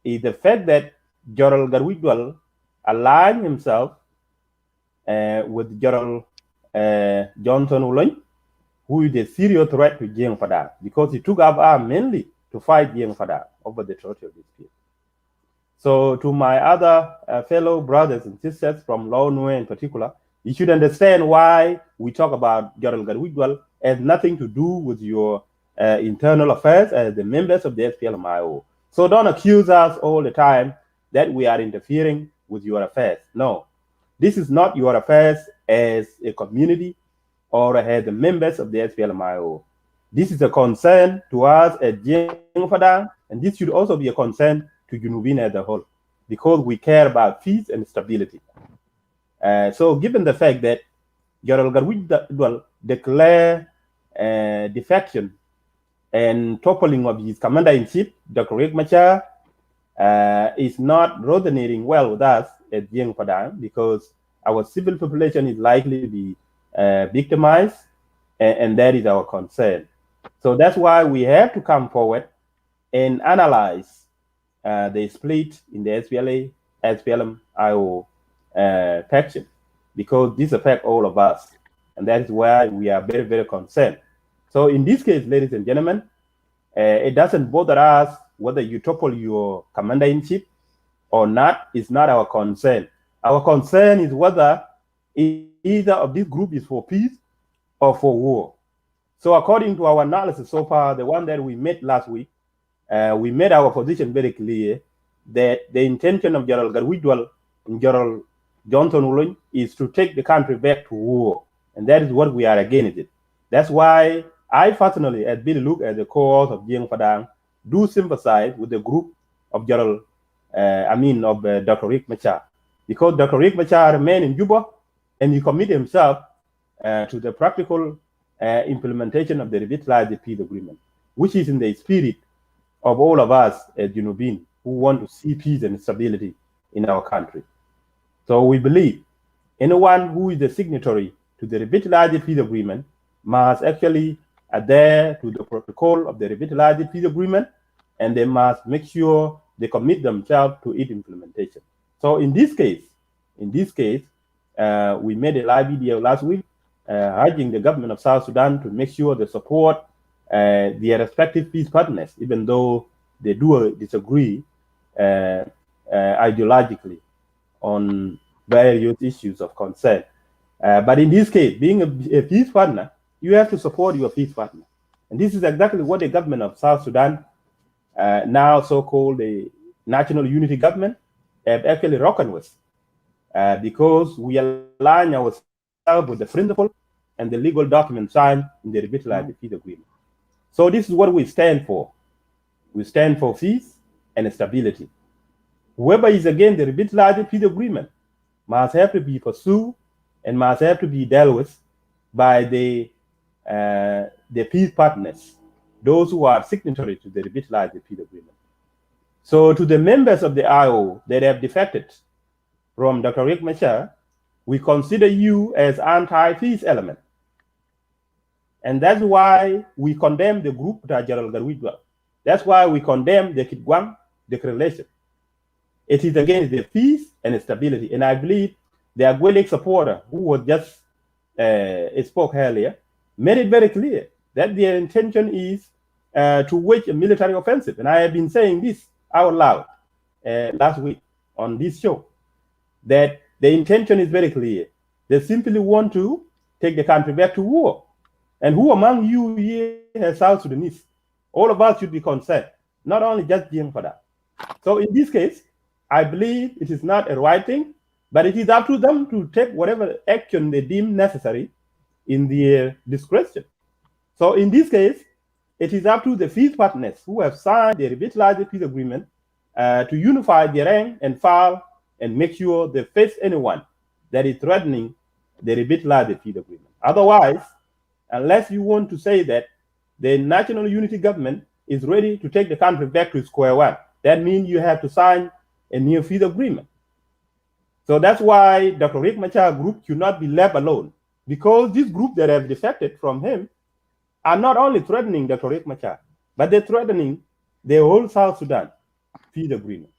is the fact that General Garwidwal aligned himself with General Johnson Uloj, who is a serious threat to Jing Padang, because he took up arms mainly to fight Jing Padang over the territorial dispute. So to my other fellow brothers and sisters from Law Nue in particular, you should understand why we talk about General Garwidwal has nothing to do with your internal affairs as the members of the SPLM-IO. So don't accuse us all the time that we are interfering with your affairs. No, this is not your affairs as a community or as the members of the SPLM-IO. This is a concern to us at Jing Padang, and this should also be a concern to Junubin as a whole. because we care about peace and stability. So given the fact that General Garwij declare defection and toppling of his commander-in-chief, Dr. Riek Machar, is not resonating well with us at Jiang Padang, because our civil population is likely to be victimized, and that is our concern. So that's why we have to come forward and analyze the split in the SPLA, SPLM, IO faction, because this affects all of us, and that is why we are very, very concerned. So in this case, ladies and gentlemen, it doesn't bother us whether you topple your commander-in-chief or not. It's not our concern. Our concern is whether either of this group is for peace or for war. So according to our analysis so far, the one that we made last week, we made our position very clear that the intention of General Garwij and General Johnson Ulun is to take the country back to war. And that is what we are against it. That's why I personally, as Billy Luke, as the co-author of Jiang Padang, do sympathize with the group of Dr. Riek Machar. Because Dr. Riek Machar remained in Juba and he committed himself to the practical implementation of the revitalized peace agreement, which is in the spirit of all of us as Junubin who want to see peace and stability in our country. So we believe anyone who is a signatory to the revitalized peace agreement must actually adhere to the protocol of the revitalized peace agreement, and they must make sure they commit themselves to its implementation. So in this case, we made a live video last week urging the government of South Sudan to make sure they support their respective peace partners, even though they do disagree ideologically on various issues of concern. But in this case, being a peace partner, you have to support your peace partner. And this is exactly what the government of South Sudan, now so-called the National Unity Government, have actually reckoned with, because we align ourselves with the principle and the legal document signed in the revitalized peace agreement. So this is what we stand for. We stand for peace and stability. Whoever is against the revitalized peace agreement must have to be pursued and must have to be dealt with by the peace partners, those who are signatory to the revitalized peace agreement. So to the members of the IO that have defected from Dr. Riek Machar, we consider you as anti-peace element. And that's why we condemn the group that General Garwij. That's why we condemn the Kitgwang declaration. It is against the peace and stability. And I believe the Agwelek supporter who was just spoke earlier made it very clear that their intention is to wage a military offensive. And I have been saying this out loud last week on this show, that the intention is very clear. They simply want to take the country back to war. And who among you here as South Sudanese? All of us should be concerned, not only just Jiang Padang. So in this case, I believe it is not a right thing, but it is up to them to take whatever action they deem necessary in their discretion. So in this case, it is up to the peace partners who have signed the revitalized peace agreement to unify their rank and file and make sure they face anyone that is threatening the revitalized peace agreement. Otherwise, unless you want to say that the National Unity Government is ready to take the country back to square one, that means you have to sign a new peace agreement. So that's why Dr. Riek Machar group should not be left alone, because this group that have defected from him are not only threatening Dr. Riek Machar, but they're threatening the whole South Sudan peace agreement.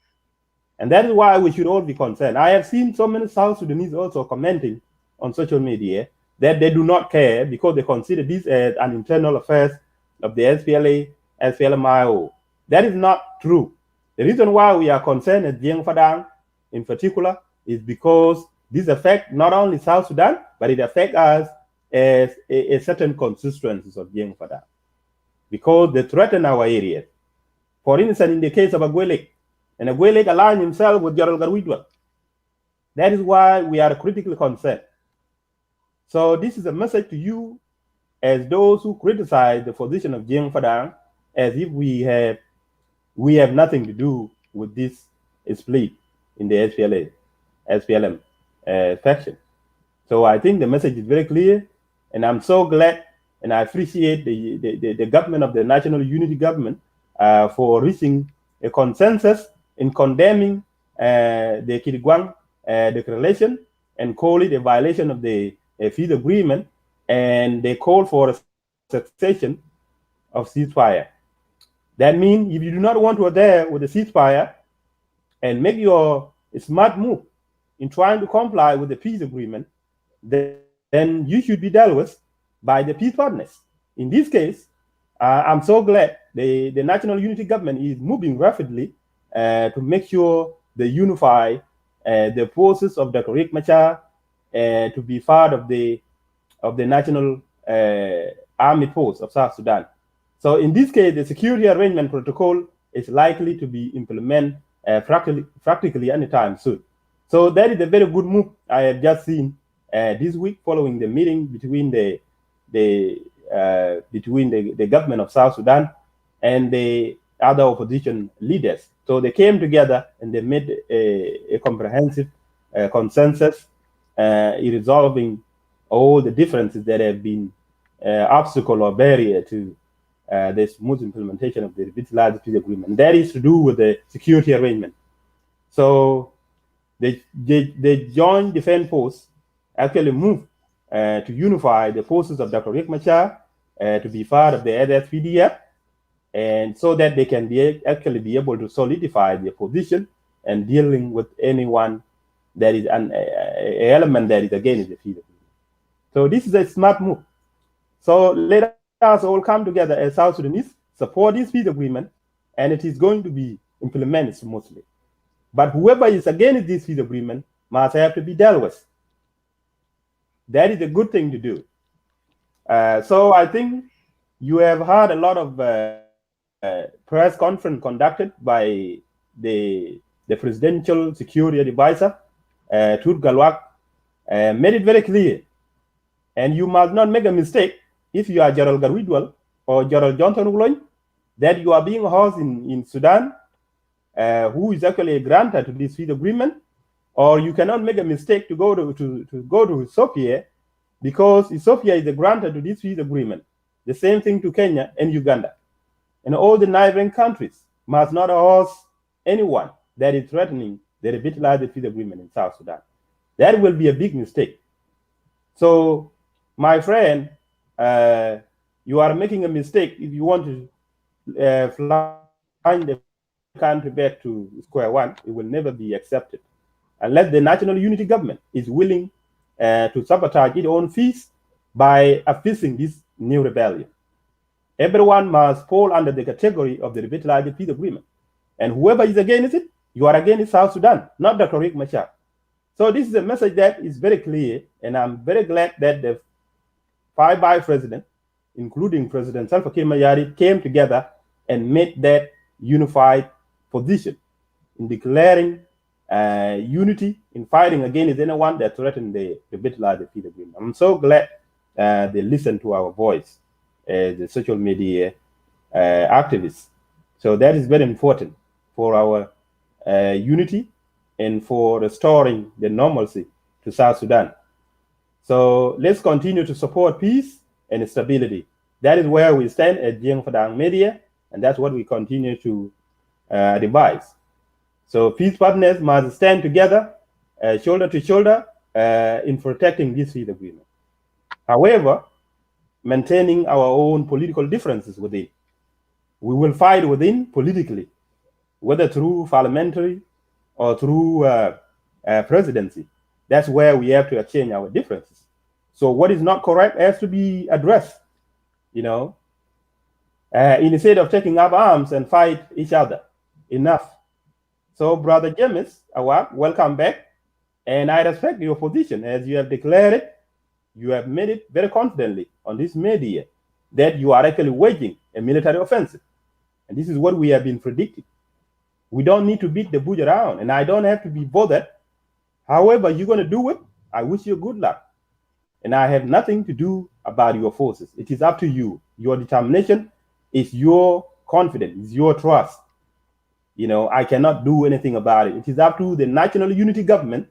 And that is why we should all be concerned. I have seen so many South Sudanese also commenting on social media that they do not care because they consider this as an internal affair of the SPLA, SPLMIO. That is not true. The reason why we are concerned at Jiang Padang in particular is because this affects not only South Sudan, but it affects us as a certain constituencies of Jiang Padang, because they threaten our area. For instance, in the case of Agwelek, and Agwelek aligned himself with General Garwij. That is why we are critically concerned. So this is a message to you as those who criticize the position of Jiang Padang as if we have nothing to do with this split. in the SPLM faction. So I think the message is very clear, and I'm so glad and I appreciate the government of the National Unity Government for reaching a consensus in condemning the Kiriguang declaration and call it a violation of the peace agreement, and they call for a cessation of ceasefire. That means if you do not want to adhere with the ceasefire and make your smart move in trying to comply with the peace agreement, then you should be dealt with by the peace partners. In this case, I'm so glad the National Unity Government is moving rapidly to make sure they unify the forces of Dr. Riek Machar to be part of the National Army Force of South Sudan. So in this case, the security arrangement protocol is likely to be implemented practically anytime soon. So that is a very good move I have just seen this week following the meeting between the government of South Sudan and the other opposition leaders. So they came together and they made a comprehensive consensus in resolving all the differences that have been obstacle or barrier to the smooth implementation of the revitalized peace agreement. That is to do with the security arrangement. So the Joint Defense Force actually moved to unify the forces of Dr. Riek Machar to be part of the SSPDF, and so that they can actually be able to solidify their position and dealing with anyone that is an element that is against the peace agreement. So this is a smart move. So let us all come together as South Sudanese, support this peace agreement, and it is going to be implemented smoothly. But whoever is against this peace agreement must have to be dealt with. That is a good thing to do. So I think you have heard a lot of press conference conducted by the presidential security advisor, Tut Galwak, made it very clear. And you must not make a mistake if you are Gerald Garwidwal or Gerald Johnson Uloy, that you are being housed in Sudan, who is actually a grantor to this peace agreement, or you cannot make a mistake to go to Ethiopia, because Ethiopia is a grantor to this peace agreement. The same thing to Kenya and Uganda. And all the neighboring countries must not host anyone that is threatening the revitalized peace agreement in South Sudan. That will be a big mistake. So, my friend, you are making a mistake if you want to fly the country back to square one. It will never be accepted unless the National Unity Government is willing to sabotage its own peace by appeasing this new rebellion. Everyone must fall under the category of the revitalized peace agreement. And whoever is against it, you are against South Sudan, not Dr. Riek Machar. So this is a message that is very clear, and I'm very glad that the 5 vice presidents, including President Salva Kiir Mayardit, came together and made that unified position in declaring unity in fighting against anyone that threatened the revitalized peace agreement. I'm so glad they listened to our voice as the social media activists. So that is very important for our unity and for restoring the normalcy to South Sudan. So let's continue to support peace and stability. That is where we stand at Padang Media, and that's what we continue to advise. So peace partners must stand together, shoulder to shoulder, in protecting this peace agreement. However, maintaining our own political differences within. We will fight within politically, whether through parliamentary or through presidency. That's where we have to exchange our differences. So what is not correct has to be addressed, instead of taking up arms and fight each other. Enough. So Brother James Awak, welcome back. And I respect your position. As you have declared it, you have made it very confidently on this media that you are actually waging a military offensive. And this is what we have been predicting. We don't need to beat the bush around, and I don't have to be bothered. However you're going to do it, I wish you good luck. And I have nothing to do about your forces. It is up to you. Your determination is your confidence, is your trust. I cannot do anything about it. It is up to the national unity government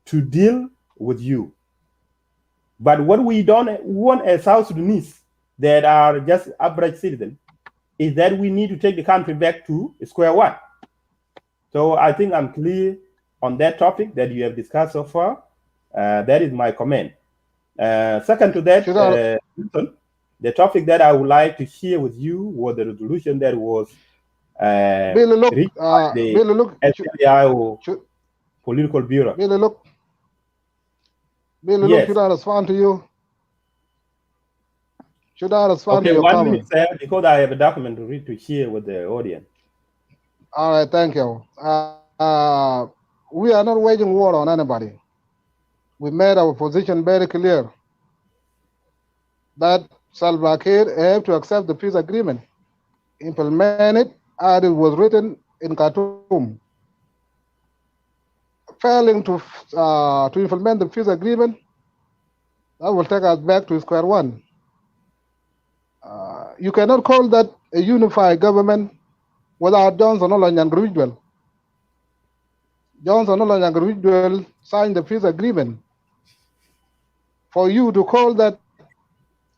to deal with you. But what we don't want as South Sudanese that are just average citizens is that we need to take the country back to square one. So I think I'm clear on that topic that you have discussed so far. That is my comment. Second to that, the topic that I would like to share with you was the resolution that was reached by the SPIO Political Bureau. Yes. Should I respond to you? Should I respond to your comment? 1 minute, sir, because I have a document to read to share with the audience. All right, thank you. We are not waging war on anybody. We made our position very clear that Salva Kiir have to accept the peace agreement, implement it as it was written in Khartoum. Failing to implement the peace agreement, that will take us back to square one. You cannot call that a unified government without Johnson Olony and Grudwell. Johnson Olony and Grudwell signed the peace agreement. For you to call that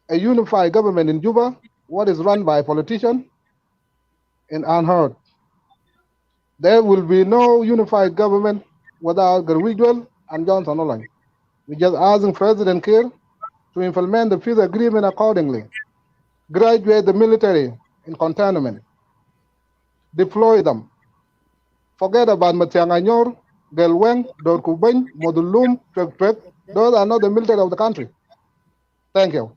a unified government in Juba, what is run by a politician, is unheard. There will be no unified government without Grudwell and Johnson Olony. We're just asking President Kiir to implement the peace agreement accordingly. Graduate the military in cantonment. Deploy them. Forget about Matianganyor, Gelweng, Dorkubeng, Modulum, Trek. Those are not the military of the country. Thank you.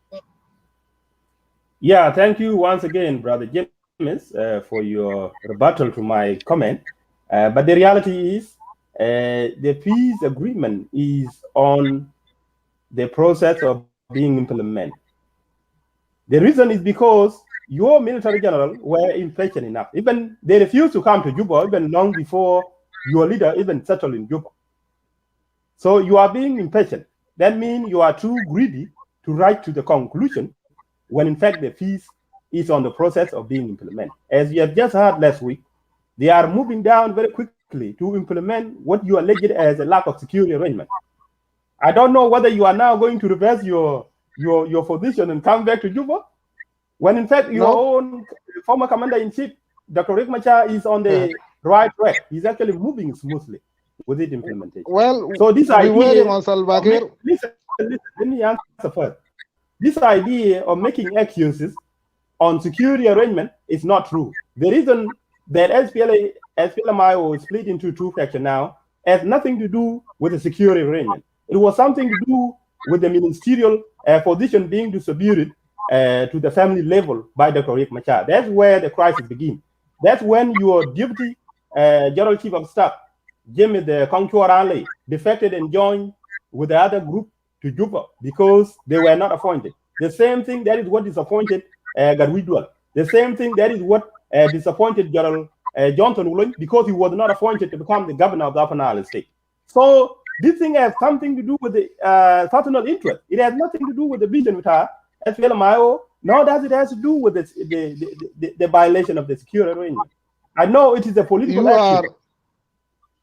Yeah, thank you once again, Brother James, for your rebuttal to my comment. But the reality is, the peace agreement is on the process of being implemented. The reason is because your military general were impatient enough. Even they refused to come to Juba even long before your leader even settled in Juba. So you are being impatient. That means you are too greedy to write to the conclusion when in fact the peace is on the process of being implemented. As you have just heard last week, they are moving down very quickly to implement what you alleged as a lack of security arrangement. I don't know whether you are now going to reverse your position and come back to Juba, when in fact your own former commander-in-chief, Dr. Riek Machar, is on the right track. He's actually moving smoothly with its implementation. Well, so this idea, waiting on Salva Kiir. Listen, let me answer first. This idea of making excuses on security arrangement is not true. The reason that SPLMIO is split into two factions now has nothing to do with the security arrangement. It was something to do with the ministerial position being distributed to the family level by Dr. Riek Machar. That's where the crisis begins. That's when your deputy general chief of staff, Jimmy the Kongchor Ali, defected and joined with the other group to Juba because they were not appointed. The same thing, that is what disappointed Garwidwal. The same thing, that is what disappointed General Johnson Ulun because he was not appointed to become the governor of the Upper Nile State. So this thing has something to do with the personal interest. It has nothing to do with the vision with her, SPLMIO, nor does it have to do with the violation of the security arrangement. I know it is a political action.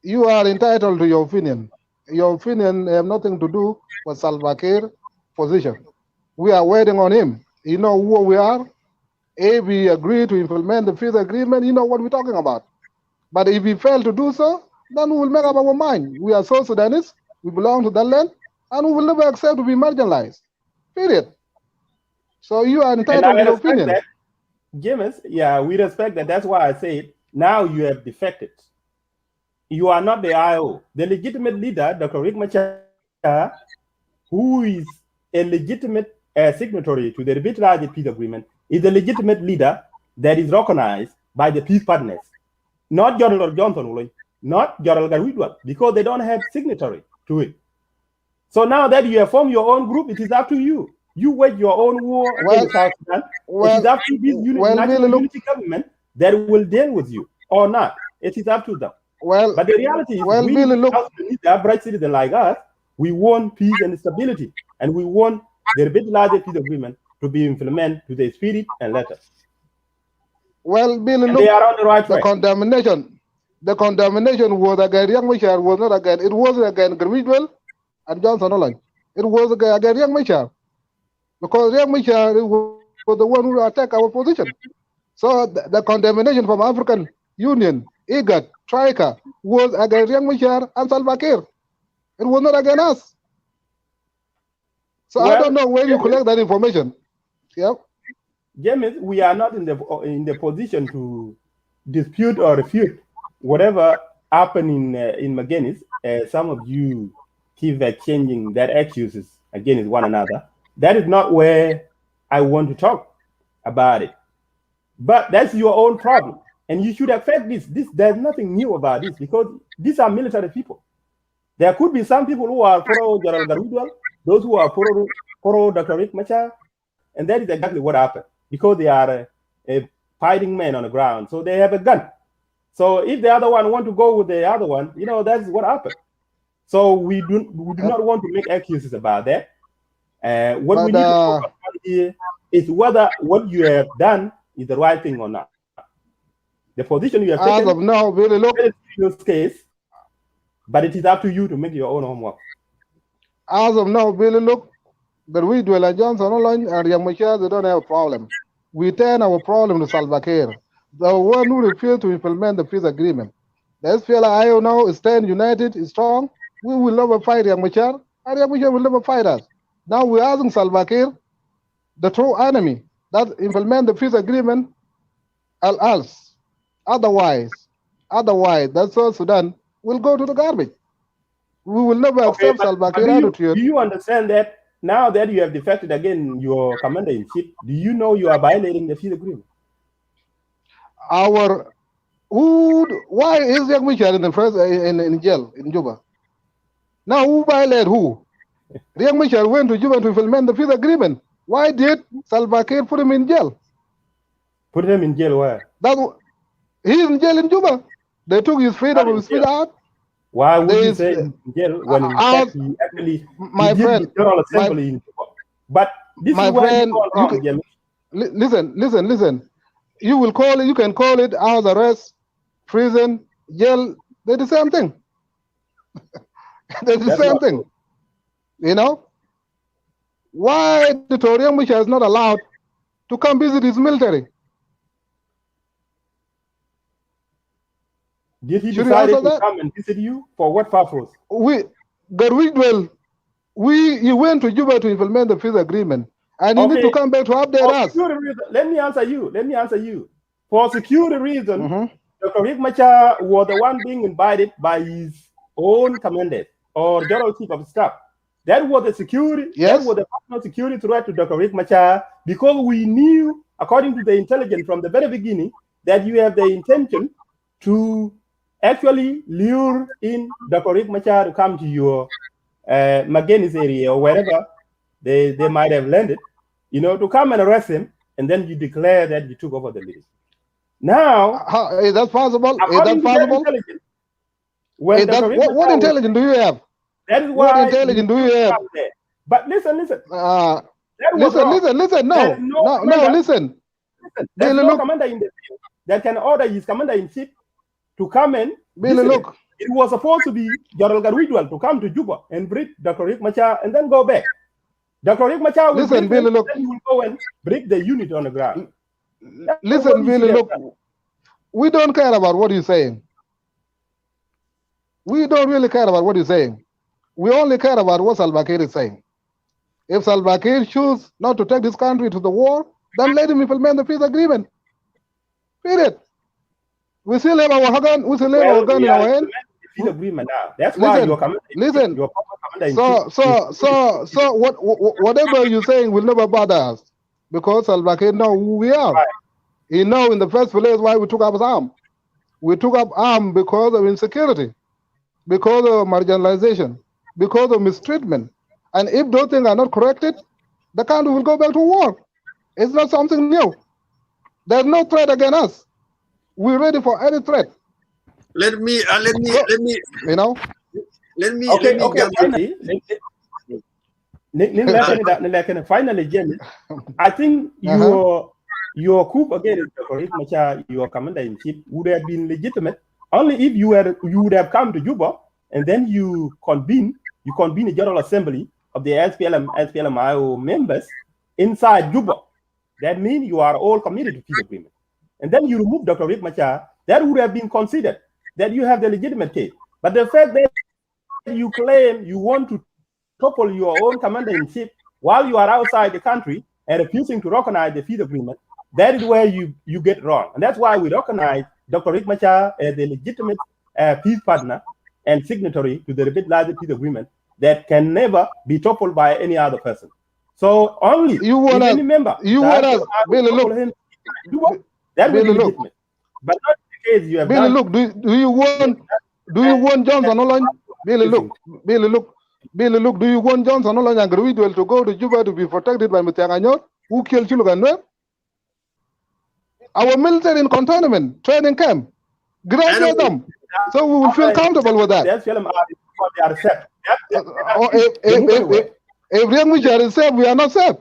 You are entitled to your opinion. Your opinion has nothing to do with Salva Kiir position. We are waiting on him. You know who we are. If we agree to implement the peace agreement, you know what we're talking about. But if we fail to do so, then we will make up our mind. We are South Sudanese, we belong to that land, and we will never accept to be marginalized. Period. So you are entitled to your opinion. That, James, yeah, we respect that. That's why I said, now you have defected. You are not the IO. The legitimate leader, Dr. Riek Machar, who is a legitimate signatory to the revitalized peace agreement, is the legitimate leader that is recognized by the peace partners, not General Johnson, not General Garwidwal, because they don't have signatory to it. So now that you have formed your own group, it is up to you. You wage your own war against South Sudan. It is up to this national unity government that will deal with you or not. It is up to them. But the reality is, we, the average citizen like us, we want peace and stability, and we want the revitalized peace agreement to be implemented to the spirit and letter. Well, Billy, And look, they are on the right the track. condemnation was against Young Machar, was not against, it was against Grimwell and Johnson Online. It was against Young Machar, because Young Machar was the one who attacked our position. So the condemnation from African Union, IGAD, Troika, was against Young Machar and Salva Kiir. It was not against us. So I don't know where you collect that information. Yeah. James, we are not in the position to dispute or refute whatever happened in McGuinness. Some of you keep exchanging that excuses against one another. That is not where I want to talk about it. But that's your own problem, and you should affect this. There's nothing new about this, because these are military people. There could be some people who are pro General Garudwal, those who are pro Dr. Rick Machar, and that is exactly what happened, because they are fighting men on the ground, so they have a gun. So if the other one want to go with the other one, that's what happened. So we do not want to make excuses about that. What we need to focus on here is whether what you have done is the right thing or not. The position you have taken, as of now, really look, serious case, but it is up to you to make your own homework. As of now, Billy, look, that we do like Johnson Online and Yamachar, they don't have a problem. We turn our problem to Salva Kiir, the one who refused to implement the peace agreement. The SPLIO now is stand united, is strong. We will never fight Yamachar, and Yamachar will never fight us. Now we're asking Salva Kiir, the true enemy, that implement the peace agreement, else. Otherwise, that's South Sudan will go to the garbage. We will never accept Salva Kiir attitude. Do you understand that now that you have defected again your commander-in-chief, do you know you are violating the peace agreement? Why is Riek Machar in the first in jail in Juba? Now who violated who? Riek Machar went to Juba to implement the peace agreement. Why did Salva Kiir put him in jail? Put him in jail where? He's in jail in Juba. They took his freedom of speech out. Why would you say in jail when in fact he actually my friend, did the General Assembly in Juba? But this my is where friend, you go wrong, listen. You will call it. You can call it house arrest, prison, jail. They're the same thing. They're the same thing. You know why the Torian Misha is not allowed to come visit his military? Did he decide to come and visit you for what purpose? He went to Juba to implement the peace agreement, and he need to come back to update us. Let me answer you. For security reason, Dr. Riek Machar was the one being invited by his own commander or general chief of staff. That was the security. Yes. That was the personal security threat to Dr. Riek Machar, because we knew, according to the intelligence from the very beginning, that you have the intention to actually lure in Dr. Riek Machar to come to your McGuinness area or wherever they might have landed, to come and arrest him, and then you declare that you took over the leadership. Now, is that possible? Is that possible? What intelligence do you have? That is why. What intelligence do you have? But listen. Listen. No, listen. There's no commander in the field that can order his commander-in-chief to come and look. It was supposed to be General Garudwal to come to Juba and break Dr. Riek Machar and then go back. Dr. Riek Machar will then he will go and break the unit on the ground. Listen, Billy, look. We don't care about what you're saying. We don't really care about what you're saying. We only care about what Salva Kiir is saying. If Salva Kiir chooses not to take this country to the war, then let him implement the peace agreement. Period. We still have our gun. We still have our gun in our hand. Peace agreement now. That's why you're coming. Listen. So whatever you're saying will never bother us, because Salva Kiir know who we are. Right. He know in the first place why we took up arms. We took up arms because of insecurity, because of marginalization, because of mistreatment. And if those things are not corrected, the country will go back to war. It's not something new. There's no threat against us. We're ready for any threat. Let me. Finally, James, I think your your coup against Dr. Riek Machar, your commander-in-chief, would have been legitimate only if you would have come to Juba and then you convene a General Assembly of the SPLM-IO members inside Juba. That means you are all committed to peace agreement. And then you remove Dr. Riek Machar, that would have been considered that you have the legitimate case. But the fact that you claim you want to topple your own commander-in-chief while you are outside the country and refusing to recognize the peace agreement, that is where you get wrong. And that's why we recognize Dr. Riek Machar as a legitimate peace partner and signatory to the revitalized peace agreement that can never be toppled by any other person. So only any member Billy, look, that will be legitimate. But not the case you have Billy, done. look, do you want Johnson Olony? Billy, look, do you want Johnson Olony and Gruidwell to go to Juba to be protected by Mutianganyor, who killed Chuluganwer? Our military in cantonment, training camp, graduate them. So we will feel comfortable with that. That's they are safe. If Riek Machar is safe, we are not safe.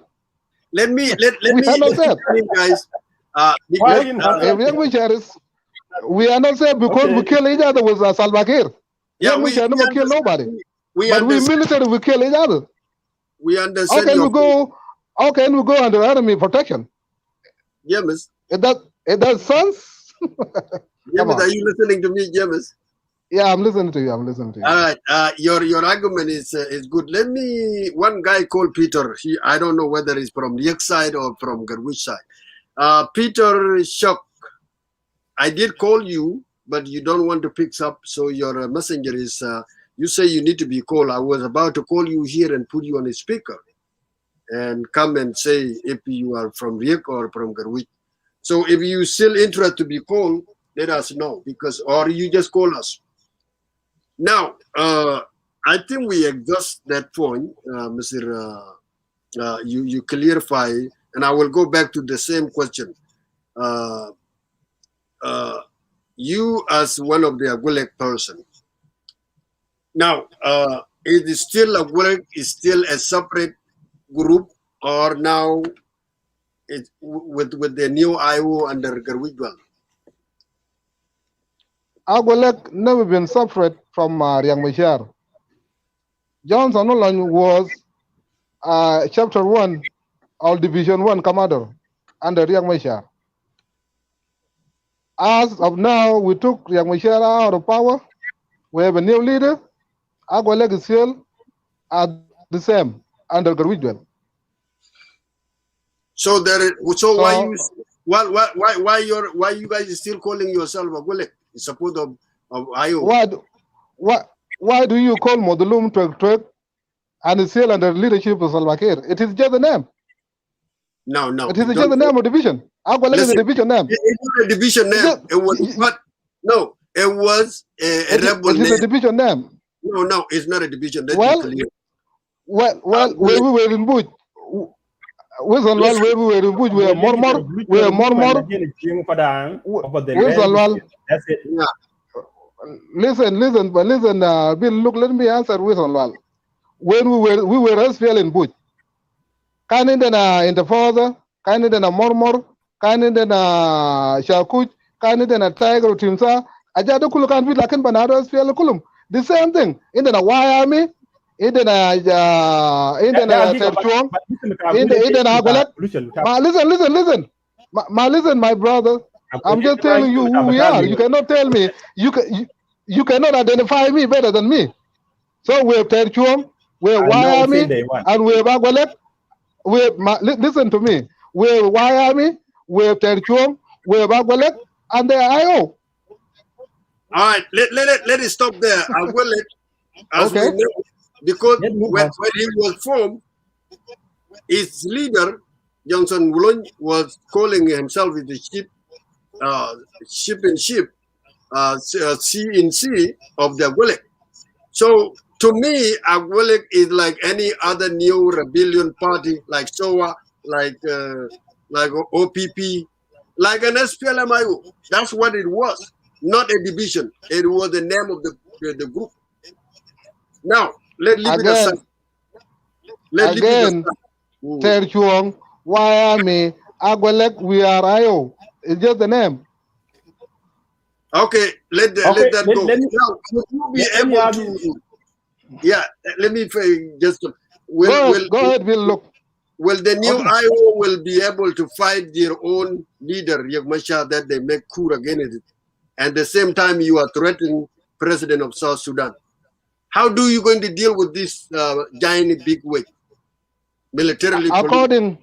Let me not safe. guys. If Riek Machar is, we are not safe because we kill each other with Salva Kiir. Yeah, we shall never kill nobody. But we military, we kill each other. We understand. How can we go under enemy protection? James. It does sense. James, are you listening to me, James? Yeah, I'm listening to you. All right. Your argument is good. Let me. One guy called Peter. I don't know whether he's from Riek side or from Garwich side. Peter Shock. I did call you, but you don't want to pick up. So your messenger is. You say you need to be called. I was about to call you here and put you on a speaker, and come and say if you are from Riek or from Garwich. So if you still interested to be called, let us know, because or you just call us. Now, I think we exhaust that point, Mr. You clarify, and I will go back to the same question. You as one of the Agulek person. Now, is it still Agulek is still a separate group, or now it with the new IO under Garwidwal? Agulek never been separate from Riek Machar. Johnson Olony was Chapter 1 or Division 1 commander under Riek Machar. As of now, we took Riek Machar out of power. We have a new leader. Agulek is still the same under Garwidwal. So why you guys are still calling yourself Agulek in support of IO? Why do you call Modulum Twek and it's still under the leadership of Salva Kiir? It is just a name. No. It is just a name of division. Agulek is a division name. It's not a division name. It was what? No, it was a rebel name. It is a division name. No, it's not a division. Well, when we were in Bush, we were in Bush, we were more. That's it. Yeah. Listen, Bill, look, let me answer Wilson. When we were SPL in Bush, kind in the father, kind in a Mormor, kind in a Shakuch, kind in a Tiger Timsa, Ajado Kulukan with Lakan Banado SPL Kulum. The same thing. In the Wyoming, in the Terchuang, in the Agulek. Listen, my brother. I'm just telling you who we are. You cannot tell me. You cannot identify me better than me. So we have Terchuang, we have Wyoming, and we have Agulek. Listen to me. We have Wyoming, we have Terchuang, we have Agulek, and the IO. All right, let it stop there. Agulek, as we know, because when he was formed, its leader, Johnson Wulon, was calling himself the ship in ship, sea in sea of the Agulek. So to me, Agulek is like any other new rebellion party, like SOA, like OPP, like an SPLMIO. That's what it was, not a division. It was the name of the group. Now, let's leave it aside. Terchuang, Wyoming, Agwelek, we are IO. It's just the name. Okay, let that go. Now, would you be able to? Yeah, let me just. Go ahead, Bill. Look. Will the new IO will be able to fight their own leader, Riek Machar, that they make coup against it? At the same time, you are threatening President of South Sudan. How do you going to deal with this giant big weight militarily? According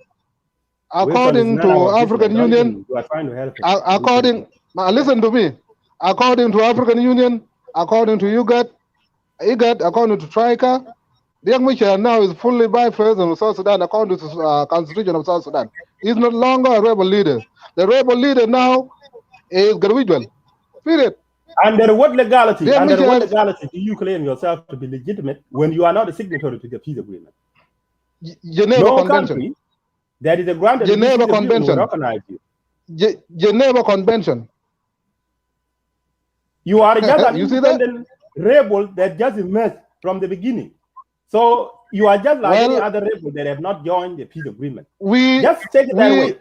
to African Union, you are trying to help listen to me. According to African Union, according to IGAD, according to Trica, Riek Machar now is fully vice president of South Sudan according to the Constitution of South Sudan. He's no longer a rebel leader. The rebel leader now is Garwidwell. Period. Under what legality? What legality do you claim yourself to be legitimate when you are not a signatory to the peace agreement? Geneva Convention. Country that is a granted Geneva Convention. Will recognize you. Geneva Convention. You are just an independent rebel that just emerged from the beginning. So you are just like any other rebel that have not joined the peace agreement. Just take it that way.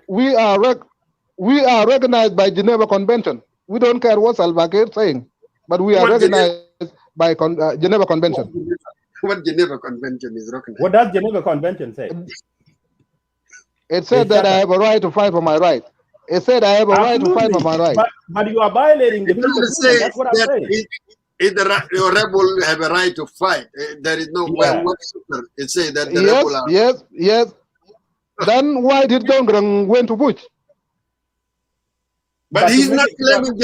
We are recognized by Geneva Convention. We don't care what Salva Kiir is saying, but we are recognized by Geneva Convention. What Geneva Convention is recognized? What does Geneva Convention say? It said that I have a right to fight for my right. It said I have a right to fight for my right. But you are violating the peace agreement. That's what I'm saying. Your rebel have a right to fight. There is no whatsoever. It says that the rebel are... Yes. Then why did Dongrang went to Bush? But he's not claiming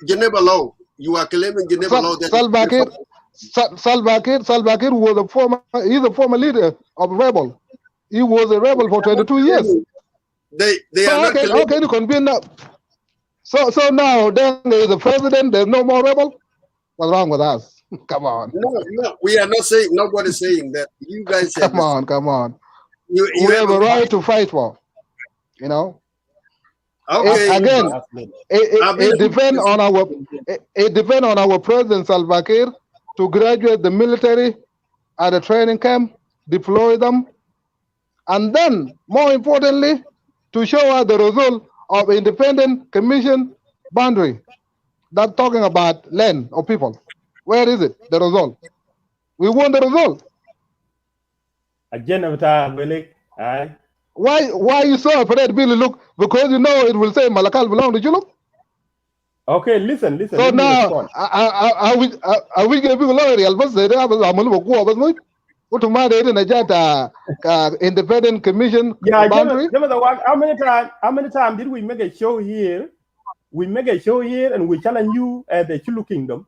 Geneva law. You are claiming Geneva law. Salva Kiir was he's a former leader of rebel. He was a rebel for 22 years. They are not okay, to convene now. So now then there's the president, there's no more rebel. What's wrong with us? Come on. No, we are not saying, nobody's saying that. You guys have come on. You have a right to fight for, you know. Okay. Again, it depends on our president Salva Kiir to graduate the military at a training camp, deploy them, and then, more importantly, to show us the result of independent commission boundary. That's talking about land of people. Where is it? The result. We want the result. Why you so afraid, Billy? Look, because you know it will say Malakal belong to Juluk. Okay, listen. So now, I will give you a independent commission boundary. How many times did we make a show here? We make a show here and we challenge you at the Chulu Kingdom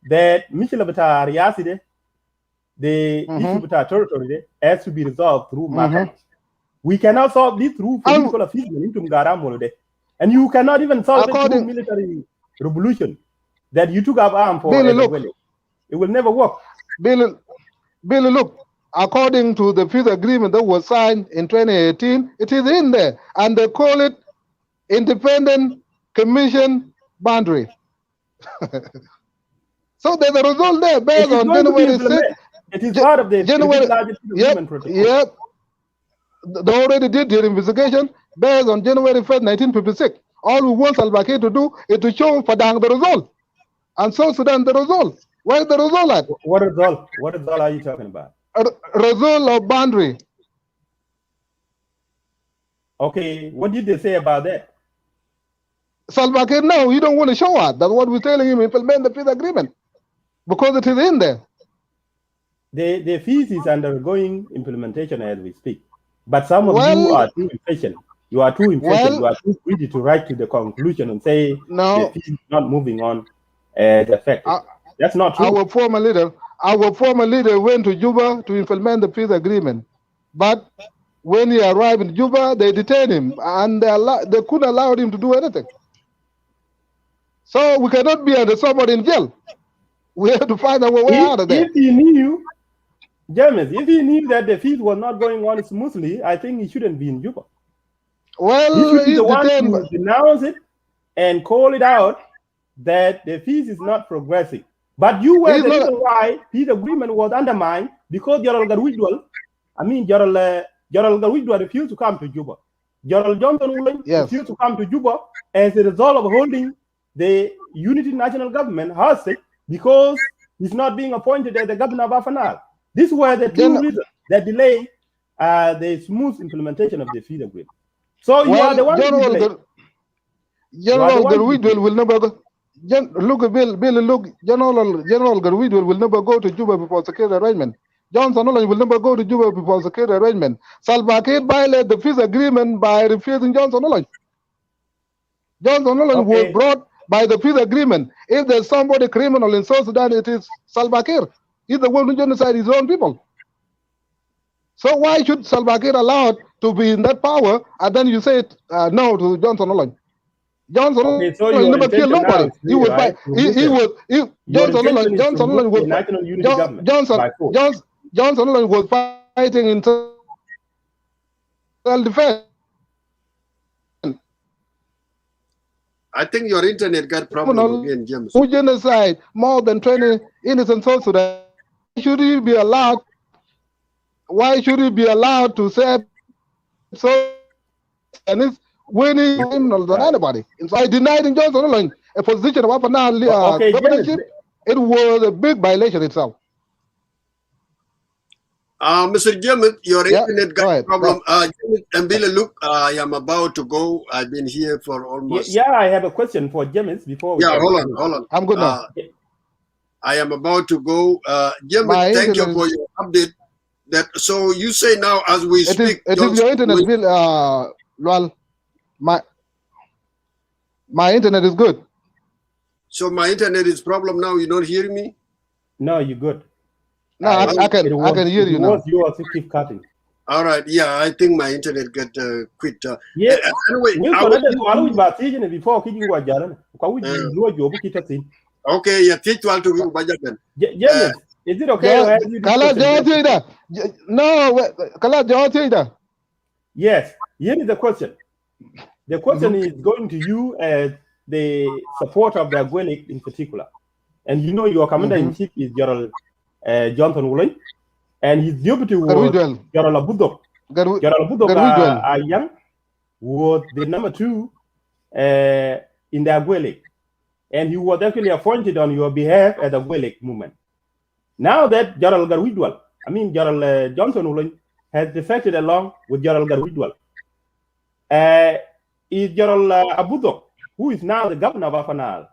that Michel Abatar Yaside, the issue with our territory has to be resolved through market. We cannot solve this through political appeasement into Ngaramolode. And you cannot even solve it through military revolution that you took up arm for. Billy, it will never work. Billy, look, according to the peace agreement that was signed in 2018, it is in there. And they call it independent commission boundary. So there's a result there based on January 6th. It is part of the January. Yep. They already did their investigation based on January 1st, 1956. All we want Salva Kiir to do is to show Padang the result. And South Sudan the result. Where's the result at? What result? What result are you talking about? A result of boundary. Okay, what did they say about that? Salva Kiir, no, you don't want to show us. That's what we're telling him, implement the peace agreement. Because it is in there. The peace is undergoing implementation as we speak. But some of you are too impatient. You are too impatient. You are too greedy to write to the conclusion and say the peace is not moving on as effective. That's not true. Our former leader went to Juba to implement the peace agreement. But when he arrived in Juba, they detained him and they couldn't allow him to do anything. So we cannot be under somebody in jail. We have to find our way out of there. If he knew, James, if he knew that the peace was not going on smoothly, I think he shouldn't be in Juba. Well, he should be the one to denounce it and call it out that the peace is not progressing. But you were the reason why peace agreement was undermined because General Garwidwal refused to come to Juba. General Johnson Ulun refused to come to Juba as a result of holding the Unity National Government hostage because he's not being appointed as the governor of Afanal. These were the two reasons that delay the smooth implementation of the feed agreement. So you are the one General Garwidwell will never go. Look, look, General Garwidwell will never go to Juba before security arrangement. Johnson will never go to Juba before security arrangement. Salva Kiir violated the peace agreement by refusing Johnson Olin. Johnson Olin was brought by the peace agreement. If there's somebody criminal in South Sudan, it is Salva Kiir. He's the one who genocide his own people. So why should Salva Kiir allowed to be in that power, and then you say no to Johnson Olin? Johnson Olin never killed nobody. He was by Johnson Olin was national unity government. Johnson Olin was fighting in self-defense. I think your internet got problem again, James. Who genocide more than 20 innocent South Sudan? Should he be allowed? Why should he be allowed to say so? And it's winning criminal than anybody. And so I denied in Johnson Olin a position of governorship. It was a big violation itself. Mr. James, your internet got problem. And Billy, look, I am about to go. I've been here for almost. Yeah, I have a question for James before. Hold on. I'm good now. I am about to go. James, thank you for your update. So you say now as we speak. It is your internet, Bill. Well, my internet is good. So my internet is problem now. You don't hear me? No, you're good. No, I can hear you now. You also keep cutting. All right. Yeah, I think my internet got quit. Yeah. Anyway, okay. Yeah, teach all to you. James, is it okay? Yes. Here is the question. The question is going to you as the supporter of the Agwelek in particular, and you know your commander in chief is General Johnson Ulun, and his deputy was General Abudok. General Abudok Ayang was the number 2 in the Agwelek, and he was actually appointed on your behalf at the Agwelek movement. Now that General Johnson Ulun has defected along with General Garwidwal, is General Abudok, who is now the governor of Afanal,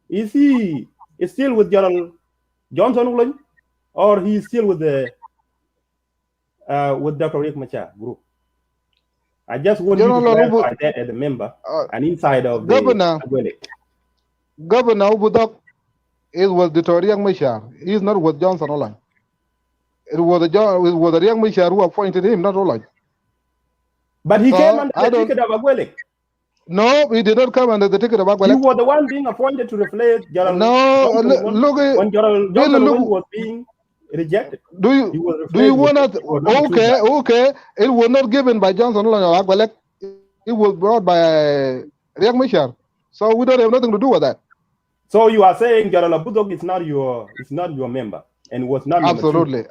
is he still with General Johnson Ulun, or he is still with the with Dr. Riek Machar group? I just want you to clarify that as a member and inside of the Governor Abudok is with Dr. Riek Machar. He is not with Johnson Olin. It was the Riek Machar who appointed him, not Olin. But he came under the ticket of Agwelek. No, he did not come under the ticket of Agwelek. He was the one being appointed to replace General. When General Johnson was being rejected. Do you want to? Okay. It was not given by Johnson or Agwelek. It was brought by Riek Machar. So we don't have nothing to do with that. So you are saying General Abudok is not your member and was not absolutely.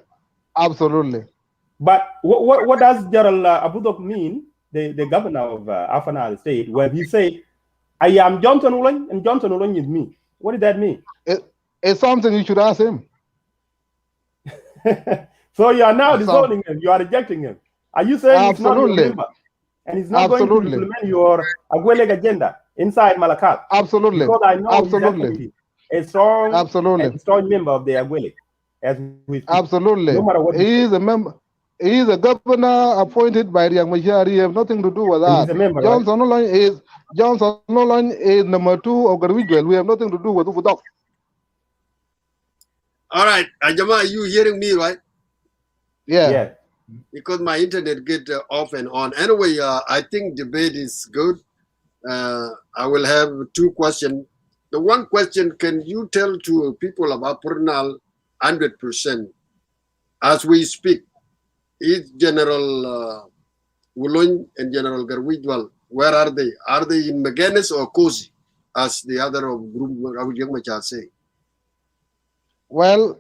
But what does General Abudok mean, the governor of Afanal State, when he said, I am Johnson Ulun and Johnson Ulun is me? What did that mean? It's something you should ask him. So you are now disowning him, you are rejecting him. Are you saying he's not your member? And he's not going to implement your Agwelek agenda inside Malakal? Absolutely. Because I know he's a strong member of the Agwelek. Absolutely. No matter what he is a member. He is a governor appointed by Riek Machar. He has nothing to do with that. He's a member, Johnson Olin is number 2 of Garwidwell. We have nothing to do with Ufudok. All right, Ajama, are you hearing me, right? Yeah. Because my internet get off and on. Anyway, I think debate is good. I will have 2 questions. The one question, can you tell to people about Purnal 100% as we speak? Is General Ulun and General Garwidwal, where are they? Are they in Meganis or Kosi, as the other of group Machar say? Well,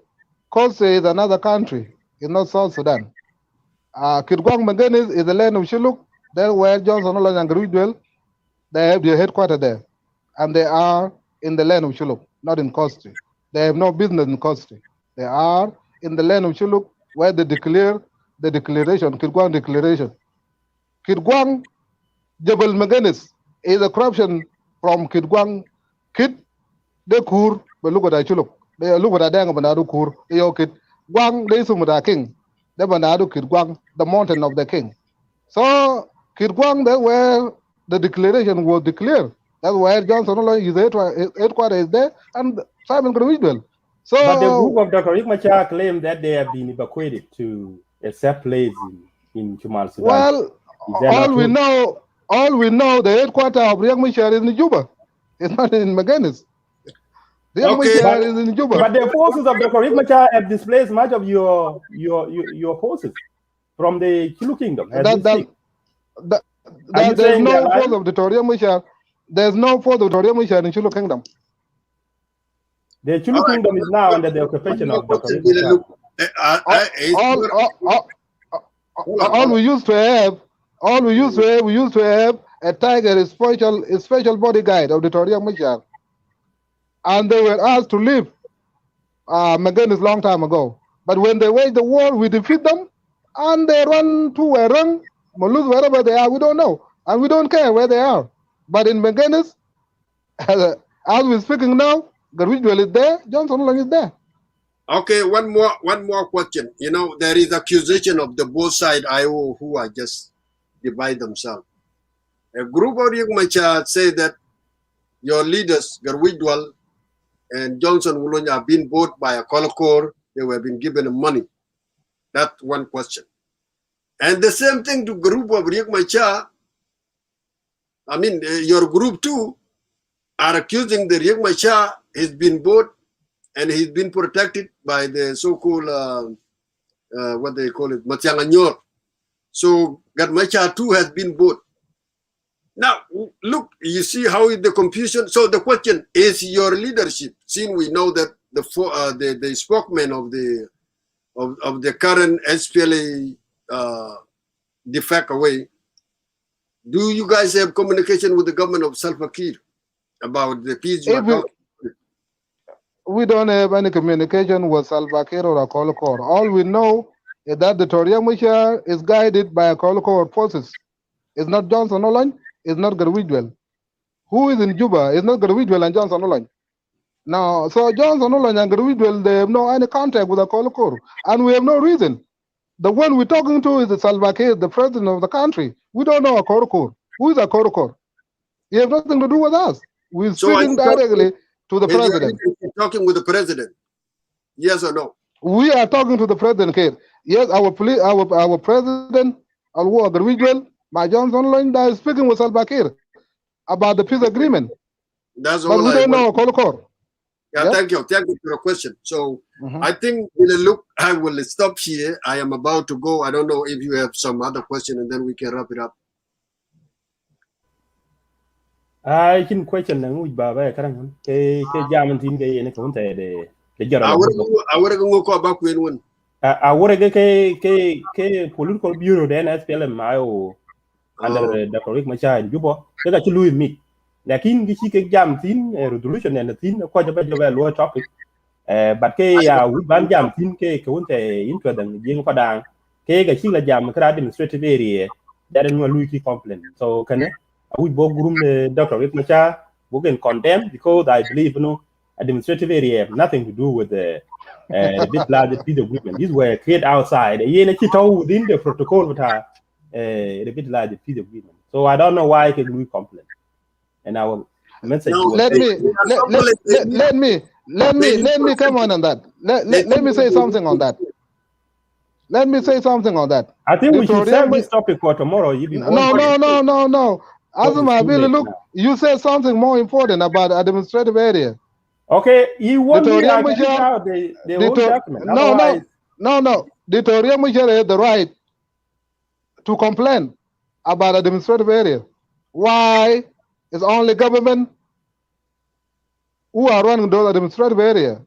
Kosi is another country. It's not South Sudan. Kirguang Meganis is the land of Shiluk, That's where Johnson Olony and Grudwell, they have their headquarters there. And they are in the land of Shuluk, not in Kosti. They have no business in Kosti. They are in the land of Shuluk where they declare the declaration, Kirguang declaration. Kirguang Jebel Meganis is a corruption from Kirguang Kid de Kur, but look at Chuluk. They look at Dang Banadu Kur, Kid. Guang de Sumada King, the Banadu Kirguang, the mountain of the king. So Kirguang, that's where the declaration was declared. That's where Johnson Olony his headquarters is there, and Simon Groville. So, but the group of Dr. Riek Machar claim that they have been evacuated to a safe place in Chumal, Sudan. Well, all we know, the headquarters of Riek Machar is in Juba. It's not in Meganis. Riek Machar is in Juba. But the forces of Dr. Riek Machar have displaced much of your forces from the Chilu Kingdom. There's no force of Dr. Riek Machar. There's no force of Dr. Riek Machar in Chilu Kingdom. The Chilu Kingdom is now under the occupation of Dr. Riek Machar. All we used to have, we used to have a tiger, a special bodyguard of the Riek Machar. And they were asked to leave Meganis long time ago. But when they wage the war, we defeat them, and they run to Wereng, Muluz, wherever they are, we don't know. And we don't care where they are. But in Meganis, as we're speaking now, Garwidwell is there, Johnson Olony is there. Okay, one more question. You know, there is accusation of the both side IO who are just divide themselves. A group of Riek Machar say that your leaders, Garwidwell and Johnson Olony, have been bought by a Kolokor. They were been given money. That's one question. And the same thing to group of Riek Machar. I mean, your group too are accusing the Riek Machar has been bought and he's been protected by the so-called, what they call it, Matianganyor. So Machar too has been bought. Now, look, you see how is the confusion. So the question is your leadership, since we know that the spokesman of the current SPLA defect away, do you guys have communication with the government of Salva Kiir about the peace you are talking? We don't have any communication with Salva Kiir or Akolokor. All we know is that the Riek Machar is guided by Akolokor forces. It's not Johnson Olony, it's not Garwidwell. Who is in Juba? It's not Garwidwell and Johnson Olony. Now, so Johnson Olony and Garwidwell, they have no any contact with Akolokor. And we have no reason. The one we're talking to is the Salva Kiir, the president of the country. We don't know Akolokor. Who is Akolokor? He has nothing to do with us. We're speaking directly to the president. You're talking with the president, yes or no? We are talking to the president here. Yes, our president, Alwa Garwidwell, my Johnson Olony, is speaking with Salva Kiir about the peace agreement. That's but all we don't know Kolokor. Yeah, yep. Thank you for your question. So I think, look, I will stop here. I am about to go. I don't know if you have some other question, and then we can wrap it up. I can question na ngui ba ba karang ke jaman tin ke ne ko nte de jara awore ngo ko ba ku en won awore ke political bureau de SPLM ayo under the Riek Machar in Juba ke ga ci lui mi lakin gi ci ke jam tin resolution ne tin ko ja ba lo topic but ke ya wi ban jam tin ke ko nte intro dan jing ko dang ke ga ci la jam kra administrative area da no lui ki complain so kan we both group Dr. Riek Machar we can condemn because I believe administrative area have nothing to do with the bit large peace agreement. These were created outside. Within the protocol with the bit large peace agreement. So I don't know why I can we complain. And I will message. No, let me come on that. Let me say something on that. Let me say something on that. I think we should save this topic for tomorrow. No. Asma, look, you said something more important about administrative area. Okay, you want me to out the whole document. No. The Riek Machar has the right to complain about administrative area. Why is only government who are running those administrative area?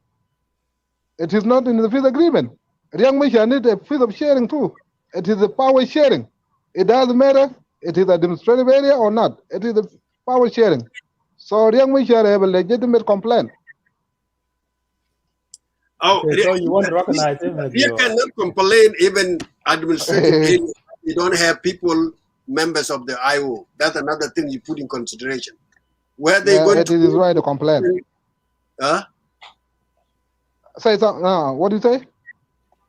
It is not in the peace agreement. Riek Machar needs a piece of sharing too. It is a power sharing. It doesn't matter it is administrative area or not. It is the power sharing. So Riek Machar have a legitimate complaint. Oh, Okay, so you want to recognize him as you your... cannot complain even administrative area. You don't have people, members of the IO. That's another thing you put in consideration. Where they Yeah, going it is right to complain. Huh? Say something. What do you say?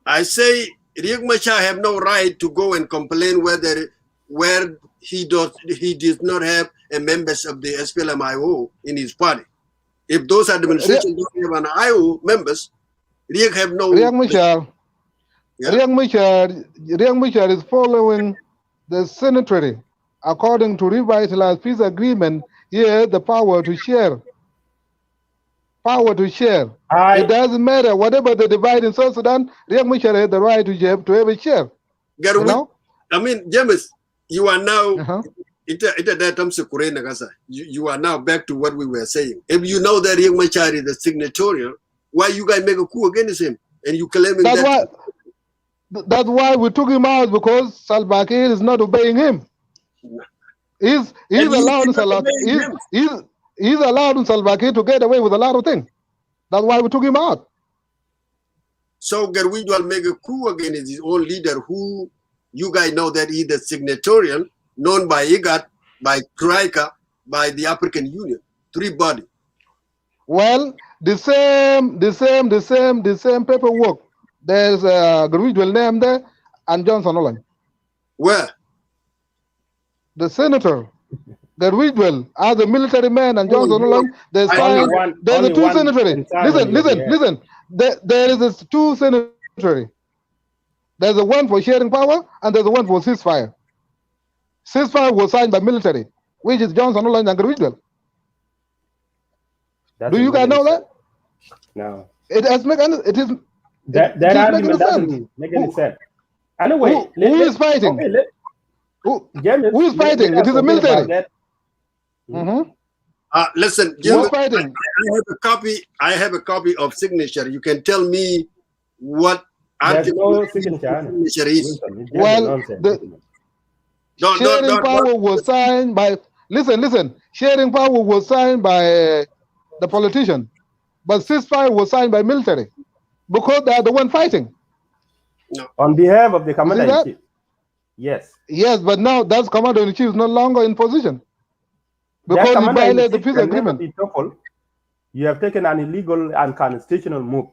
I say Riek Machar have no right to go and complain where he does not have a members of the SPLM-IO in his party. If those administrations don't have an IO members, Riek have no. Riek Machar. Yeah. Riek Machar is following the signatory. According to revitalized peace agreement, he has the power to share. Power to share. It doesn't matter whatever the divide in South Sudan. Riek Machar has the right to have a share. You know? I mean, James, you are now. You are now back to what we were saying. If you know that Riek Machar is the signatory, why you guys make a coup against him and you claiming that's why we took him out, because Salva Kiir is not obeying him. He's allowed Salva Kiir to get away with a lot of things. That's why we took him out. So Garwidwal make a coup against his own leader, who you guys know that he's the signatory, known by IGAD, by Troika, by the African Union, three bodies. Well, the same paperwork. There's a Garwidwal name there and Johnson Olan. Where? The senator. Garwidwal as a military man and Johnson Olan. There's a two senatory. Listen. There is two senatory. There's a one for sharing power and there's a one for ceasefire. Ceasefire was signed by military, which is Johnson Olan and Garwidwal. Do you guys know that? No. It has that argument doesn't make any sense. Anyway, who is fighting? Okay, who is fighting? It is the military. Listen, James, I have a copy of signature. You can tell me what signature is. Well, sharing power was signed by. Listen. Sharing power was signed by the politician, but ceasefire was signed by military, because they are the one fighting. No. On behalf of the commander-in-chief. Yes. Yes, but now that commander-in-chief is no longer in position, because he violated the peace agreement. You have taken an illegal and unconstitutional move,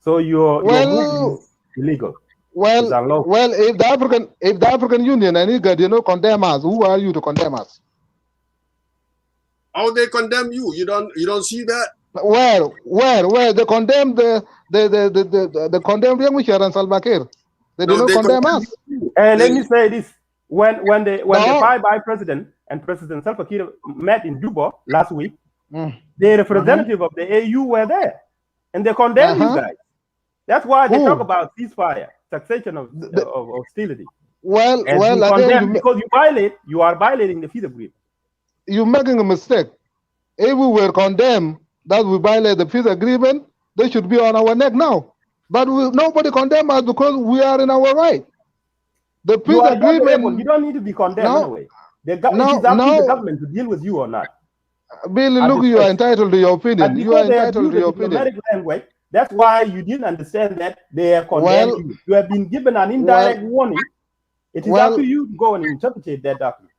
so your move is illegal. Well, if the African Union and IGAD, condemn us, who are you to condemn us? How they condemn you? You don't see that? Where they condemn the condemn Riek Machar and Salva Kiir. They do not condemn us. And let me say this: when the five president and President Salva Kiir met in Juba last week, the representative of the AU were there, and they condemned you guys. That's why they talk about ceasefire, cessation of hostility. Because you are violating the peace agreement. You're making a mistake. If we were condemned that we violate the peace agreement, they should be on our neck now. But nobody condemn us because we are in our right. The peace agreement. You don't need to be condemned anyway. It is up to the government to deal with you or not. Billy, look, you are entitled to your opinion. You are entitled to your opinion. Language, that's why you didn't understand that they have condemned you. You have been given an indirect warning. It is up to you to go and interpret that document.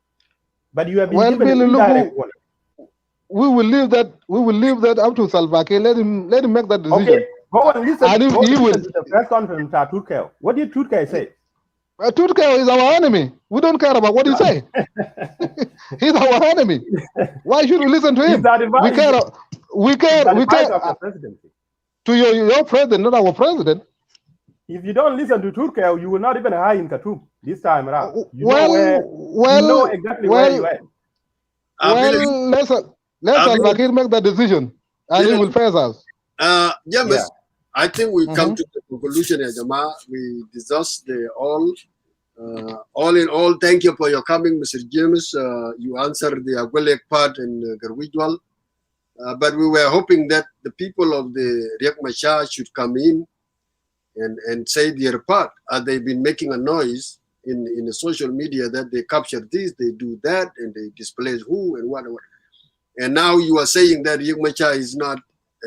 But you have been given an indirect warning. We will leave that up to Salva Kiir. Let him make that decision. Okay, go and listen. And if he will, to the press conference at Turkey. What did Turkey say? Turkey is our enemy. We don't care about what he say. He's our enemy. Why should we listen to him? We care. To your president, not our president. If you don't listen to Turkey, you will not even hide in Khartoum this time around. You know exactly where you are. Let Salva Kiir make the decision, and he will face us. James, I think we come to the conclusion, Jama. We discussed all in all. Thank you for your coming, Mr. James. You answered the Agwelek part and Garwidwal. But we were hoping that the people of the Riek Machar should come in and say their part. They've been making a noise in the social media that they capture this, they do that, and they display who and what. And now you are saying that Riek Machar is not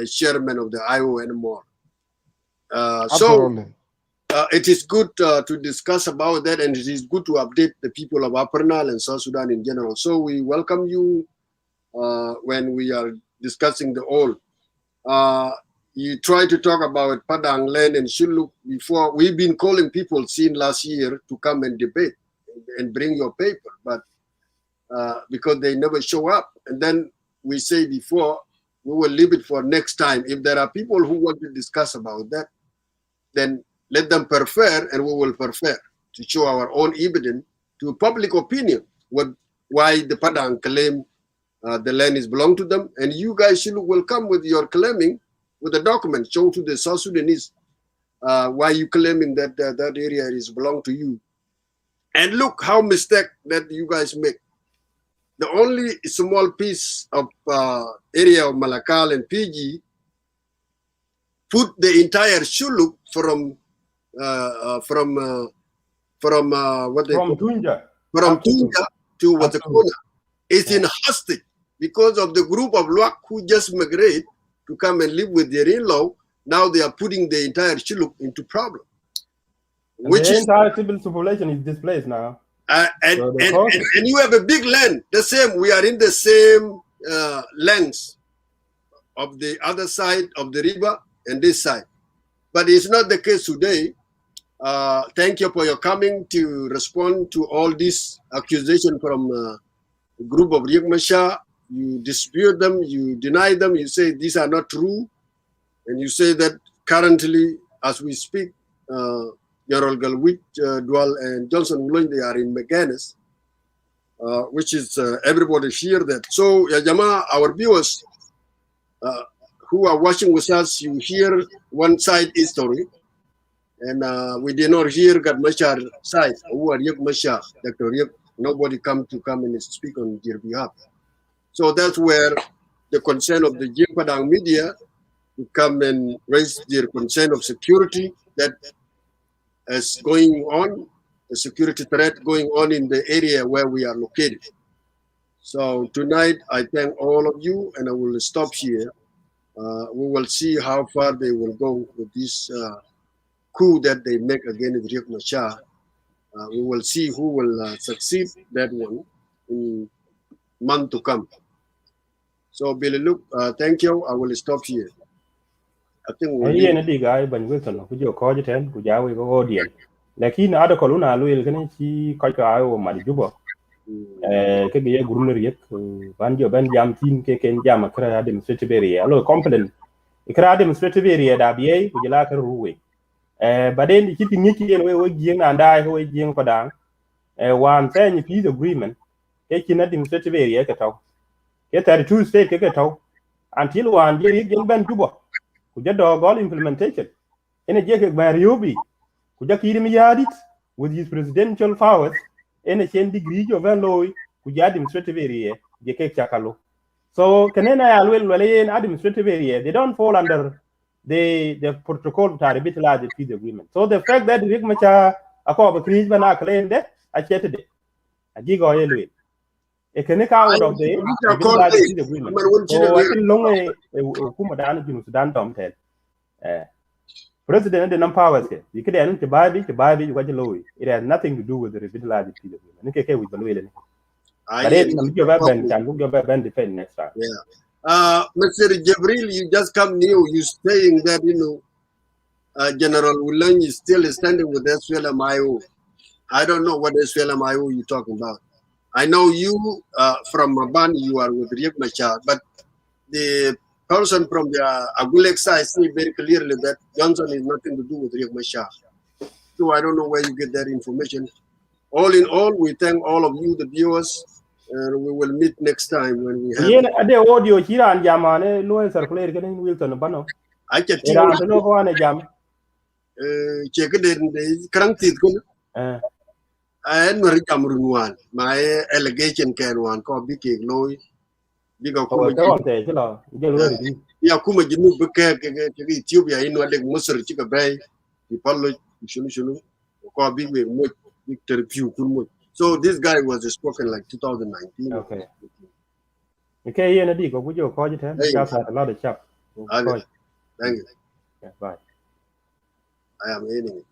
a chairman of the IO anymore. Absolutely. It is good to discuss about that, and it is good to update the people of Upper Nile and South Sudan in general. So we welcome you when we are discussing the all. You try to talk about Padang land and Shuluk before. We've been calling people since last year to come and debate and bring your paper, but because they never show up. And then we say before, we will leave it for next time. If there are people who want to discuss about that, then let them prefer, and we will prefer to show our own evidence to public opinion why the Padang claim the land is belong to them, and you guys will come with your claiming with a document show to the South Sudanese why you claiming that that area is belong to you. And look how mistake that you guys make. The only small piece of area of Malakal and PG put the entire Shuluk from Tunja to Watakona. It's in hostage because of the group of Luak who just migrate to come and live with their in-law. Now they are putting the entire Shuluk into problem. Which the entire civil population is displaced now. And you have a big land. The same, we are in the same lands of the other side of the river and this side. But it's not the case today. Thank you for your coming to respond to all these accusations from a group of Riek Machar. You dispute them, you deny them, you say these are not true. And you say that currently, as we speak, General Galwit, Dual, and Johnson Wulong, they are in McGuinness, which is everybody hear that. So, Jama, our viewers who are watching with us, you hear one side history, and we did not hear Gad Machar side, who are Riek Machar, Dr. Riek. Nobody come and speak on their behalf. So that's where the concern of the Padang Media to come and raise their concern of security that is going on, the security threat going on in the area where we are located. So tonight, I thank all of you, and I will stop here. We will see how far they will go with this coup that they make against Riek Machar. We will see who will succeed that one in month to come. So Billy, look, thank you. I will stop here. I think we'll leave. Lakin ada koluna luel kan ci koy ko ayo ma juba ke be groupe riek banjo ban jam tin ke ken jam kra administrative area alo complain kra administrative area da biye ku jila kar ruwe baden ci tin ci en we jing na ndai ko jing Padang wan sen peace agreement ke kin administrative area ke taw ke 32 state ke taw until wan je riek ban juba ku jado gol implementation ene je ke ba riobi Kujakiri miyadit with his presidential powers in a chain degree of alloy kuja administrative area jeke chakalo. So kanena alwel walayen administrative area they don't fall under the protocol to arbitral peace agreement. So the fact that Riek Machar akoba create bana claim that I chatted it. A gigo yelwe. E kaneka out of the peace agreement. So I think long a kumadan jinu Sudan tom tel. President and powers here. You could enter to buy it, what you low. It has nothing to do with the revitalized peace agreement. Okay, with the but then defend next time. Yeah. Mr. Jibril, you just come new. You saying that General Wulong is still standing with SLMIO. I don't know what SLMIO you're talking about. I know you from Maban, you are with Riek Machar, but the person from the Agulek side say very clearly that Johnson is nothing to do with Riek Machar. So I don't know where you get that information. All in all, we thank all of you, the viewers, and we will meet next time when we have. Yeah, the audio here and Yamane, no circulate getting Wilton Bano. I can tell you. No one a jam. Check it in the cranky. And Marie Cameroon one. My allegation can one called Big Loy. Ya kuma jinu buke ke Ethiopia ino adek Misr chika bay di pallo shunu ko bi we mo Victor Pew Kunmut. So this guy was spoken like 2019. Okay. Okay, yeah, Nadi, go with your call it, Thank just had a lot of chap. you. Thank you. Yeah, bye. I am ending it.